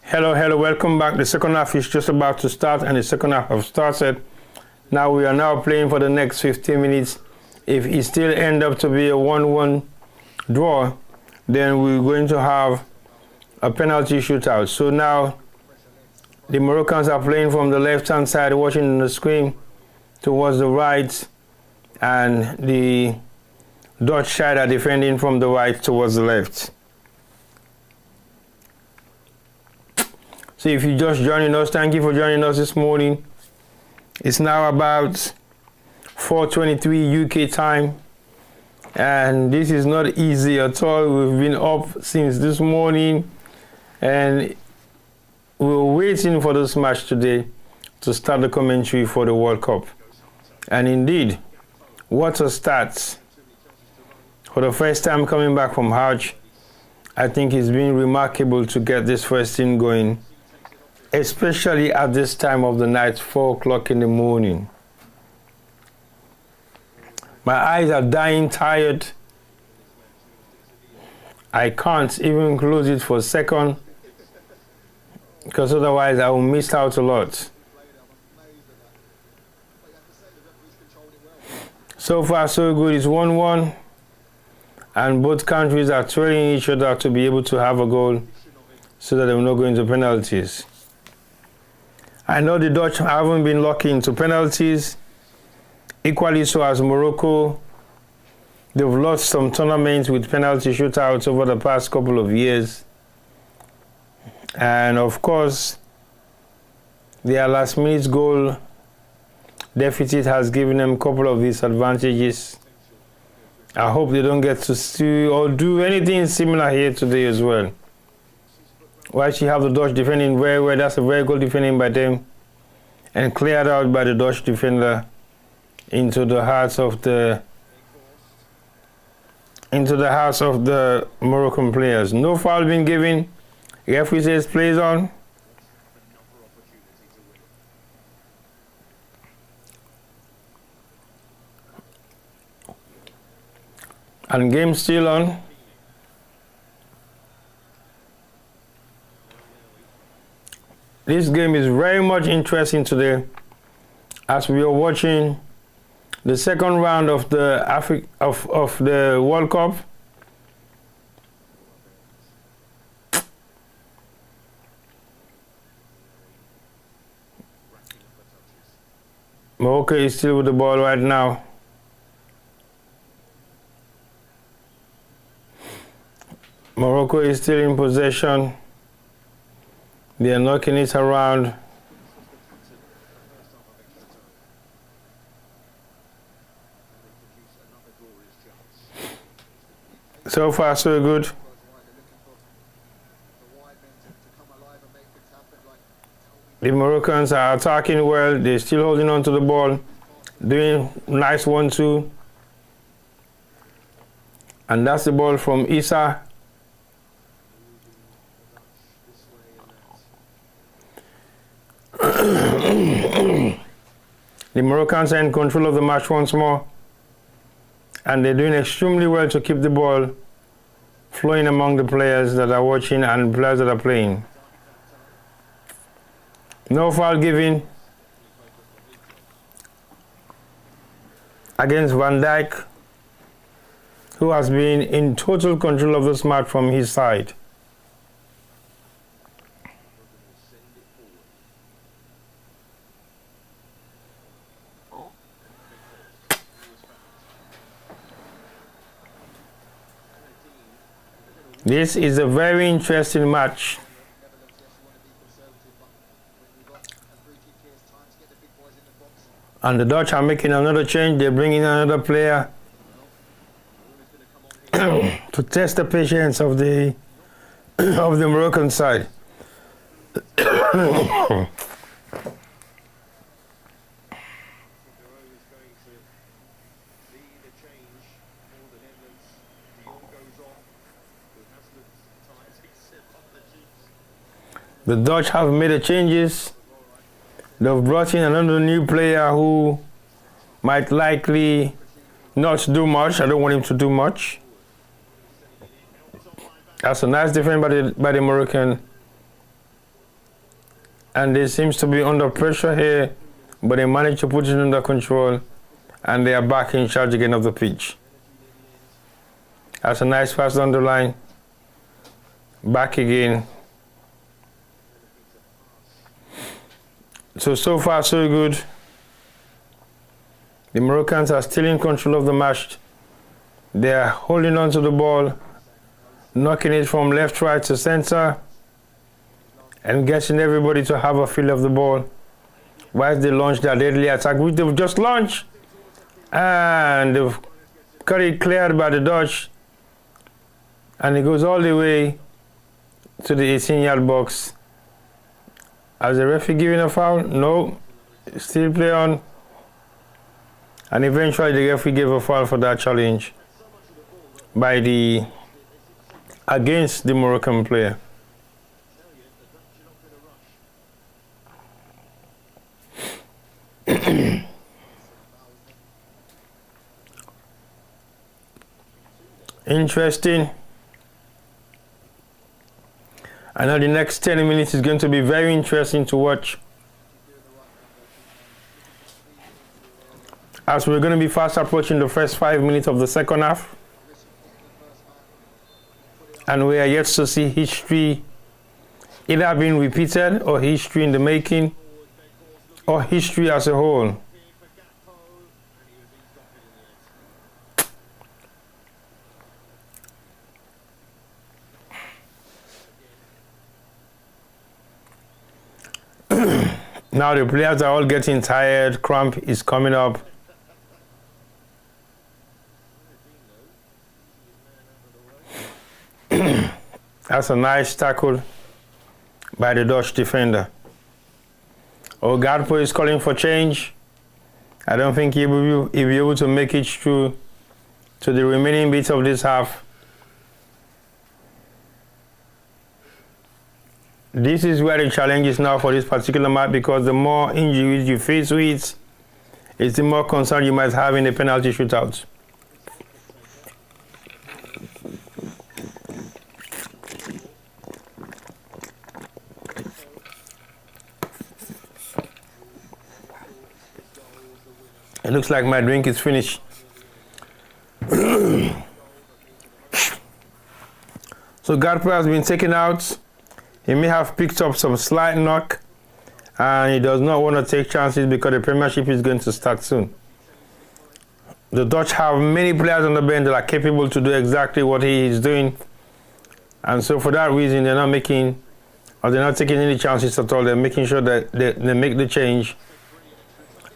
Hello, welcome back. The second half is just about to start and the second half has started. Now we are now playing for the next 15 minutes. If it still end up to be a 1-1 draw, then we're going to have a penalty shootout. So now the Moroccans are playing from the left-hand side, watching the screen towards the right, and the Dutch side are defending from the right towards the left. So if you're just joining us, thank you for joining us this morning. It's now about 4:23 UK time, and this is not easy at all. We've been up since this morning, and we're waiting for this match today to start the commentary for the World Cup. And indeed, what a start. For the first time coming back from Hajj, I think it's been remarkable to get this first team going especially at this time of the night, 4 o'clock in the morning. My eyes are dying tired. I can't even close it for a second because otherwise I will miss out a lot. So far so good. It's 1-1 and both countries are trailing each other to be able to have a goal so that they will not go into penalties. I know the Dutch haven't been lucky into penalties, equally so as Morocco. They've lost some tournaments with penalty shootouts over the past couple of years. And of course, their last minute goal deficit has given them a couple of disadvantages. I hope they don't get to see or do anything similar here today as well. While you have the Dutch defending very well, that's a very good defending by them, and cleared out by the Dutch defender into the hearts of the Moroccan players. No foul being given. Referee says plays on. And game still on. This game is very much interesting today as we are watching the second round of the of the World Cup. Morocco is still with the ball right now. Morocco is still in possession. They are knocking it around. So far, so good. The Moroccans are attacking well. They're still holding on to the ball, doing nice 1-2. And that's the ball from Issa. The Moroccans are in control of the match once more, and they're doing extremely well to keep the ball flowing among the players that are watching and players that are playing. No foul given against Van Dijk, who has been in total control of this match from his side. This is a very interesting match. And the Dutch are making another change. They're bringing another player to test the patience of the Moroccan side. The Dutch have made the changes. They've brought in another new player who might likely not do much. I don't want him to do much. That's a nice defense by the Moroccan. And they seems to be under pressure here, but they managed to put it under control, and they are back in charge again of the pitch. That's a nice pass down the line. Back again. So far, so good. The Moroccans are still in control of the match. They are holding on to the ball, knocking it from left, right to center, and getting everybody to have a feel of the ball while they launch their deadly attack, which they've just launched. And they've got it cleared by the Dutch. And it goes all the way to the 18-yard box. Has the referee giving a foul? No. Still play on. And eventually the referee gave a foul for that challenge against the Moroccan player. Interesting. I know the next 10 minutes is going to be very interesting to watch, as we're going to be fast approaching the first 5 minutes of the second half, and we are yet to see history either being repeated or history in the making or history as a whole. Now the players are all getting tired, cramp is coming up. That's a nice tackle by the Dutch defender. Oh, Gakpo is calling for change. I don't think he'll be able to make it through to the remaining bits of this half. This is where the challenge is now for this particular match, because the more injuries you face with, it's the more concern you might have in the penalty shootouts. It looks like my drink is finished. So Gakpo has been taken out. He may have picked up some slight knock, and he does not want to take chances because the Premiership is going to start soon. The Dutch have many players on the bench that are capable to do exactly what he is doing, and so for that reason they're not taking any chances at all. They're making sure that they make the change.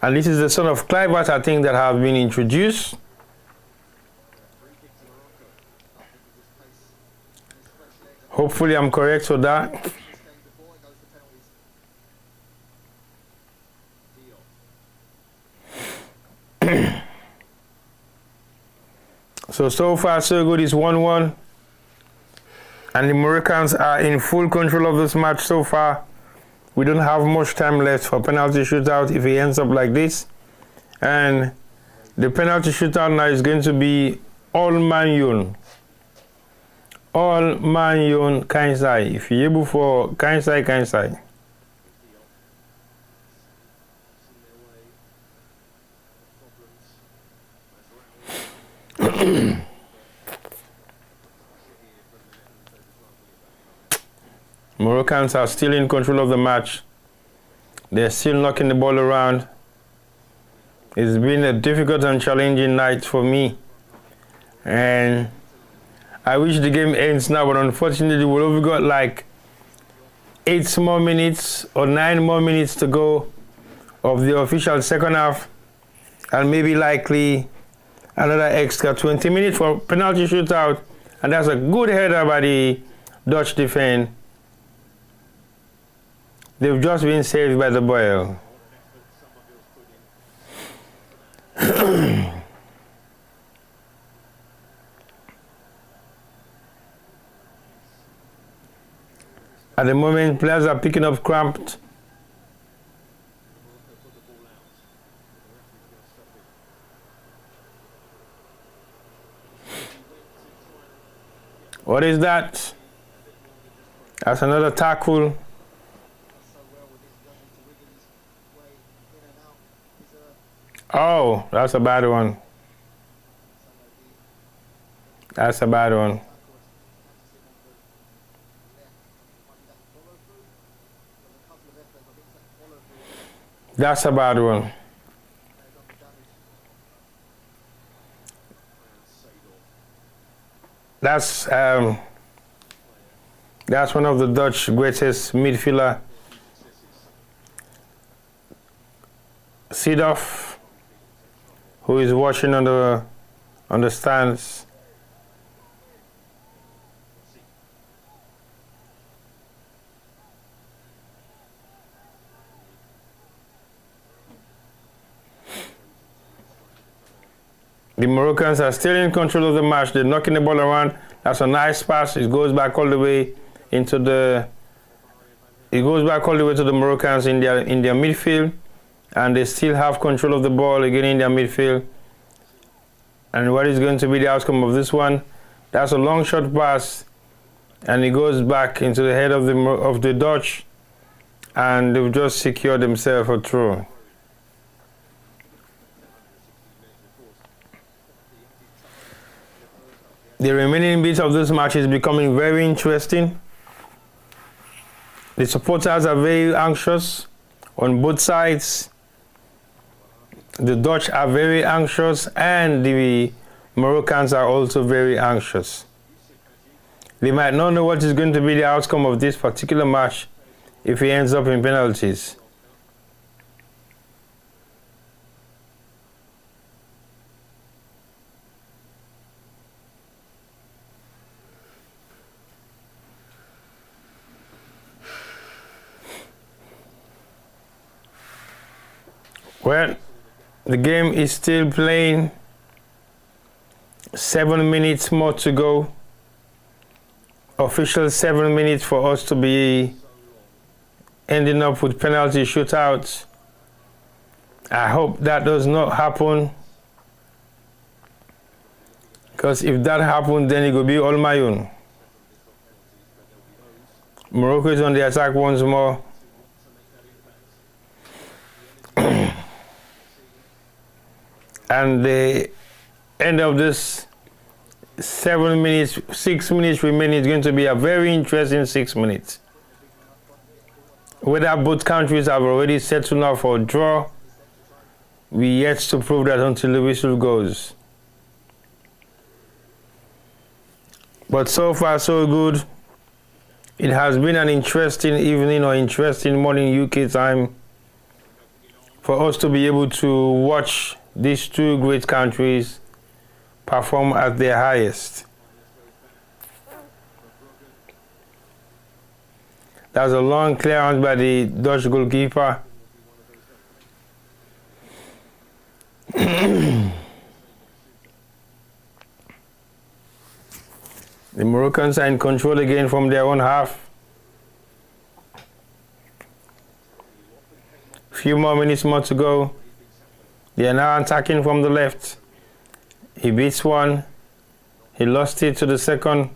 And this is the sort of Clivert, I think, that have been introduced. Hopefully I'm correct with that. So far so good. It's 1-1. And the Moroccans are in full control of this match so far. We don't have much time left for penalty shootout if it ends up like this. And the penalty shootout now is going to be all Man U. All Man U Kansai. If you're able for Kansai. Moroccans are still in control of the match. They're still knocking the ball around. It's been a difficult and challenging night for me. And I wish the game ends now, but unfortunately we've only got like 8 more minutes or 9 more minutes to go of the official second half, and maybe likely another extra 20 minutes for penalty shootout. And that's a good header by the Dutch defense. They've just been saved by the boy. At the moment, players are picking up cramped. What is that? That's another tackle. Oh, that's a bad one. That's a bad one. That's a bad one. That's one of the Dutch greatest midfielder, Seedorf, who is watching on the stands. The Moroccans are still in control of the match. They're knocking the ball around. That's a nice pass. It goes back all the way into the. It goes back all the way to the Moroccans in their midfield, and they still have control of the ball again in their midfield. And what is going to be the outcome of this one? That's a long shot pass, and it goes back into the head of the Dutch, and they've just secured themselves a throw. The remaining bit of this match is becoming very interesting. The supporters are very anxious on both sides. The Dutch are very anxious, and the Moroccans are also very anxious. They might not know what is going to be the outcome of this particular match if it ends up in penalties. Well, the game is still playing. 7 minutes more to go. Official 7 minutes for us to be ending up with penalty shootouts. I hope that does not happen, because if that happens, then it will be all my own. Morocco is on the attack once more. And the end of this 7 minutes, 6 minutes remaining is going to be a very interesting 6 minutes. Whether both countries have already settled now for a draw, we yet to prove that until the whistle goes. But so far so good. It has been an interesting evening or interesting morning UK time for us to be able to watch these two great countries perform at their highest. That's a long clearance by the Dutch goalkeeper. The Moroccans are in control again from their own half. Few more minutes more to go. They are now attacking from the left. He beats one. He lost it to the second.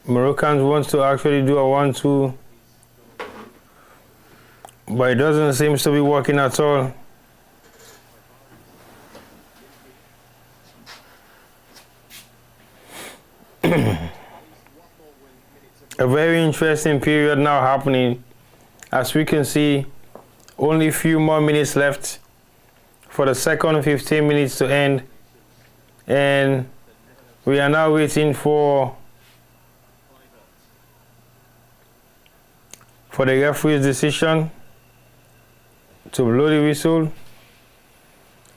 Moroccans wants to actually do a 1-2, but it doesn't seem to be working at all. A very interesting period now happening. As we can see, only a few more minutes left for the second 15 minutes to end, and we are now waiting for the referee's decision to blow the whistle,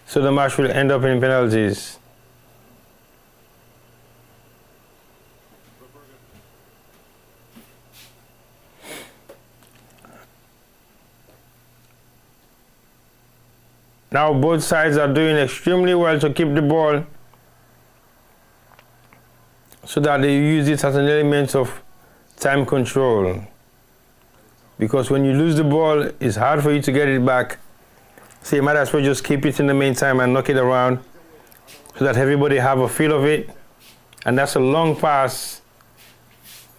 so the match will end up in penalties. Now both sides are doing extremely well to keep the ball, so that they use it as an element of time control. Because when you lose the ball, it's hard for you to get it back. So you might as well just keep it in the meantime and knock it around, so that everybody have a feel of it. And that's a long pass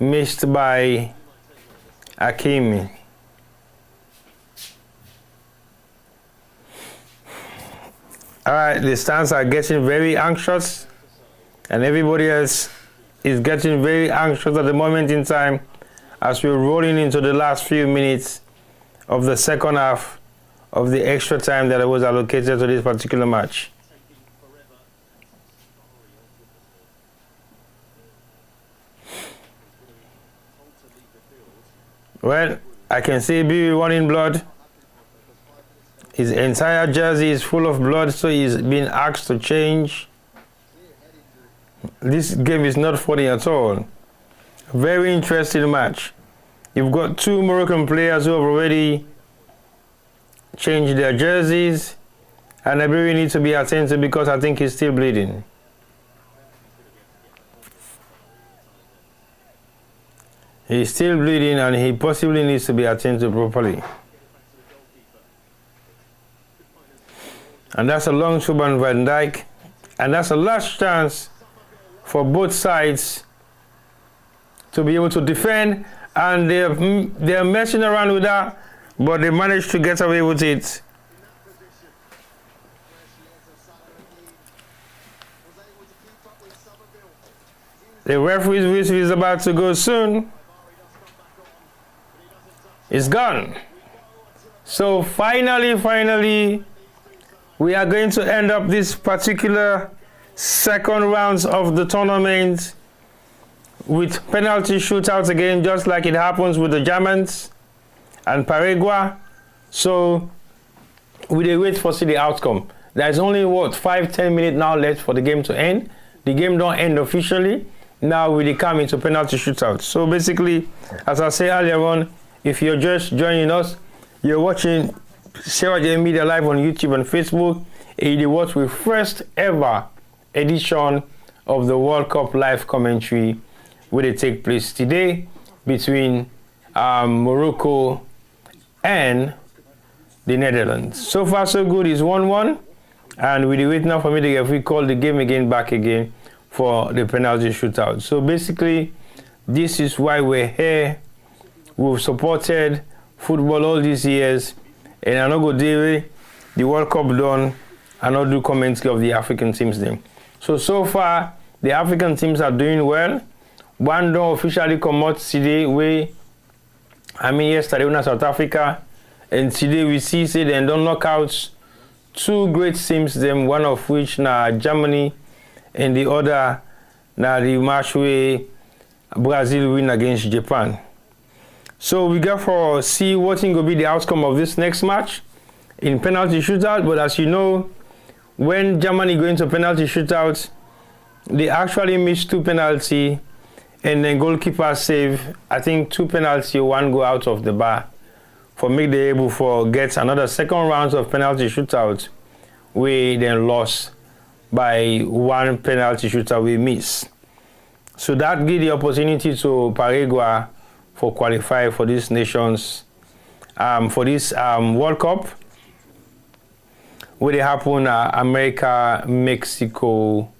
missed by Hakimi. All right, the stands are getting very anxious, and everybody else is getting very anxious at the moment in time, as we're rolling into the last few minutes of the second half of the extra time that was allocated to this particular match. Well, I can see BB running blood. His entire jersey is full of blood, so he's been asked to change. This game is not funny at all. Very interesting match. You've got two Moroccan players who have already changed their jerseys, and I really need to be attentive because I think he's still bleeding. He's still bleeding, and he possibly needs to be attended properly. And that's a long throw by Van Dijk, and that's a last chance for both sides to be able to defend, and they're messing around with that, but they managed to get away with it. The referee's whistle is about to go soon. It's gone. So finally, we are going to end up this particular second rounds of the tournament with penalty shootouts again, just like it happens with the Germans and Paraguay. So we wait for see the outcome. There's only 5-10 minutes now left for the game to end. The game don't end officially. Now we come into penalty shootouts. So basically, as I said earlier on, if you're just joining us, you're watching Sarah J Media Live on YouTube and Facebook. It was the first ever edition of the World Cup live commentary, where it take place today between Morocco and the Netherlands. So far so good. It's 1-1, and we wait now for me to get we call the game again back again for the penalty shootout. So basically, this is why we're here. We've supported football all these years, and I know go do the World Cup done, and not do commentary of the African teams then. So far, the African teams are doing well. One don't officially come out today, yesterday in South Africa, and today we see say they don't knock out two great teams, them one of which na Germany, and the other na the match where Brazil win against Japan. So we got for see what will be the outcome of this next match in penalty shootout. But as you know, when Germany go into penalty shootout, they actually miss two penalty, and then goalkeeper save, I think, two penalty, one go out of the bar for make they able for get another second round of penalty shootout, we then lost by one penalty shootout we miss. So that give the opportunity to Paraguay for qualify for these nations, for this World Cup, where they happen America, Mexico,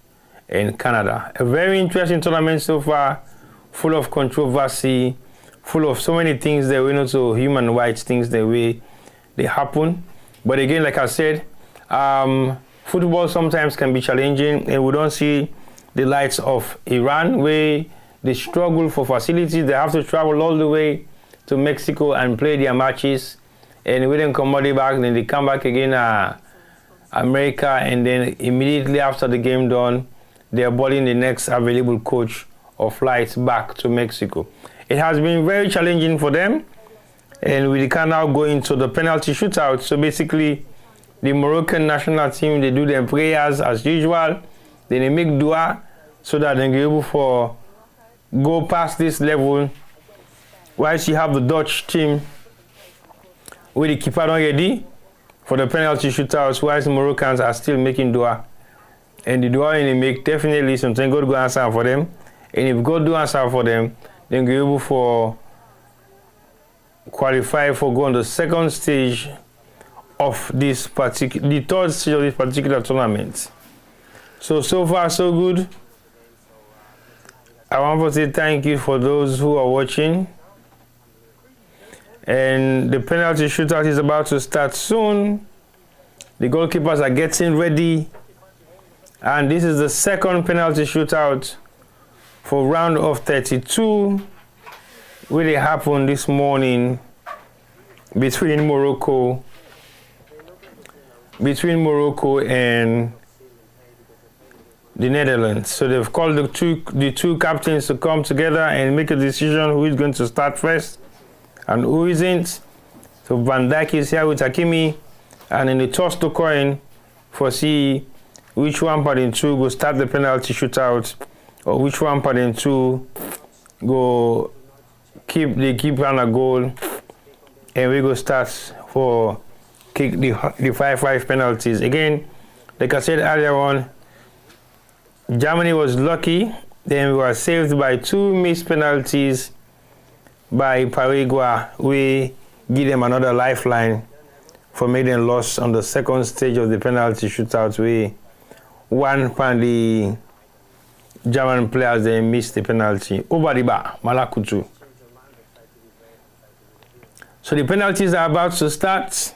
and Canada. A very interesting tournament so far, full of controversy, full of so many things that we know, so human rights things the way they happen. But again, like I said, football sometimes can be challenging, and we don't see the lights of Iran where they struggle for facilities. They have to travel all the way to Mexico and play their matches, and when they come back, then they come back again America, and then immediately after the game done, they are boarding the next available coach or flights back to Mexico. It has been very challenging for them, and we can now go into the penalty shootout. So basically, the Moroccan national team, they do their prayers as usual, then they make dua so that they can be able for go past this level. Whilst you have the Dutch team with the keeper not ready for the penalty shootouts, whilst the Moroccans are still making dua. And the dua they make definitely something God go answer for them. And if God do answer for them, then be able for qualify for go on the second stage of this particular, the third stage of this particular tournament. So far so good. I want to say thank you for those who are watching. And the penalty shootout is about to start soon. The goalkeepers are getting ready. And this is the second penalty shootout for round of 32, where it happened this morning between Morocco and the Netherlands. So they've called the two captains to come together and make a decision who is going to start first and who isn't. So Van Dijk is here with Hakimi, and in the toss the coin for see which one part in two go start the penalty shootout, or which one part in two go keep on a goal, and we go start for kick the 5-5 penalties. Again, like I said earlier on, Germany was lucky, then we were saved by two missed penalties by Paraguay. We give them another lifeline for making loss on the second stage of the penalty shootout. We one from the German players, they missed the penalty. Over the bar, Malakutu. So the penalties are about to start.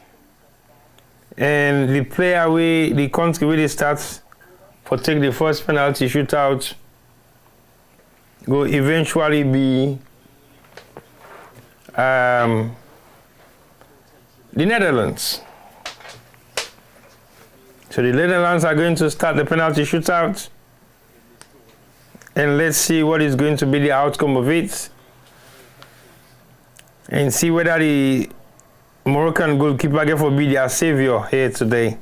And the player the country really starts for take the first penalty shootout will eventually be the Netherlands. So the Netherlands are going to start the penalty shootout, and let's see what is going to be the outcome of it, and see whether the Moroccan goalkeeper can be their savior here today.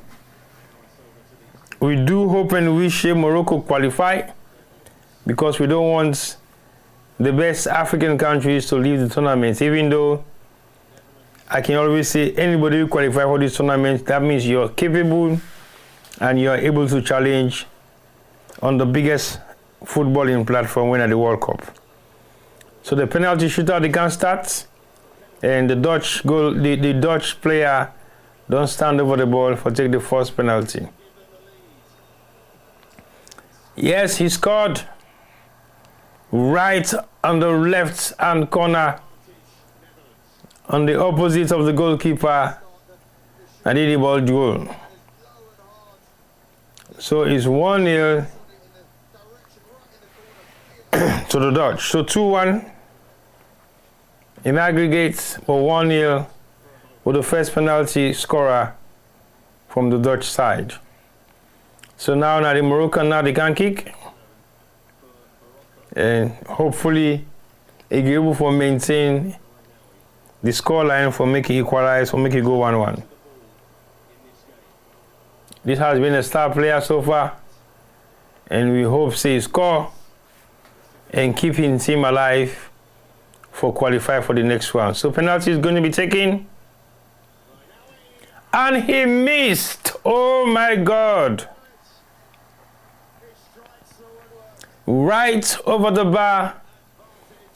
We do hope and wish Morocco qualify, because we don't want the best African countries to leave the tournament, even though I can always say anybody who qualify for this tournament, that means you're capable and you're able to challenge on the biggest footballing platform winner the World Cup. So the penalty shootout, they can start, and the Dutch player don't stand over the ball for take the first penalty. Yes, he scored right on the left hand corner on the opposite of the goalkeeper, and did the ball goal. So it's 1-0 to the Dutch. So 2-1 in aggregate, but 1-0 with the first penalty scorer from the Dutch side. So now the Moroccan, now they can kick, and hopefully it will be able to maintain the scoreline for making equalize, for making it go 1-1. This has been a star player so far, and we hope he score and keep his team alive for qualify for the next one. So penalty is going to be taken, and he missed. Oh my God! Right over the bar.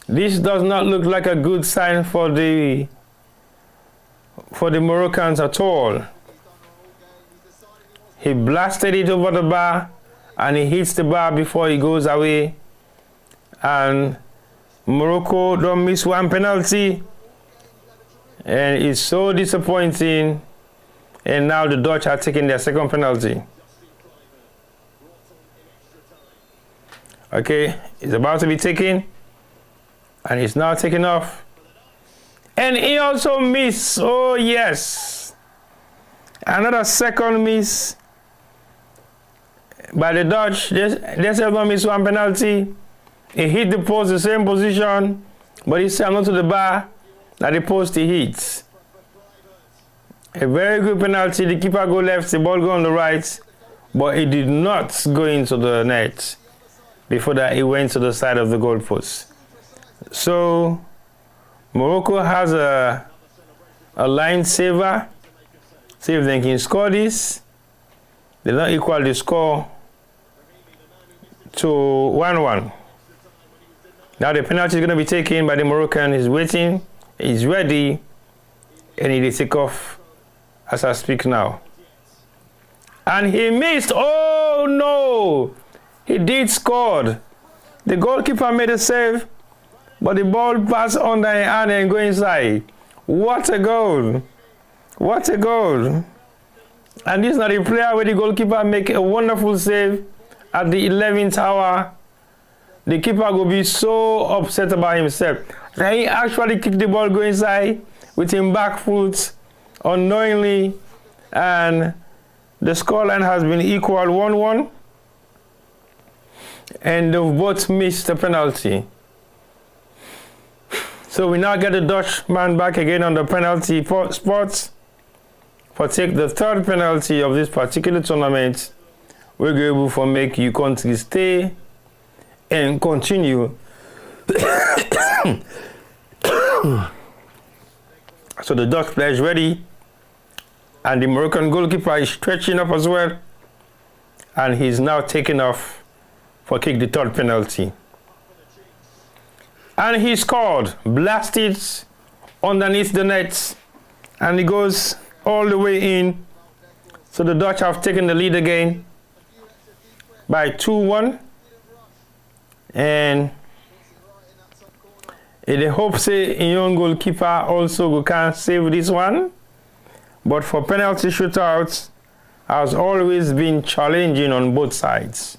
This does not look like a good sign for the Moroccans at all. He blasted it over the bar, and he hits the bar before he goes away. And Morocco don't miss one penalty, and it's so disappointing. And now the Dutch are taking their second penalty. Okay, it's about to be taken, and it's now taken off. And he also missed. Oh yes, another second miss by the Dutch. They still don't miss one penalty. He hit the post, the same position, but he still not to the bar that the post he hits. A very good penalty. The keeper go left, the ball go on the right, but it did not go into the net. Before that, it went to the side of the goalpost. So Morocco has a line saver. See if they can score this. They don't equal the score to 1-1. Now the penalty is going to be taken by the Moroccan. He's waiting. He's ready. And he will take off as I speak now. And he missed. Oh no! He did score. The goalkeeper made a save, but the ball passed under his hand and go inside. What a goal! What a goal! And this is not a player where the goalkeeper make a wonderful save at the 11th hour. The keeper will be so upset about himself. And he actually kicked the ball go inside with his back foot unknowingly, and the scoreline has been equal 1-1. And they've both missed the penalty. So we now get the Dutch man back again on the penalty spot for take the third penalty of this particular tournament. We're able to make you country stay and continue. So the Dutch player is ready, and the Moroccan goalkeeper is stretching up as well, and he's now taking off for kick the third penalty. And he scored, blasted underneath the net, and he goes all the way in. So the Dutch have taken the lead again by 2-1. And in the hope say a young goalkeeper also can save this one. But for penalty shootouts has always been challenging on both sides.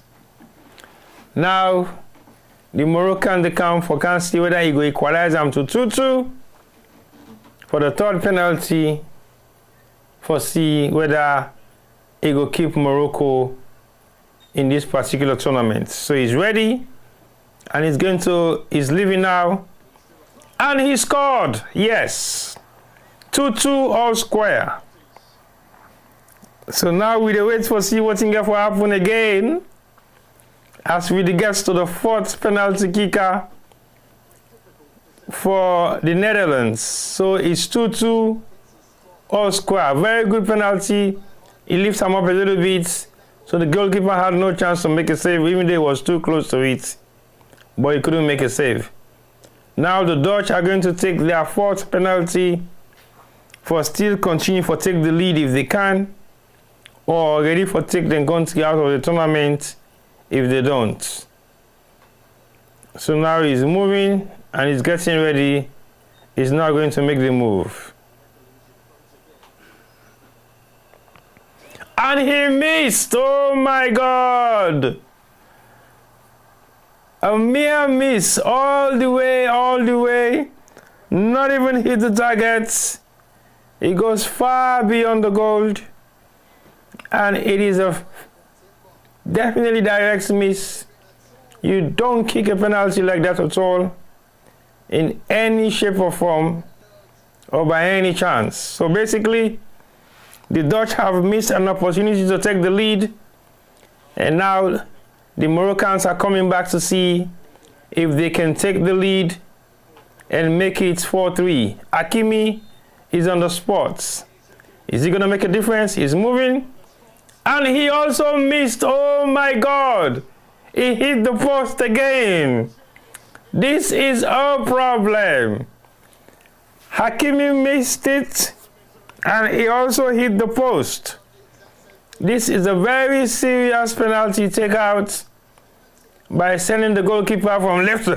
Now the Moroccan can see whether he go equalize them to 2-2 for the third penalty, for see whether he go keep Morocco in this particular tournament. So he's ready and he's leaving now. And he scored, yes. 2-2 all square. So now we wait for see what will happen again as we get to the fourth penalty kicker for the Netherlands. So it's 2-2 all square. Very good penalty. He lifts him up a little bit. So the goalkeeper had no chance to make a save, even though he was too close to it. But he couldn't make a save. Now the Dutch are going to take their fourth penalty for still continue for take the lead if they can, or ready for take them country out of the tournament if they don't. So now he's moving and he's getting ready. He's now going to make the move. And he missed! Oh my God! A mere miss all the way. Not even hit the target. It goes far beyond the goal. And it is a definitely direct miss. You don't kick a penalty like that at all, in any shape or form, or by any chance. So basically, the Dutch have missed an opportunity to take the lead, and now the Moroccans are coming back to see if they can take the lead and make it 4-3. Hakimi is on the spot. Is he going to make a difference? He's moving. And he also missed. Oh my God. He hit the post again. This is a problem. Hakimi missed it. And he also hit the post. This is a very serious penalty takeout by sending the goalkeeper from left to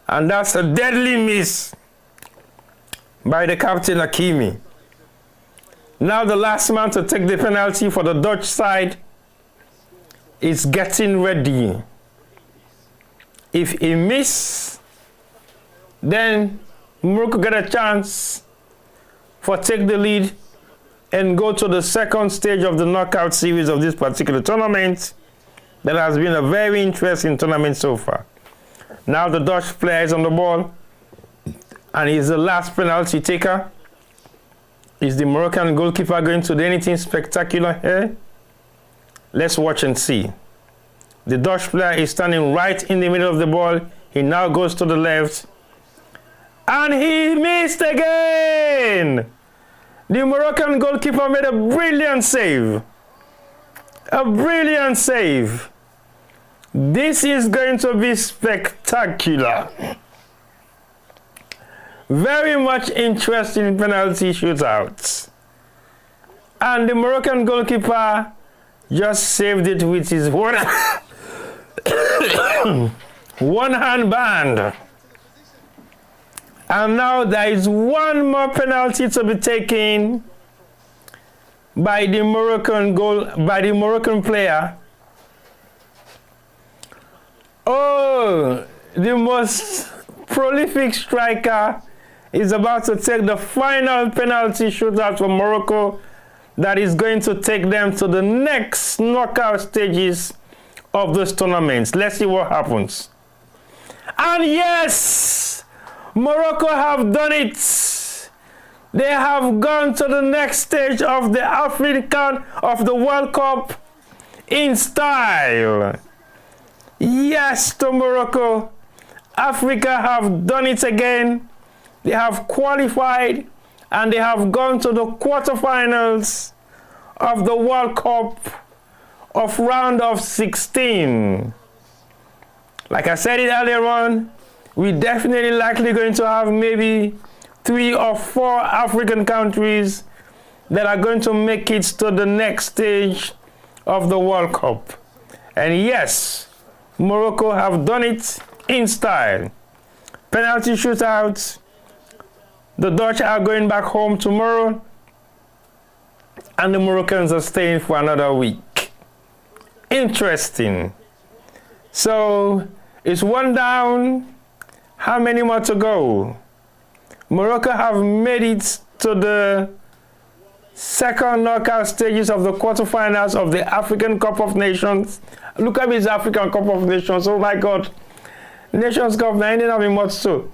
and that's a deadly miss by the captain Hakimi. Now the last man to take the penalty for the Dutch side is getting ready. If he misses, then Morocco get a chance for take the lead and go to the second stage of the knockout series of this particular tournament. That has been a very interesting tournament so far. Now the Dutch player is on the ball, and he's the last penalty taker. Is the Moroccan goalkeeper going to do anything spectacular here? Let's watch and see. The Dutch player is standing right in the middle of the ball. He now goes to the left, and he missed again. The Moroccan goalkeeper made a brilliant save. A brilliant save. This is going to be spectacular. Very much interesting penalty shootouts. And the Moroccan goalkeeper just saved it with his one hand band. And now there is one more penalty to be taken by the Moroccan player. Oh, the most prolific striker is about to take the final penalty shootout for Morocco that is going to take them to the next knockout stages of this tournament. Let's see what happens. And yes, Morocco have done it. They have gone to the next stage of the World Cup in style. Yes, to Morocco. Africa have done it again. They have qualified and they have gone to the quarterfinals of the World Cup of round of 16. Like I said it earlier on, we definitely likely going to have maybe 3 or 4 African countries that are going to make it to the next stage of the World Cup. And yes, Morocco have done it in style. Penalty shootouts. The Dutch are going back home tomorrow, and the Moroccans are staying for another week. Interesting. So it's one down. How many more to go? Morocco have made it to the second knockout stages of the quarterfinals of the African Cup of Nations. Look at this African Cup of Nations. Oh my God. Nations Cup, now ended up in what too.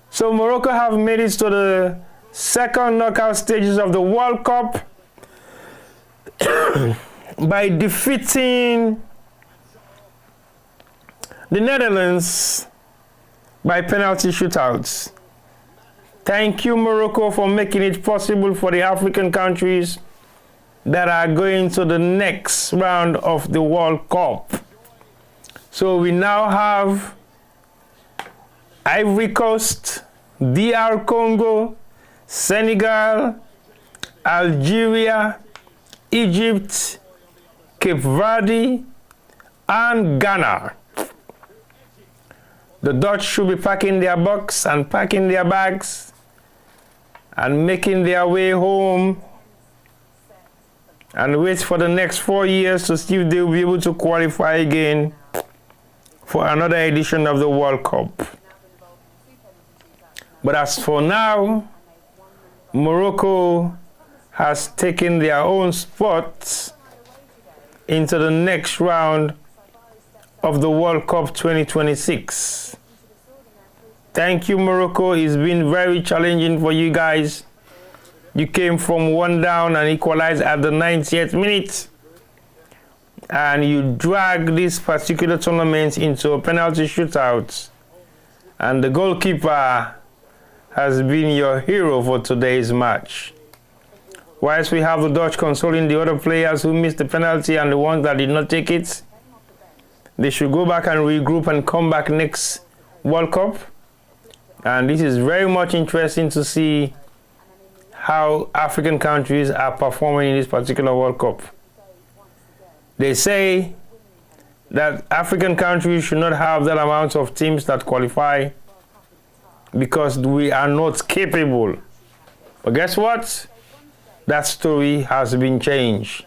So Morocco have made it to the second knockout stages of the World Cup by defeating the Netherlands by penalty shootouts. Thank you, Morocco, for making it possible for the African countries that are going to the next round of the World Cup. So we now have Ivory Coast, DR Congo, Senegal, Algeria, Egypt, Cape Verde, and Ghana. The Dutch should be packing their box and packing their bags and making their way home and wait for the next 4 years to see if they will be able to qualify again for another edition of the World Cup. But as for now, Morocco has taken their own spot into the next round of the World Cup 2026. Thank you, Morocco. It's been very challenging for you guys. You came from one down and equalized at the 90th minute. And you dragged this particular tournament into a penalty shootout. And the goalkeeper has been your hero for today's match. Whilst we have the Dutch consoling the other players who missed the penalty and the ones that did not take it, they should go back and regroup and come back next World Cup. And this is very much interesting to see how African countries are performing in this particular World Cup. They say that African countries should not have that amount of teams that qualify because we are not capable. But guess what? That story has been changed.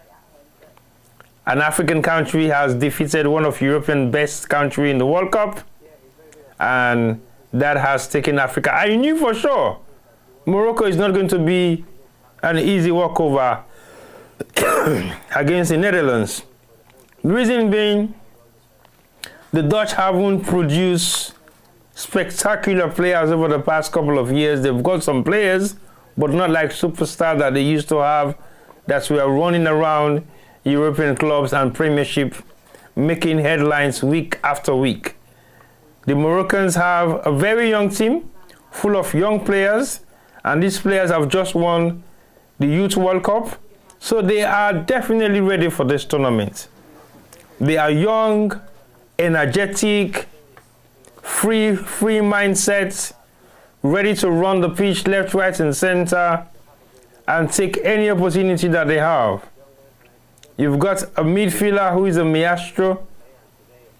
An African country has defeated one of European best country in the World Cup, and that has taken Africa. I knew for sure Morocco is not going to be an easy walkover against the Netherlands. The reason being, the Dutch haven't produced spectacular players over the past couple of years. They've got some players, but not like superstars that they used to have, that were running around European clubs and Premiership, making headlines week after week. The Moroccans have a very young team, full of young players, and these players have just won the Youth World Cup, so they are definitely ready for this tournament. They are young, energetic, free mindset, ready to run the pitch left, right, and center, and take any opportunity that they have. You've got a midfielder who is a maestro,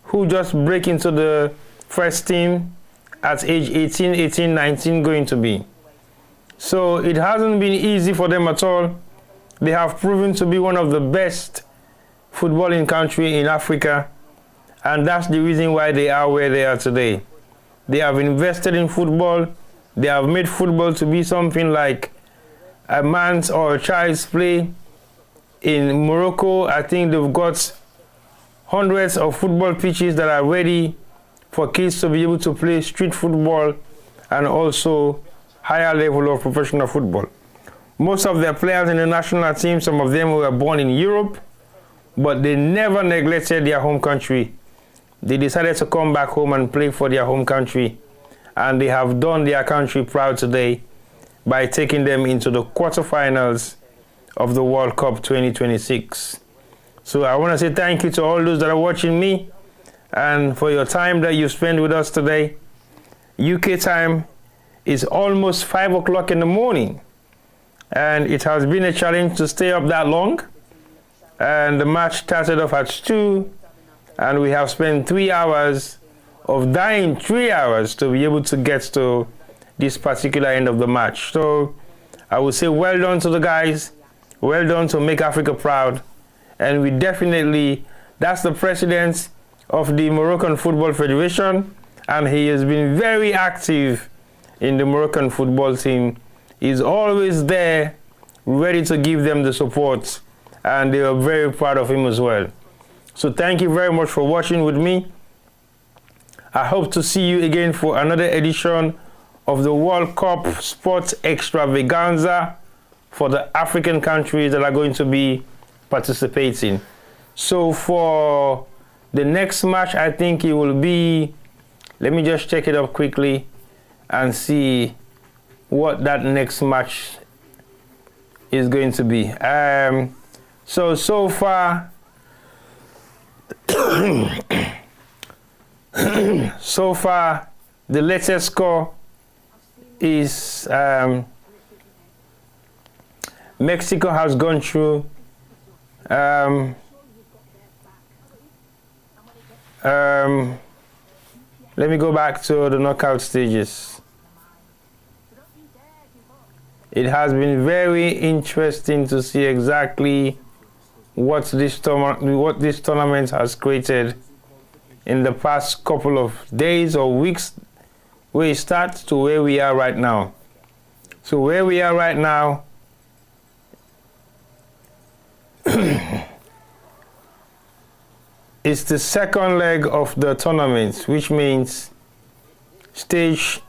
who just break into the first team at age 18, 19 going to be. So it hasn't been easy for them at all. They have proven to be one of the best footballing country in Africa, and that's the reason why they are where they are today. They have invested in football. They have made football to be something like a man's or a child's play. In Morocco, I think they've got hundreds of football pitches that are ready for kids to be able to play street football and also higher level of professional football. Most of their players in the national team, some of them were born in Europe, but they never neglected their home country. They decided to come back home and play for their home country, and they have done their country proud today by taking them into the quarterfinals of the World Cup 2026. So I want to say thank you to all those that are watching me and for your time that you spent with us today. UK time is almost 5 o'clock in the morning, and it has been a challenge to stay up that long. And the match started off at 2, and we have spent 3 hours of dying 3 hours to be able to get to this particular end of the match. So I would say well done to the guys, well done to make Africa proud. And we definitely, that's the president of the Moroccan Football Federation, and he has been very active in the Moroccan football team. He's always there, ready to give them the support, and they are very proud of him as well. So thank you very much for watching with me. I hope to see you again for another edition of the World Cup Sports Extravaganza for the African countries that are going to be participating. So for the next match, I think it will be, let me just check it up quickly and see what that next match is going to be. So far, so far, the latest score is Mexico has gone through. Let me go back to the knockout stages. It has been very interesting to see exactly what this tournament has created in the past couple of days or weeks, where it starts to where we are right now. So where we are right now, it's the second leg of the tournament, which means stage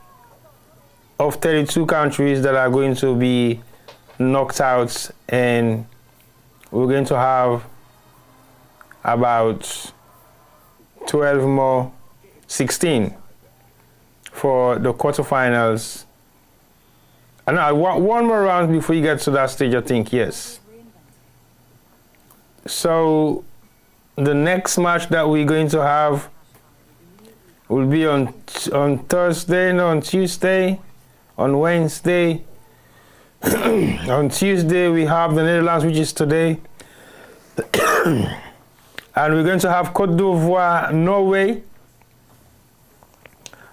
of 32 countries that are going to be knocked out, and we're going to have about 12 more, 16 for the quarterfinals. And I want one more round before you get to that stage, I think, yes. So the next match that we're going to have will be on Thursday, no, on Tuesday, on Wednesday. On Tuesday we have the Netherlands, which is today. And we're going to have Côte d'Ivoire, Norway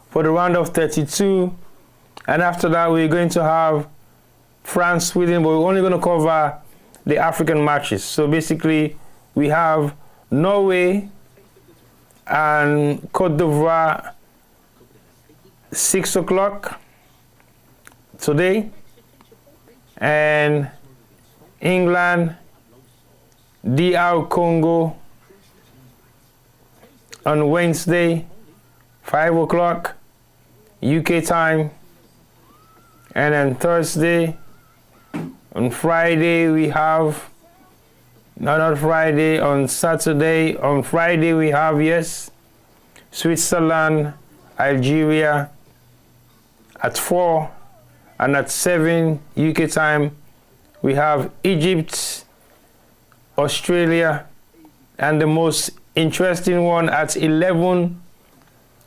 for the round of 32. And after that we're going to have France, Sweden, but we're only going to cover the African matches. So basically we have Norway and Côte d'Ivoire 6 o'clock today, and England, DR Congo on Wednesday 5 o'clock UK time, and then Thursday. On Friday we have, not Friday, on Saturday. On Friday we have, yes, Switzerland, Algeria at 4, and at 7 UK time we have Egypt, Australia, and the most interesting one at 11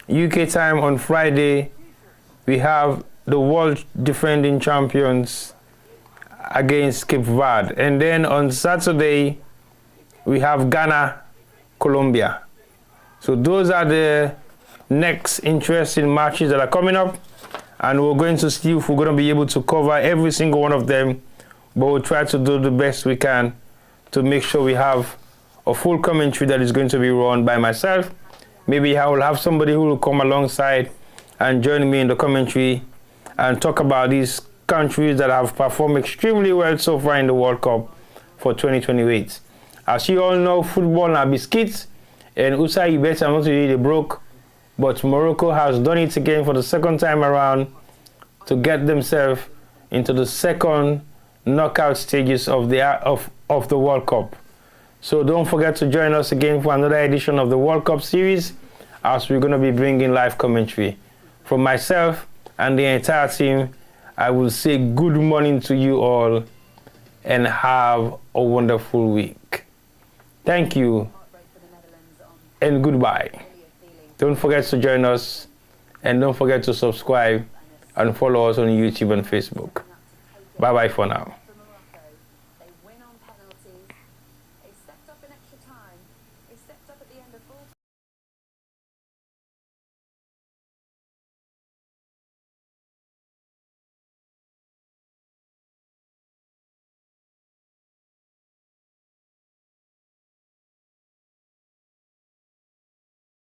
UK time on Friday, we have the world defending champions against Cape Verde. And then on Saturday we have Ghana, Colombia. So those are the next interesting matches that are coming up, and we're going to see if we're going to be able to cover every single one of them, but we'll try to do the best we can to make sure we have a full commentary that is going to be run by myself. Maybe I will have somebody who will come alongside and join me in the commentary and talk about these countries that have performed extremely well so far in the World Cup for 2028. As you all know, football are biscuits, and USA better not really broke, but Morocco has done it again for the second time around to get themselves into the second knockout stages of the World Cup. So don't forget to join us again for another edition of the World Cup series, as we're going to be bringing live commentary. From myself and the entire team, I will say good morning to you all and have a wonderful week. Thank you and goodbye. Don't forget to join us, and don't forget to subscribe and follow us on YouTube and Facebook. Bye bye for now.